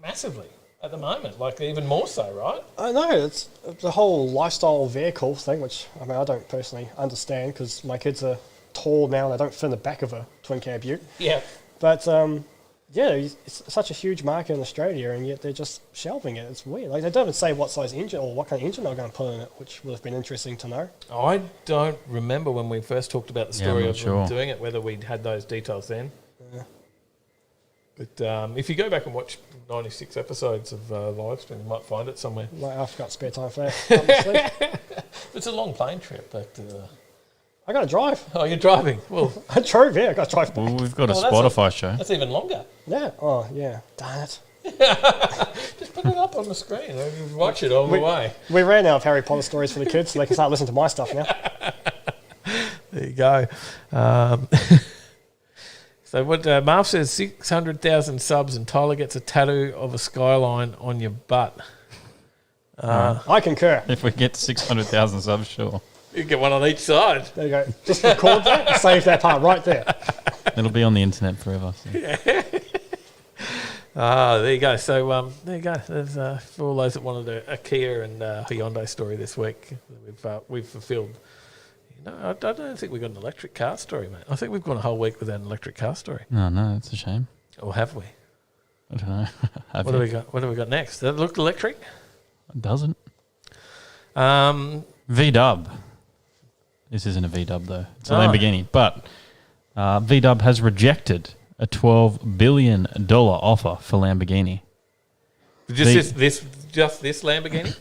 massively at the moment, like even more so, right? I know, it's the whole lifestyle vehicle thing, which I mean I don't personally understand because my kids are tall now and they don't fit in the back of a twin cab Ute. Yeah. But yeah, it's such a huge market in Australia and yet they're just shelving it. It's weird. Like they don't even say what size engine or what kind of engine they're going to put in it, which would have been interesting to know. I don't remember when we first talked about the story of them doing it, whether we'd had those details then. Yeah. But if you go back and watch 96 episodes of live stream, you might find it somewhere. Like, I've got spare time for that. It's a long plane trip, but I got to drive. Oh, you're driving? Well, I drove. Yeah, I got to drive. Well, we've got a Spotify show. That's even longer. Yeah. Oh, yeah. Darn it. Just put it up on the screen. You watch it all the way. We ran out of Harry Potter stories for the kids, so they can start listening to my stuff now. There you go. So what Marv says, 600,000 subs and Tyler gets a tattoo of a skyline on your butt. I concur. If we get 600,000 subs, sure. You get one on each side. There you go. Just record that and save that part right there. It'll be on the internet forever. So. Yeah. There you go. So there you go. There's for all those that wanted a Kia and Hyundai story this week, we've fulfilled. I don't think we've got an electric car story, mate. I think we've gone a whole week without an electric car story. No, it's a shame. Or have we? I don't know. What do we got? What do we got next? Does it look electric? It doesn't. VW. This isn't a VW though. It's a Lamborghini. But VW has rejected a $12 billion offer for Lamborghini. Just this Lamborghini?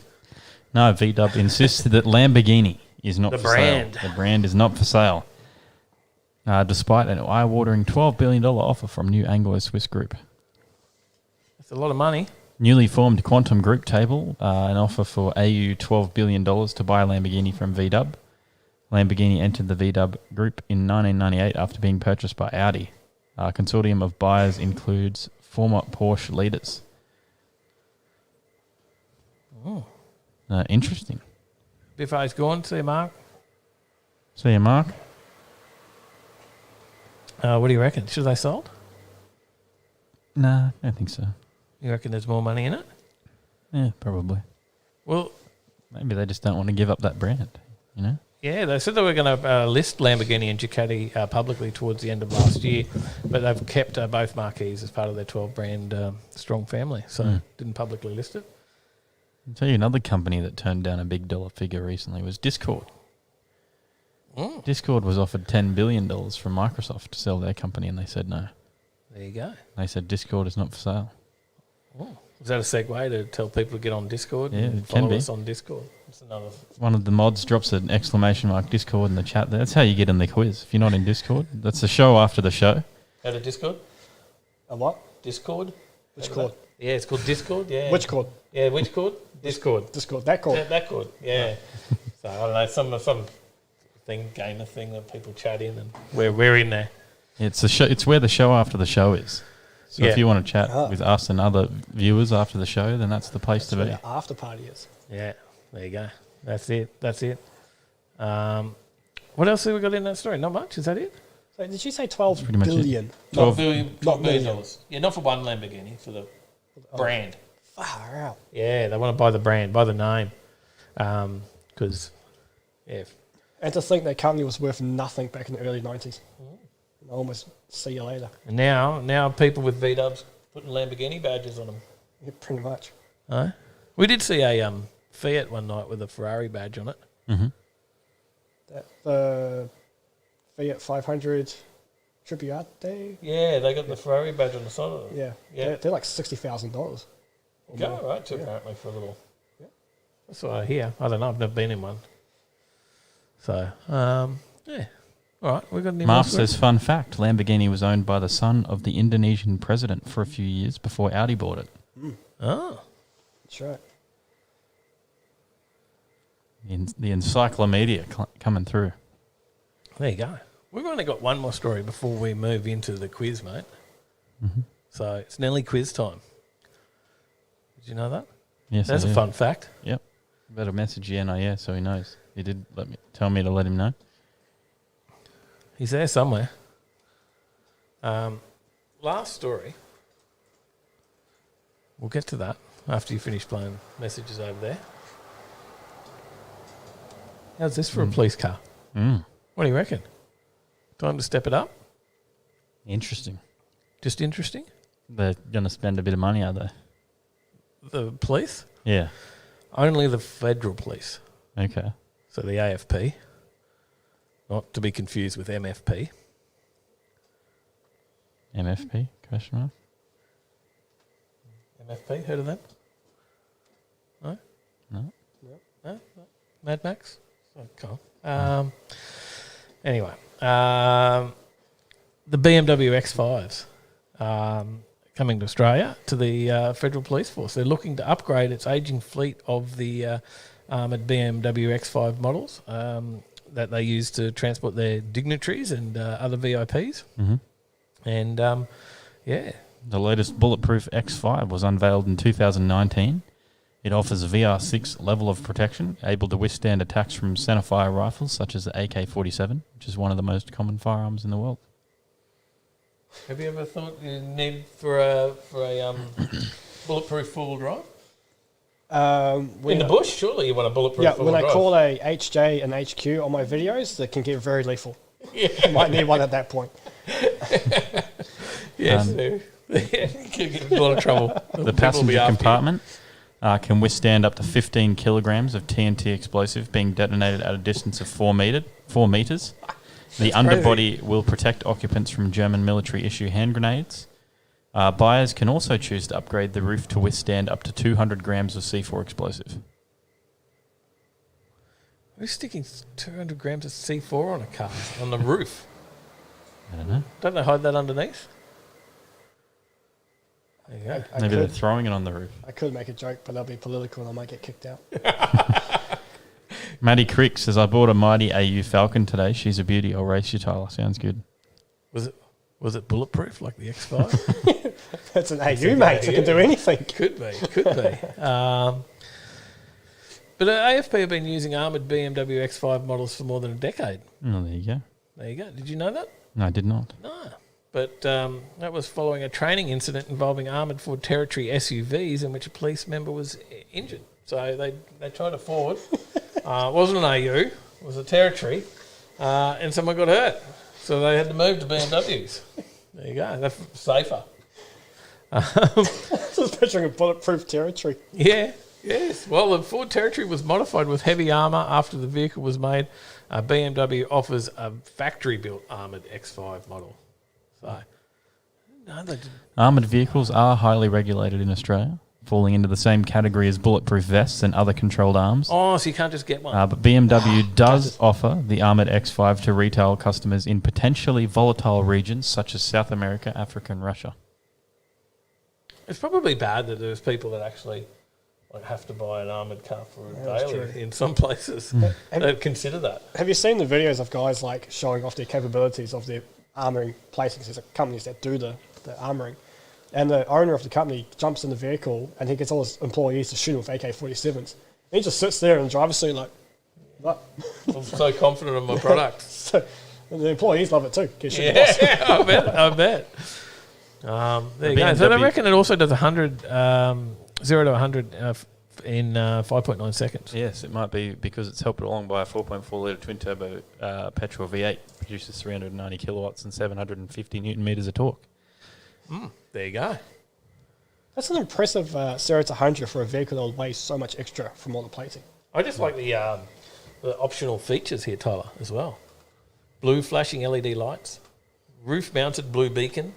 No, VW insists that Lamborghini is not the for brand. sale. The brand is not for sale. Despite an eye-watering $12 billion offer from new Anglo-Swiss group. That's a lot of money. Newly formed Quantum Group table an offer for AU $12 billion to buy a Lamborghini from VW. Lamborghini entered the VW group in 1998 after being purchased by Audi. A consortium of buyers includes former Porsche leaders. Oh. Interesting. Biffo's gone. See you, Mark. See you, Mark. What do you reckon? Should they sold? Nah, I don't think so. You reckon there's more money in it? Yeah, probably. Well, maybe they just don't want to give up that brand, you know? Yeah, they said they were going to list Lamborghini and Ducati publicly towards the end of last year, but they've kept both marquees as part of their 12-brand strong family, so didn't publicly list it. I'll tell you another company that turned down a big dollar figure recently was Discord. Discord was offered $10 billion from Microsoft to sell their company, and they said no. There you go. They said Discord is not for sale. Oh. Is that a segue to tell people to get on Discord? Yeah, and it follow can be. us on Discord. It's another. One of the mods drops an exclamation mark Discord in the chat. That's how you get in the quiz. If you're not in Discord, that's the show after the show. How to Discord? A what? Discord. Which chord? Yeah, it's called Discord. Yeah. Which chord? Yeah, which chord? Discord. Discord. That chord. That chord. Yeah. So I don't know, some thing, gamer thing that people chat in, and we're in there. It's a show. It's where the show after the show is. So if you want to chat with us and other viewers after the show, then that's the place to be. Where the after party is. Yeah, there you go. That's it. What else have we got in that story? Not much. Is that it? So did you say 12 pretty much it. billion? 12 $12 billion. million. Yeah, not for one Lamborghini, for the brand. Far out. Yeah, they want to buy the brand, buy the name. Because, yeah. And to think that company was worth nothing back in the early 90s. I almost see you later. And now people with V-dubs putting Lamborghini badges on them. Yeah, pretty much. We did see a Fiat one night with a Ferrari badge on it. Mm-hmm. The Fiat 500 Tribuate. Yeah, they got the Ferrari badge on the side of it. Yeah. They're like $60,000. Go right to apparently for a little. Yeah. That's what I hear. I don't know. I've never been in one. So, yeah. All right. We got any Marv more says, fun fact, Lamborghini was owned by the son of the Indonesian president for a few years before Audi bought it. Oh. That's right. The encyclopedia coming through. There you go. We've only got one more story before we move into the quiz, mate. Mm-hmm. So it's nearly quiz time. Did you know that? Yes, That's I a do. fun fact. Yep. Better message the NIS so he knows. He did tell me to let him know. He's there somewhere. Last story. We'll get to that after you finish playing messages over there. How's this for a police car? What do you reckon? Time to step it up? Interesting. Just interesting? They're going to spend a bit of money, are they? The police? Yeah. Only the federal police. Okay. So the AFP. Not to be confused with MFP. MFP? Question mark? MFP, heard of them? No? No. No? Mad Max? Okay. Anyway, the BMW X5s coming to Australia to the Federal Police Force. They're looking to upgrade its ageing fleet of the armoured BMW X5 models that they use to transport their dignitaries and other VIPs. Mm-hmm. And, yeah. The latest bulletproof X5 was unveiled in 2019. It offers a VR6 level of protection, able to withstand attacks from centerfire rifles such as the AK-47, which is one of the most common firearms in the world. Have you ever thought you need for a bulletproof four-wheel drive? In the bush, surely you want a bulletproof four-wheel drive. When I call a HJ and HQ on my videos, they can get very lethal. Yeah. Might need one at that point. Yes, could get in a lot of trouble. The passenger compartment can withstand up to 15 kilograms of TNT explosive being detonated at a distance of 4 meters. The underbody will protect occupants from German military-issue hand grenades. Buyers can also choose to upgrade the roof to withstand up to 200 grams of C4 explosive. Who's sticking 200 grams of C4 on a car, on the roof? I don't know. Don't they hide that underneath? There you go. Maybe they're throwing it on the roof. I could make a joke, but that'll be political and I might get kicked out. Maddie Crick says, I bought a mighty AU Falcon today. She's a beauty. I'll race you, Tyler. Sounds good. Was it bulletproof like the X5? That's an AU, mate. It can do anything. Could be. But AFP have been using armoured BMW X5 models for more than a decade. Oh, there you go. There you go. Did you know that? No, I did not. No. But that was following a training incident involving armoured Ford Territory SUVs in which a police member was injured. So they tried a Ford. It wasn't an AU. It was a Territory. And someone got hurt. So they had to move to BMWs. There you go. That's safer. Just picturing a bulletproof Territory. Yeah. Yes. Well, the Ford Territory was modified with heavy armour after the vehicle was made. BMW offers a factory-built armoured X5 model. So, no, they didn't. Armoured vehicles are highly regulated in Australia, falling into the same category as bulletproof vests and other controlled arms. Oh, so you can't just get one. But BMW does offer the armoured X5 to retail customers in potentially volatile regions such as South America, Africa and Russia. It's probably bad that there's people that actually have to buy an armoured car for a daily in some places. They'd consider that. Have you seen the videos of guys like showing off their capabilities of their armouring placings? There's companies that do the armouring. And the owner of the company jumps in the vehicle and he gets all his employees to shoot him with AK-47s. He just sits there in the driver's seat like, what? I'm so confident of my product. So And the employees love it too. Gives you the boss. Yeah, I bet. There you go. So I reckon it also does 100, 0 to 100 in 5.9 seconds. Yes, it might be because it's helped along by a 4.4 litre twin turbo petrol V8, produces 390 kilowatts and 750 newton meters of torque. There you go. That's an impressive 0 to 100 for a vehicle that will weigh so much extra from all the plating. I just like the optional features here, Tyler, as well. Blue flashing LED lights, roof-mounted blue beacon,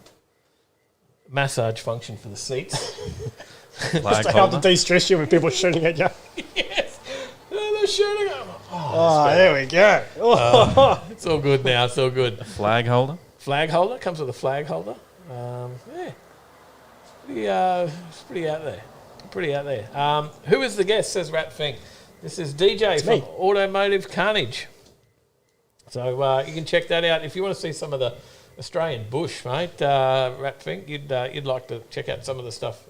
massage function for the seats. Just to help to de-stress you when people are shooting at you. Yes. They're shooting at me. There we go. It's all good now. It's all good. Flag holder. Flag holder. Comes with a flag holder. It's pretty out there. Pretty out there. Who is the guest, says Rat Fink. This is DJ from Automotive Carnage. So you can check that out. If you want to see some of the Australian bush, mate, Rat Fink, you'd like to check out some of the stuff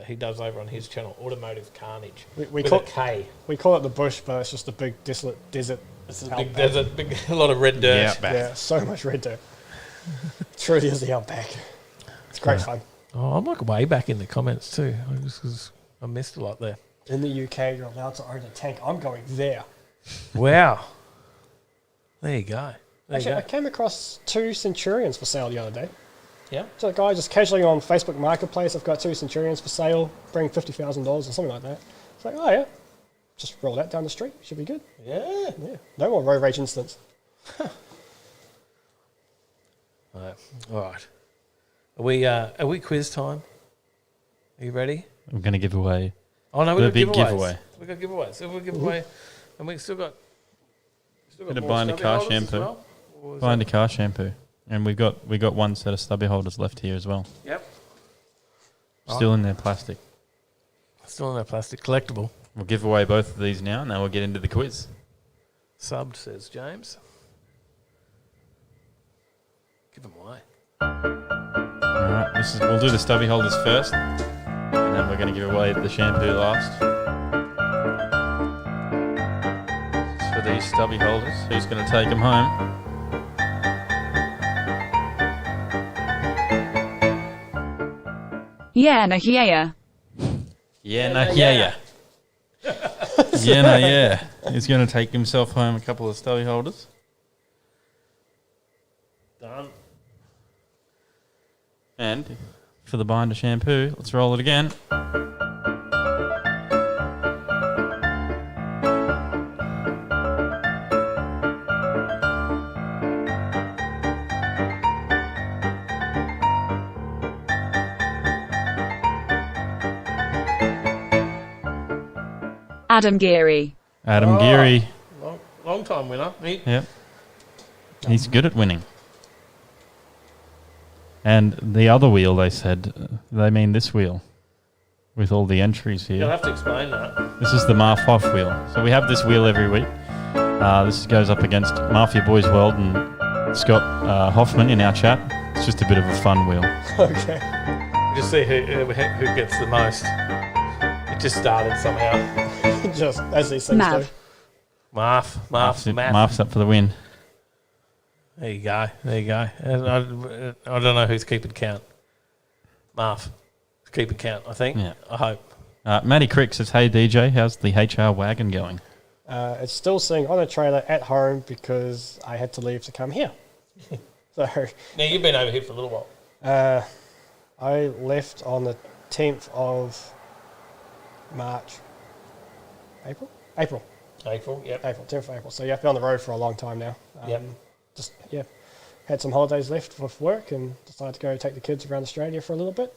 he does over on his channel, Automotive Carnage. We call it the bush, but it's just a big desolate desert. It's a big desert, a lot of red dirt. Yeah, so much red dirt. Truly is the outback. It's great fun. Oh, I'm like way back in the comments too. I missed a lot there. In the UK, you're allowed to own a tank. I'm going there. Wow. There you go. Actually, I came across 2 Centurions for sale the other day. Yeah. So a guy just casually on Facebook Marketplace, I've got 2 Centurions for sale, bring $50,000 or something like that. It's like, oh yeah, just roll that down the street. Should be good. Yeah. No more road rage incidents. All right. Are we quiz time? Are you ready? I'm going to give away. Oh no, the big giveaway. We've got giveaways. So we'll give away, and we still got. Bit of binder car shampoo. Binder car shampoo, and we got 1 set of stubby holders left here as well. Yep. Still in their plastic. Still in their plastic, collectible. We'll give away both of these now, and then we'll get into the quiz. Subbed, says James. Give them away. All right, we'll do the stubby holders first, and then we're going to give away the shampoo last. For these stubby holders, who's going to take them home? Yeah, no, yeah. Yeah, no, yeah. Yeah, no, yeah. He's going to take himself home a couple of stubby holders. Done. And for the binder shampoo, let's roll it again. Adam Geary. Adam Geary. Long time winner. Yep. He's good at winning. And the other wheel, they said, they mean this wheel with all the entries here. You'll have to explain that. This is the Marf Hoff wheel. So we have this wheel every week. This goes up against Mafia Boys World and Scott Hoffman in our chat. It's just a bit of a fun wheel. Okay. Just see who gets the most. It just started somehow. Just as these things do. Marf's up for the win. There you go. I don't know who's keeping count. Marf. Keeping count, I think. Yeah. I hope. Matty Crick says, hey DJ, how's the HR wagon going? It's still sitting on a trailer at home because I had to leave to come here. So now you've been over here for a little while. I left on the 10th of March. April, yep. April, 10th of April. So yeah, I've been on the road for a long time now. Yep. Just, had some holidays left with work and decided to go take the kids around Australia for a little bit.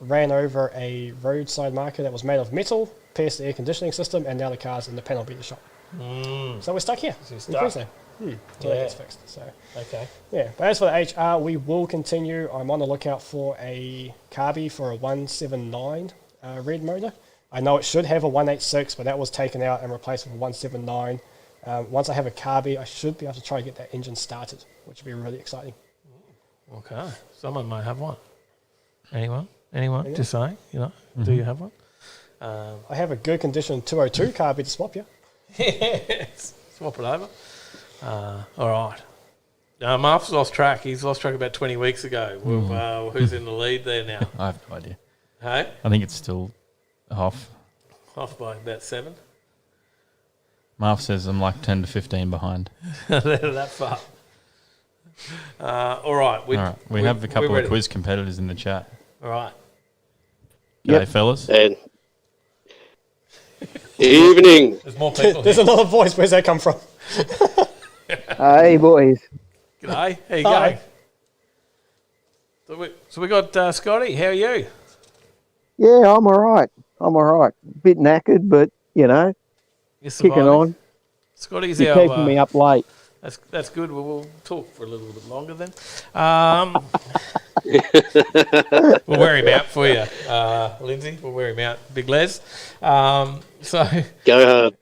Ran over a roadside marker that was made of metal, pierced the air conditioning system, and now the car's in the panel beater shop. So we're stuck here in Queensland. Till that gets fixed. So okay. Yeah, but as for the HR, we will continue. I'm on the lookout for a carby for a 179 red motor. I know it should have a 186, but that was taken out and replaced with a 179. Once I have a carby, I should be able to try to get that engine started, which would be really exciting. Okay. Someone might have one. Anyone? Just saying, do you have one? I have a good condition 202 carby to swap you. Yes. Swap it over. All right. Marf's lost track. He's lost track about 20 weeks ago. Who's in the lead there now? I have no idea. Hey? I think it's still off. Off by about 7. Marv says I'm like 10 to 15 behind. They're that far. All right. All right. We have a couple of quiz competitors in the chat. All right. G'day, fellas. And evening. There's more people. There's another voice. Where's that come from? Hey, boys. G'day. How you Hi. going? So we got Scotty. How are you? Yeah, I'm all right. Bit knackered, but, you know, You're kicking surviving. on. Scotty's You're our... keeping me up late. That's good. We'll talk for a little bit longer then. We'll wear him out for you, Lindsay. We'll wear him out. Big Les. So Go hard.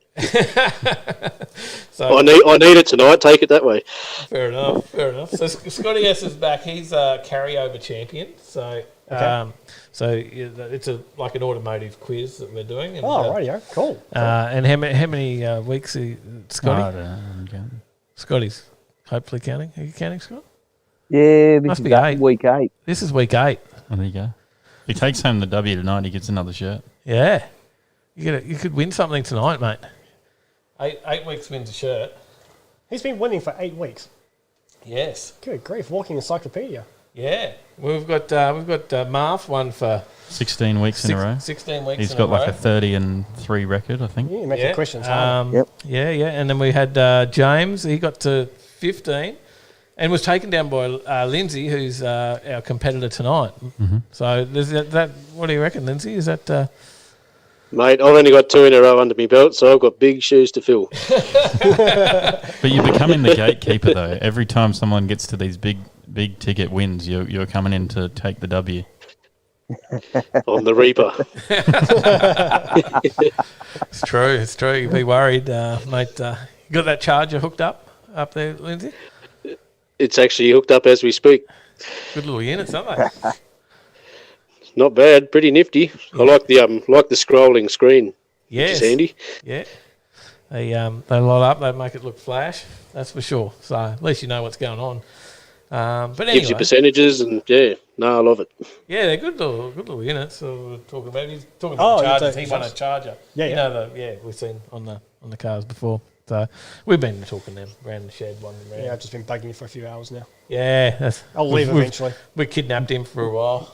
So I need it tonight. Take it that way. Fair enough. So Scotty S is back. He's a carryover champion. So it's like an automotive quiz that we're doing. And, Radio. Cool. And how many weeks, Scotty? I don't know. I'm counting. Scotty's hopefully counting. Are you counting, Scott? Yeah, this Must is be 8. week 8. This is week 8. Oh, there you go. If he takes home the W tonight, he gets another shirt. Yeah. You could win something tonight, mate. 8 weeks wins a shirt. He's been winning for 8 weeks. Yes. Good grief, walking encyclopedia. Yeah. We've got Marv won for 16 weeks in a row. 16 weeks He's in got a row. like a 30-3 record, I think. You make the questions hard. Yep. Yeah. And then we had James. He got to 15 and was taken down by Lindsay, who's our competitor tonight. Mm-hmm. So there's that. What do you reckon, Lindsay? Is that... Mate, I've only got 2 in a row under my belt, so I've got big shoes to fill. But you're becoming the gatekeeper, though. Every time someone gets to these big ticket wins, you're coming in to take the W. I'm the Reaper. It's true. You'd be worried, mate. You got that charger hooked up there, Lindsay? It's actually hooked up as we speak. Good little units, aren't they? Not bad, pretty nifty. I like the scrolling screen. Yes. Which is handy. Yeah. They light up. They make it look flash. That's for sure. So at least you know what's going on. But anyway, Gives you percentages, and I love it. yeah, they're good little units. So we're talking about. He's talking about chargers. He won a charger. Yeah, you yeah. know we've seen on the cars before. So we've been talking them around the shed, wandering around. Yeah, I've just been bugging you for a few hours now. Yeah, I'll leave eventually. We kidnapped him for a while.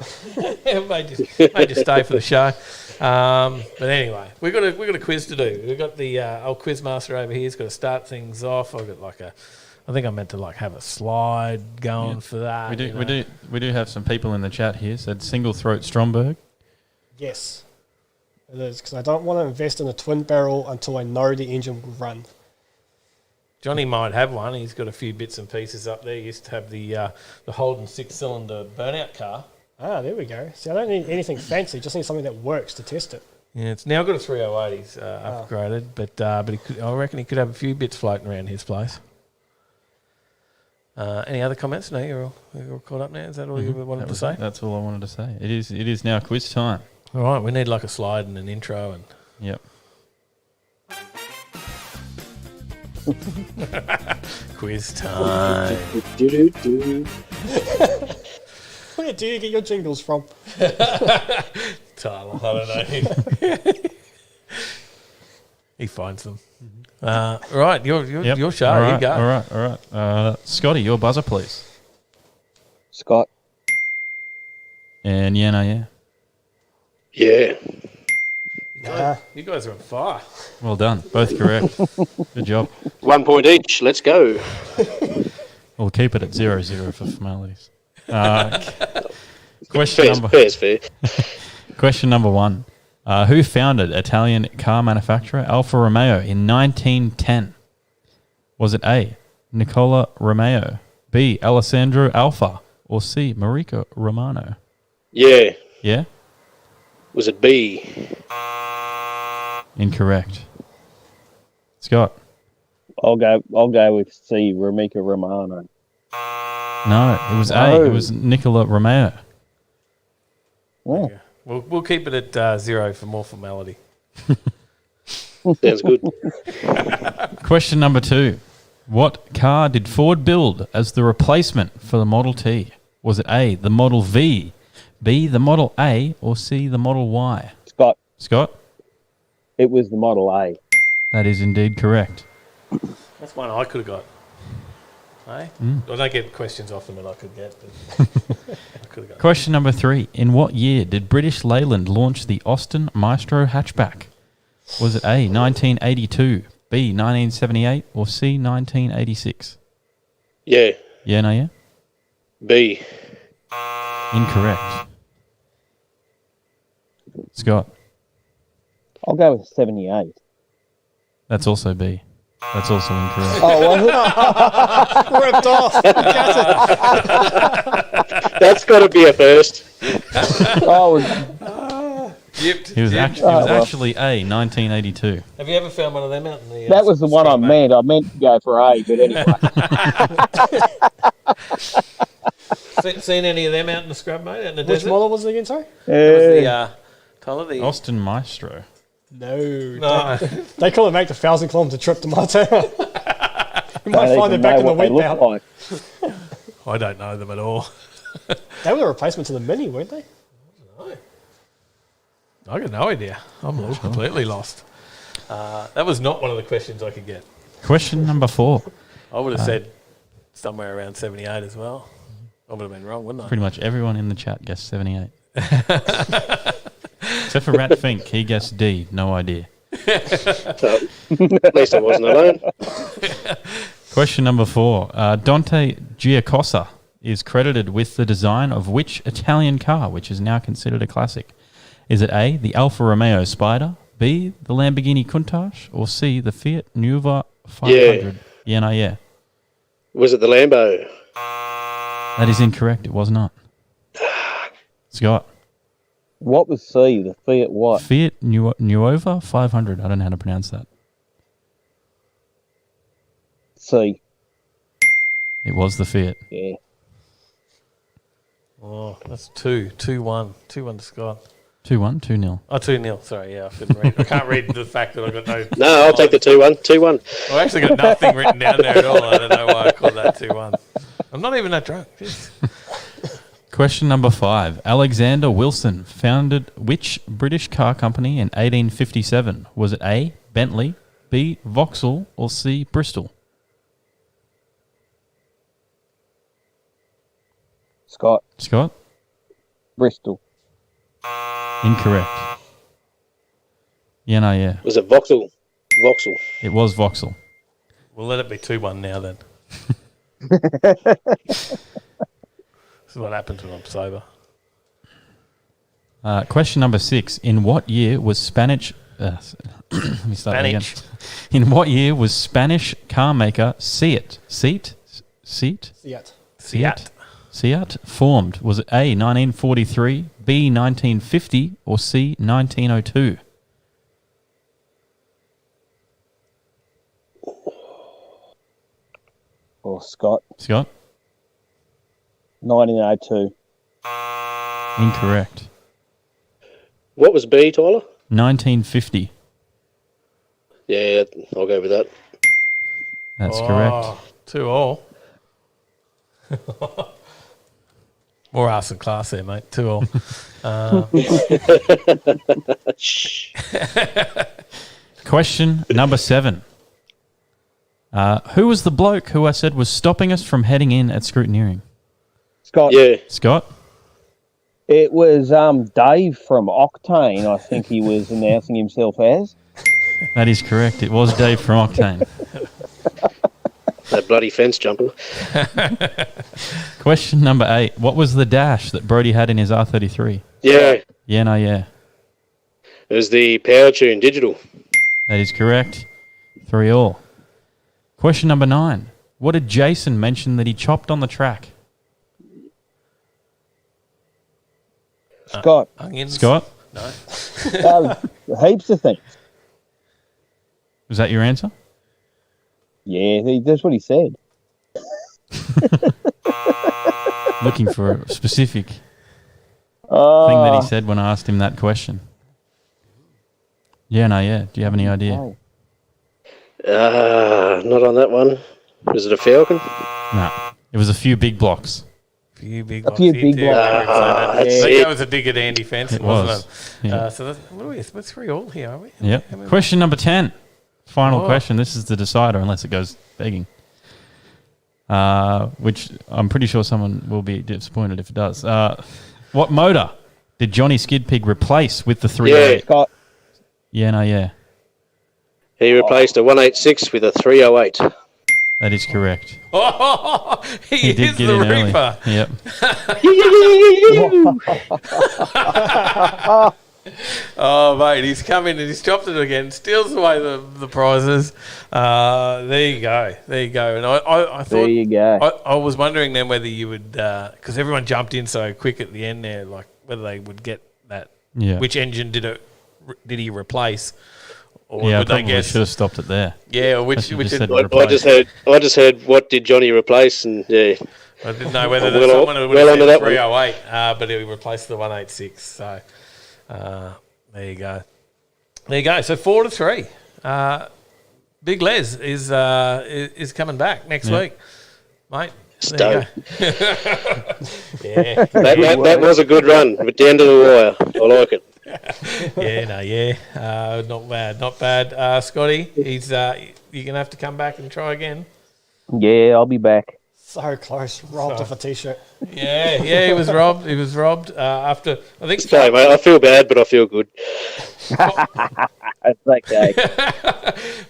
made you stay for the show. But anyway, we got a quiz to do. We've got the old quiz master over here. He's got to start things off. I've got I think I meant to have a slide going for that. We do have some people in the chat here. Said single throat Stromberg. Yes, it is, because I don't want to invest in a twin barrel until I know the engine will run. Johnny might have one. He's got a few bits and pieces up there. He used to have the Holden 6-cylinder burnout car. Ah, there we go. See, I don't need anything fancy. Just need something that works to test it. Yeah, it's now got a 308. He's upgraded, but I reckon he could have a few bits floating around his place. Any other comments? No, you're all caught up now. Is that all you wanted to say? That's all I wanted to say. It is now quiz time. All right, we need a slide and an intro and. Yep. Quiz time. Where do you get your jingles from? Tyler, I don't know. He finds them. Right, your show. All right, you go. All right. Scotty, your buzzer, please. Scott. And yeah. Yeah. You guys are on fire. Well done. Both correct. Good job. 1 point each. Let's go. We'll keep it at 0-0 for formalities. Fair. Question number 1. Who founded Italian car manufacturer Alfa Romeo in 1910? Was it A, Nicola Romeo, B, Alessandro Alfa, or C, Marico Romano? Yeah. Yeah? Was it B? Incorrect. Scott? I'll go with C, Ramika Romano. No, it was A. It was Nicola Romeo. Oh. We'll keep it at 0 for more formality. Sounds good. Question number 2. What car did Ford build as the replacement for the Model T? Was it A, the Model V, B, the Model A, or C, the Model Y? Scott? It was the Model A. That is indeed correct. That's one I could have got. Hey? Mm. I don't get questions often that I could get. But I could have got. Question number 3. In what year did British Leyland launch the Austin Maestro hatchback? Was it A, 1982, B, 1978, or C, 1986? Yeah. Yeah, no, yeah? B. Incorrect. Scott? I'll go with 78. That's also B. That's also incorrect. Oh, was it? Ripped off. That's got to be a first. He was actually A, 1982. Have you ever found one of them out in the... That was the one I meant. I meant to go for A, but anyway. Seen any of them out in the scrub, mate? Out in the Which desert? model was it again, sorry? That was the... Tyler, the... Austin Maestro. No. They call it make the 1,000-kilometre trip to Montana. You might find it back in the wheat belt. Like. I don't know them at all. They were a replacement to the Mini, weren't they? I got no idea. I'm completely lost. That was not one of the questions I could get. Question number 4. I would have said somewhere around 78 as well. I would have been wrong, wouldn't I? Pretty much everyone in the chat guessed 78. Except for Rat Fink, he guessed D, no idea. So, at least I wasn't alone. Question number 4. Dante Giacosa is credited with the design of which Italian car, which is now considered a classic? Is it A, the Alfa Romeo Spider, B, the Lamborghini Countach, or C, the Fiat Nuova 500? Yeah, no, yeah. Was it the Lambo? That is incorrect. It was not. Scott? What was C? The Fiat what? Fiat Nuova 500. I don't know how to pronounce that. C. It was the Fiat. Yeah. Oh, that's 2-1. 2-1 to Scott. 2-1, 2-0. Oh, 2-0. Sorry, yeah, I couldn't read. I can't read the fact that I got no... No, I'll take the 2-1. 2-1. I actually got nothing written down there at all. I don't know why I called that 2-1. I'm not even that drunk. Jeez. Question number 5. Alexander Wilson founded which British car company in 1857? Was it A, Bentley, B, Vauxhall, or C, Bristol? Scott. Scott? Bristol. Incorrect. Yeah, no, yeah. Was it Vauxhall? Vauxhall. It was Vauxhall. We'll let it be 2-1 now then. This is what happens when I'm sober. Question number 6. In what year was Spanish... let me start that again. In what year was Spanish car maker Seat formed? Was it A, 1943, B, 1950, or C, 1902? Or Scott. Scott? 1902. Incorrect. What was B, Tyler? 1950. Yeah, I'll go with that. That's correct. 2-all. More arse than class there, mate. 2-all. Question number 7. Who was the bloke who I said was stopping us from heading in at scrutineering? Scott. Yeah. Scott? It was Dave from Octane, I think he was announcing himself as. That is correct. It was Dave from Octane. That bloody fence jumper. Question number 8. What was the dash that Brody had in his R33? Yeah. Yeah, no, yeah. It was the Power Tune Digital. That is correct. 3-all. Question number 9. What did Jason mention that he chopped on the track? Scott. Onions. Scott? No. Heaps of things. Was that your answer? Yeah, that's what he said. Looking for a specific thing that he said when I asked him that question. Yeah, no, yeah. Do you have any idea? Not on that one. Was it a Falcon? No, it was a few big blocks. A few big A few big blocks. I that's think it. that was a dig at Andy Fenton, It wasn't was. it? Yeah. So that's, what are we? We're 3 all here, are we? Yep. How many- Question number 10. Final Oh. question. This is the decider, unless it goes begging. Which I'm pretty sure someone will be disappointed if it does. What motor did Johnny Skid Pig replace with the 308? Scott. Yeah, no, yeah. He replaced a 186 with a 308. That is correct. Oh, he did is get the in early. Reaper. Yep. Oh, mate, he's come in and he's chopped it again, steals away the prizes. There you go. There you go. And I thought, There you go. I was wondering then whether you would, because everyone jumped in so quick at the end there, like whether they would get that. Yeah. Which engine did he replace? Or Yeah, I would they probably guess? should have stopped it there. Yeah, or which I should've just said did, replace. I just heard what did Johnny replace, and yeah. I didn't know whether Well- someone would well have under said that one. 308, but he replaced the 186. So there you go. There you go. So 4-3. Big Les is coming back next Yeah. week, mate. Stone. There you go. Yeah. That was a good run at the end of the wire. I like it. Not bad, not bad. Scotty, he's you're gonna have to come back and try again. Yeah, I'll be back. So close. Robbed off a t-shirt. Yeah, he was robbed. He was robbed after I think. Sorry, mate. I feel bad, but I feel good. It's okay.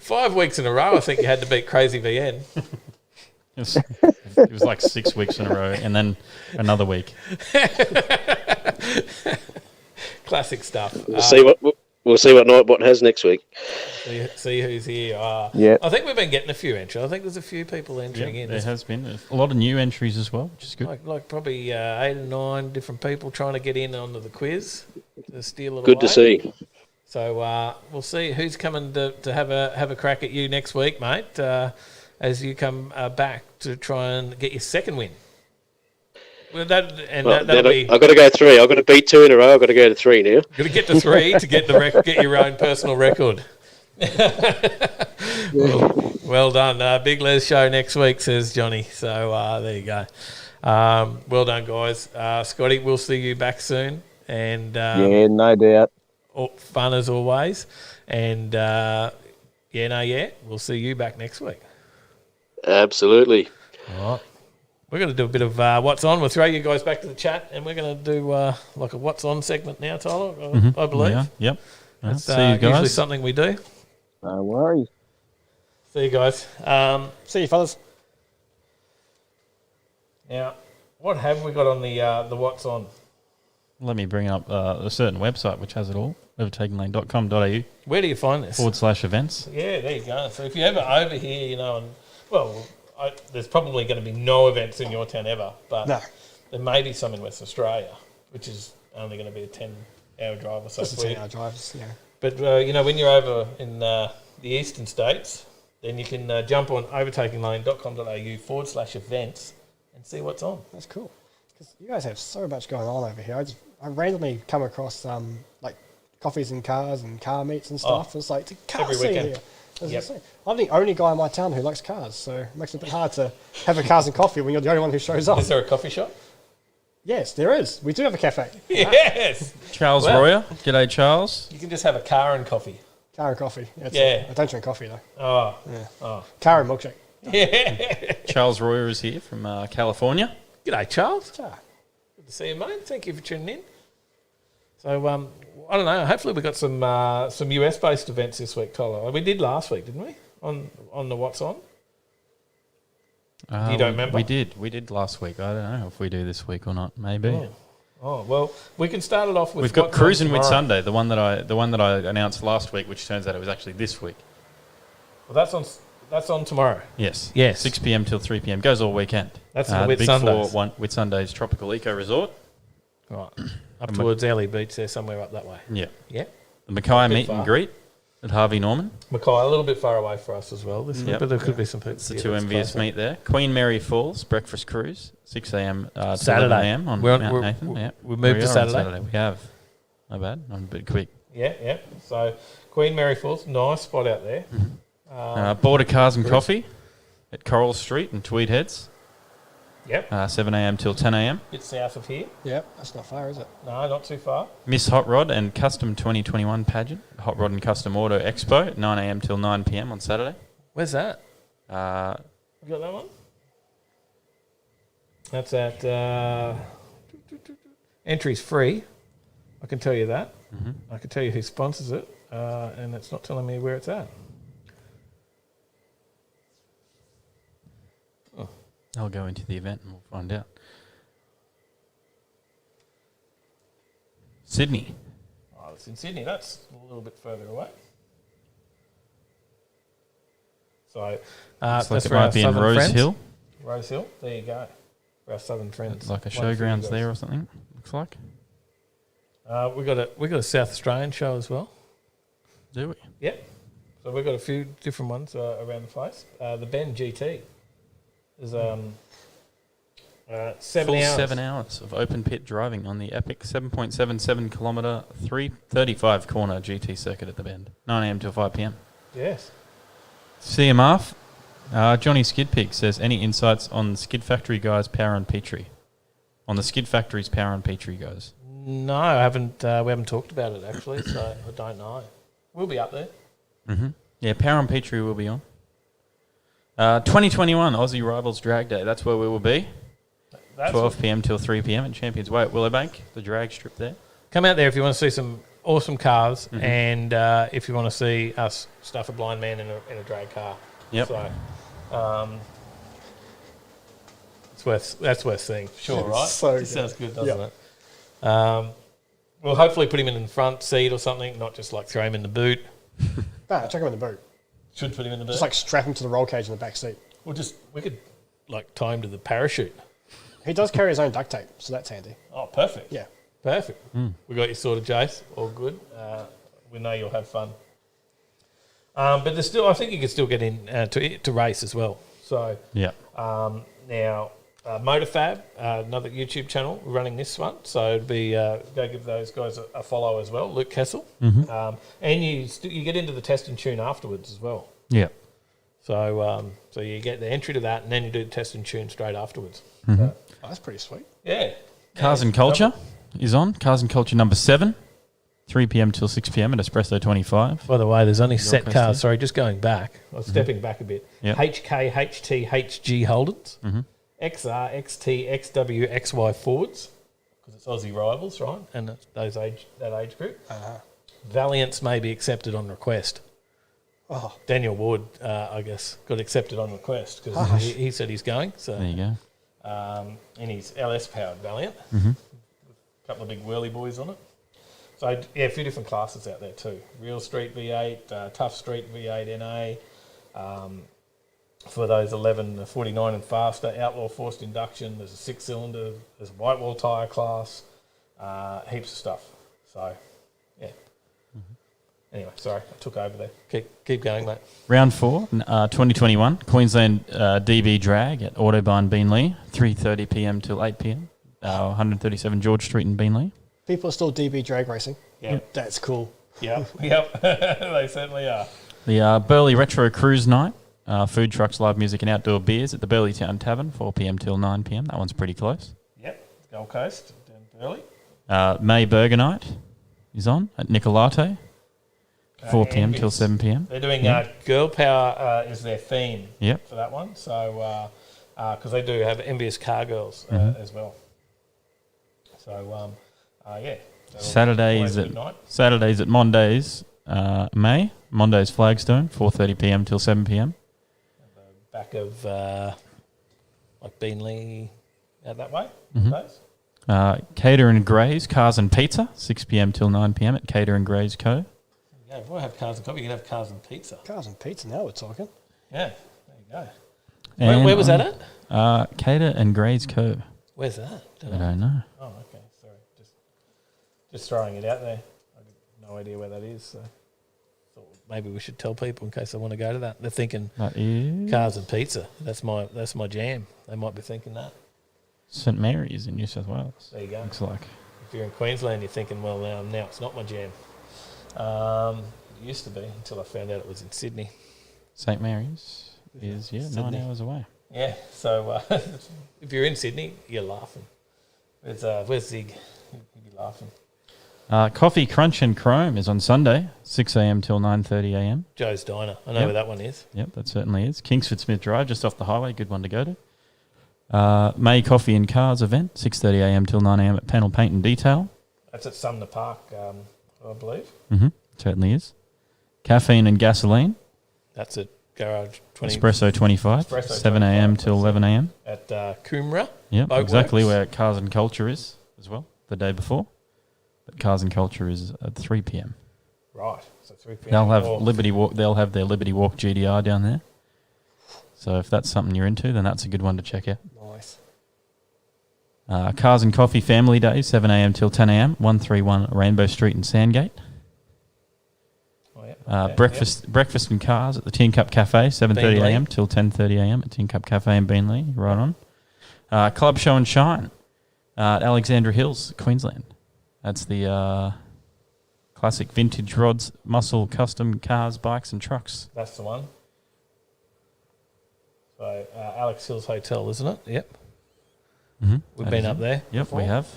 5 weeks in a row, I think you had to beat Crazy VN. It was like 6 weeks in a row, and then another week. Classic stuff. We'll see what Nightbot has next week. See who's here. Yeah. I think we've been getting a few entries. I think there's a few people entering in. There has been a lot of new entries as well, which is good. Like probably 8 or 9 different people trying to get in onto the quiz to steal it Good away. to see. So we'll see who's coming to have a crack at you next week, mate, as you come back to try and get your second win. Well, that'll be. I've got to go 3. I've got to beat 2 in a row. I've got to go to 3 now. Got to get to 3 to get get your own personal record. Well done. Big Les show next week, says Johnny. So there you go. Well done, guys. Scotty, we'll see you back soon. And Yeah, no doubt. fun as always. And we'll see you back next week. Absolutely. All right. We're going to do a bit of What's On. We'll throw you guys back to the chat, and we're going to do like a What's On segment now, Tyler, I believe. Yeah, yep. That's See you usually guys. something we do. No worries. See you guys. See you, fellas. Now, what have we got on the What's On? Let me bring up a certain website which has it all. Overtakinglane.com.au Where do you find this? /events. Yeah, there you go. So if you're ever over here, there's probably going to be no events in your town ever, but No. there may be some in Western Australia, which is only going to be a 10-hour drive or so. Just a for you. 10-hour drive, yeah. But, when you're over in the eastern states, then you can jump on overtakinglane.com.au /events and see what's on. That's cool. Because you guys have so much going on over here. I randomly come across like coffees and cars and car meets and stuff. It's like, the car every scene weekend. here. It's Yep. insane. I'm the only guy in my town who likes cars, so it makes it a bit hard to have a cars and coffee when you're the only one who shows up. Is there a coffee shop? Yes, there is. We do have a cafe. Yes. Charles Well- Royer. G'day, Charles. You can just have a car and coffee. Car and coffee. Yeah. I don't drink coffee, though. Oh. Yeah. Oh. Car and milkshake. Yeah. Charles Royer is here from California. G'day, Charles. Ciao. Good to see you, mate. Thank you for tuning in. So, I don't know. Hopefully we got some US-based events this week, Tyler. We did last week, didn't we? On the What's On? You don't remember? We did last week. I don't know if we do this week or not. Maybe. Oh, well, we can start it off with. We've got What's On Cruising with tomorrow. Sunday, the one that I announced last week, which turns out it was actually this week. Well, that's on tomorrow. Yes. Yes. 6 p.m. till 3 p.m. Goes all weekend. That's the Big Whitsundays. Whitsundays Tropical Eco Resort. Right. Up towards Ellie Beach there, somewhere up that way. Yeah. Yeah. The Mackay Bit meet far. and greet at Harvey Norman. Mackay, a little bit far away for us as well. Yep. But there could be some people. It's the here two that's envious closer. meet there. Queen Mary Falls breakfast cruise, 6 a.m. To Saturday. 11 a.m. on We're on- Mount we're- Nathan. we- Yeah. we moved to are on Saturday. We have. Not bad. I'm a bit quick. Yeah. So Queen Mary Falls, nice spot out there. Border Cars and Coffee. at Coral Street in Tweed Heads. Yep. 7 a.m. till 10 a.m. Bit south of here. Yep, that's not far, is it? No, not too far. Miss Hot Rod and Custom 2021 pageant, Hot Rod and Custom Auto Expo at 9 a.m. till 9 p.m. on Saturday. Where's that? Uh, You got that one? That's at entry's free. I can tell you that. Mhm. I can tell you who sponsors it, and it's not telling me where it's at. Oh. I'll go into the event and we'll find out. Sydney. Oh, it's in Sydney. That's a little bit further away. So Looks that's like it for our might be in southern Rose friends. Hill. Rose Hill. There you go. For our southern friends. It's like a One for you showgrounds guys. there or something, looks like. We got a South Australian show as well. Do we? Yep. So we've got a few different ones around the place. The Ben GT is 7 Full hours. 7 hours of open pit driving on the epic 7.77 kilometre 335 corner GT circuit at the Bend. 9 a.m. till 5 p.m. Yes. CMR. Johnny Skidpig says, any insights on Skid Factory guys' Power and Petrie? On the Skid Factory's Power and Petrie guys? No, I haven't. We haven't talked about it actually, so I don't know. We'll be up there. Mm-hmm. Yeah, Power and Petrie will be on. 2021 Aussie Rivals Drag Day. That's where we will be. 12 p.m. till 3 p.m. at Champions Way at Willowbank, the drag strip there. Come out there if you want to see some awesome cars, Mhm. and if you want to see us stuff a blind man in a drag car. Yep. So, that's worth seeing. Sure, right? So It sounds good, doesn't Yep. it? We'll hopefully put him in the front seat or something, not just like throw him in the boot. Nah, chuck him in the boot. Should put him in the boot. Just like strap him to the roll cage in the back seat. We could like tie him to the parachute. He does carry his own duct tape, so that's handy. Oh, perfect. Yeah. Perfect. Mm. We got you sorted, Jace. All good. We know you'll have fun. But there's still, I think you can still get in to race as well. So Yeah. now, MotorFab, another YouTube channel running this one. So it'd be go give those guys a follow as well. Luke Kessel, Mhm. and you get into the test and tune afterwards as well. Yeah. So so you get the entry to that, and then you do the test and tune straight afterwards. Mhm. Oh, that's pretty sweet. Yeah. Cars and Culture is on. Cars and Culture number 7, 3 p.m. till 6 p.m. at Espresso 25. By the way, there's only Your set question. cars. Sorry, just going back. I was stepping back a bit. Yep. HK, HT, HG Holdens, Mhm. XR, XT, XW, XY Fords, because it's Aussie Rivals, right? And it's that age group. Valiants may be accepted on request. Oh, Daniel Ward, I guess, got accepted on request because Gosh. he said he's going. So There you go. in his LS powered Valiant, Mhm. a couple of big Wheelie boys on it. So yeah, a few different classes out there too. Real Street V8, Tough Street V8 NA. For those 11 49 and faster, Outlaw Forced Induction. There's a 6-cylinder. There's a white wall tyre class. Heaps of stuff. So yeah. Anyway, sorry, I took over there. Keep going, mate. Round 4, 2021, Queensland DB Drag at Autobahn Beenleigh, 3:30 p.m. till 8 p.m. 137 George Street in Beenleigh. people are still DB drag racing. Yep. That's cool. Yep. They certainly are. The Burleigh Retro Cruise Night, food trucks, live music and outdoor beers at the Burleigh Town Tavern, 4 p.m. till 9 p.m. That one's pretty close. Yep. Gold Coast, down Burleigh. May Burger Night is on at Nicolate, 4 p.m. till 7 p.m. They're doing Yep. Girl Power is their theme Yep. for that one. So, because they do have Envious Car Girls as well. So, yeah. Saturdays always a good night. at Mondays, May. Mondays Flagstone, 4:30 p.m. till 7 p.m. Back of like Beenleigh out that way. Mhm. Those. Cater and Gray's Cars and Pizza, 6 p.m. till 9 p.m. at Cater and Gray's Co. Yeah, if we have cars and coffee, you can have cars and pizza. Cars and pizza, now we're talking. Yeah, there you go. And Where was that at? Cater and Gray's Co. Where's that? I don't know. Oh, okay. Sorry. Just throwing it out there. I've no idea where that is. So thought maybe we should tell people in case they want to go to that. They're thinking That is cars and pizza. That's my jam. They might be thinking that. St Mary's in New South Wales. There you go. Looks like. If you're in Queensland, you're thinking, well, now it's not my jam. It used to be until I found out it was in Sydney. St Mary's. is 9 Sydney. hours away. Yeah, so if you're in Sydney, you're laughing. Where's Zig? You'd be laughing. Coffee Crunch and Chrome is on Sunday, 6 a.m. till 9:30 a.m. Joe's Diner. I know where that one is. Yep, that certainly is. Kingsford Smith Drive, just off the highway. Good one to go to. May Coffee and Cars event, 6:30 a.m. till 9 a.m. at Panel Paint and Detail. That's at Sumner Park, I believe. Mm-hmm, certainly is. Caffeine and Gasoline. That's at Garage 20. Espresso 25, 7 a.m. till 11 a.m. At Coomera. Yep, Boat exactly Works. where Cars and Culture is as well, the day before. But Cars and Culture is at 3 p.m. Right, so 3 p.m. They'll have or- Liberty Walk. They'll have their Liberty Walk GDR down there. So if that's something you're into, then that's a good one to check out. Nice. Cars and Coffee Family Day, 7 a.m. till 10 a.m. 131 Rainbow Street in Sandgate. Oh, yeah. Breakfast and Cars at the Tin Cup Cafe, 7:30 a.m. till 10:30 a.m. at Tin Cup Cafe in Beenleigh. Right on. Club Show and Shine at Alexandra Hills, Queensland. That's the classic vintage rods, muscle, custom cars, bikes, and trucks. That's the one. So Alex Hills Hotel, isn't it? Yep. Mm-hmm. We've been up there. Yep, before. we have.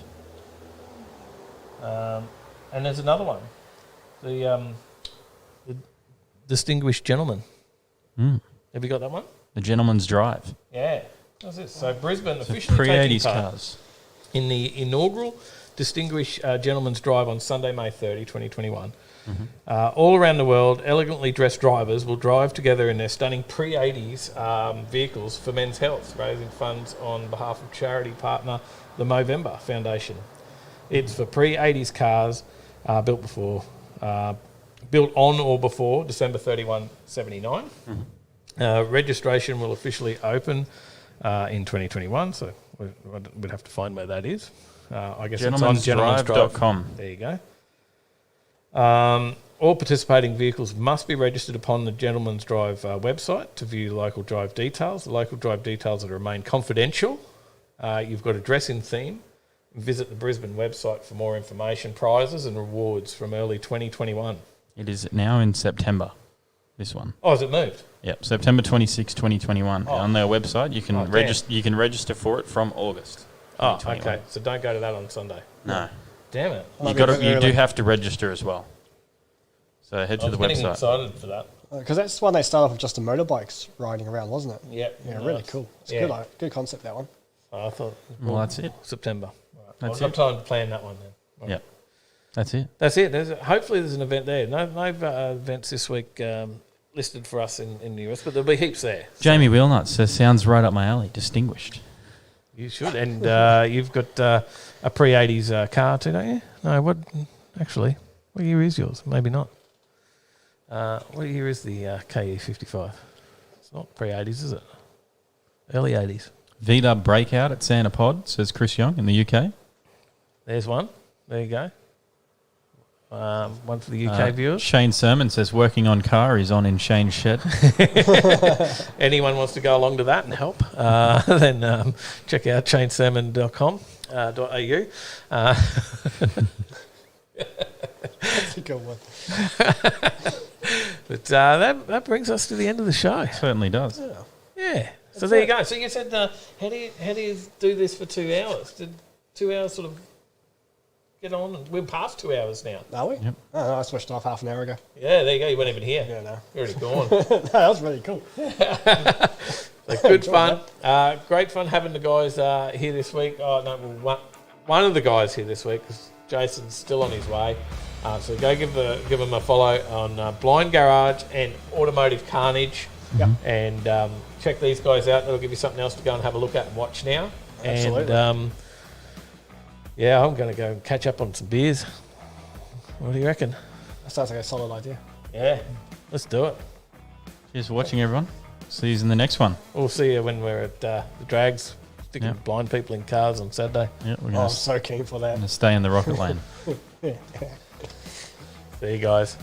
And there's another one. The Distinguished Gentleman. Mm. Have you got that one? The Gentleman's Drive. Yeah. That's it. So Brisbane So officially taking pre-80s part cars. in the inaugural Distinguished Gentleman's Drive on Sunday, May 30, 2021. All around the world, elegantly dressed drivers will drive together in their stunning pre-80s vehicles for men's health, raising funds on behalf of charity partner the Movember Foundation. It's for pre-80s cars built on or before December 31, 79. Registration will officially open in 2021, so we'd have to find where that is. I guess it's on Gentleman'sDrive.com. There you go. All participating vehicles must be registered upon the Gentleman's Drive website to view local drive details. The local drive details are to remain confidential. You've got to dress in theme. Visit the Brisbane website for more information, prizes and rewards from early 2021. It is now in September, this one. Oh, has it moved? Yep, September 26, 2021. Oh. On their website, you can register. You can register for it from August. Oh, 2021. okay. So don't go to that on Sunday. No. Damn it. You do have to register as well. So head to the getting website. excited for that. Because that's when they started off with just the motorbikes riding around, wasn't it? Yep. Yeah, Nice. really cool. It's Yeah. a good concept, that one. I thought. Well, that's it. September. Right. That's I've got time to plan that one then. Right. Yep. That's it. That's it. Hopefully there's an event there. No events this week listed for us in the US, but there'll be heaps there. Jamie Wheelnut says, sounds right up my alley. Distinguished. You should. And you've got a pre-80s car too, don't you? No, what? Actually, what year is yours? Maybe not. What year is the KE55? It's not pre-80s, is it? Early 80s. VW Breakout at Santa Pod, says Chris Young in the UK. There's one. There you go. One for the UK viewers. Shane Sermon says, working on car is on in Shane's shed. Anyone wants to go along to that and help, then check out shanesermon.com.au. That's a good one. But that brings us to the end of the show. Certainly does. Yeah. So there you go. So you said, how do you do this for 2 hours? Did 2 hours sort of get on? We're past 2 hours now. Are we? Yep. Oh, no, I switched off half an hour ago. Yeah, there you go. You weren't even here. Yeah, no. You're already gone. No, that was really cool. So good fun. Great fun having the guys here this week. Oh, no, well, one of the guys here this week, because Jason's still on his way. So go give them a follow on Blind Garage and Automotive Carnage. Yep. And check these guys out. That'll give you something else to go and have a look at and watch now. Absolutely. And yeah, I'm going to go and catch up on some beers. What do you reckon? That sounds like a solid idea. Yeah, let's do it. Cheers for watching, everyone. See you in the next one. We'll see you when we're at the drags, sticking blind people in cars on Saturday. Yeah, we're I'm going so keen for that. to stay in the rocket lane. Yeah. See you guys.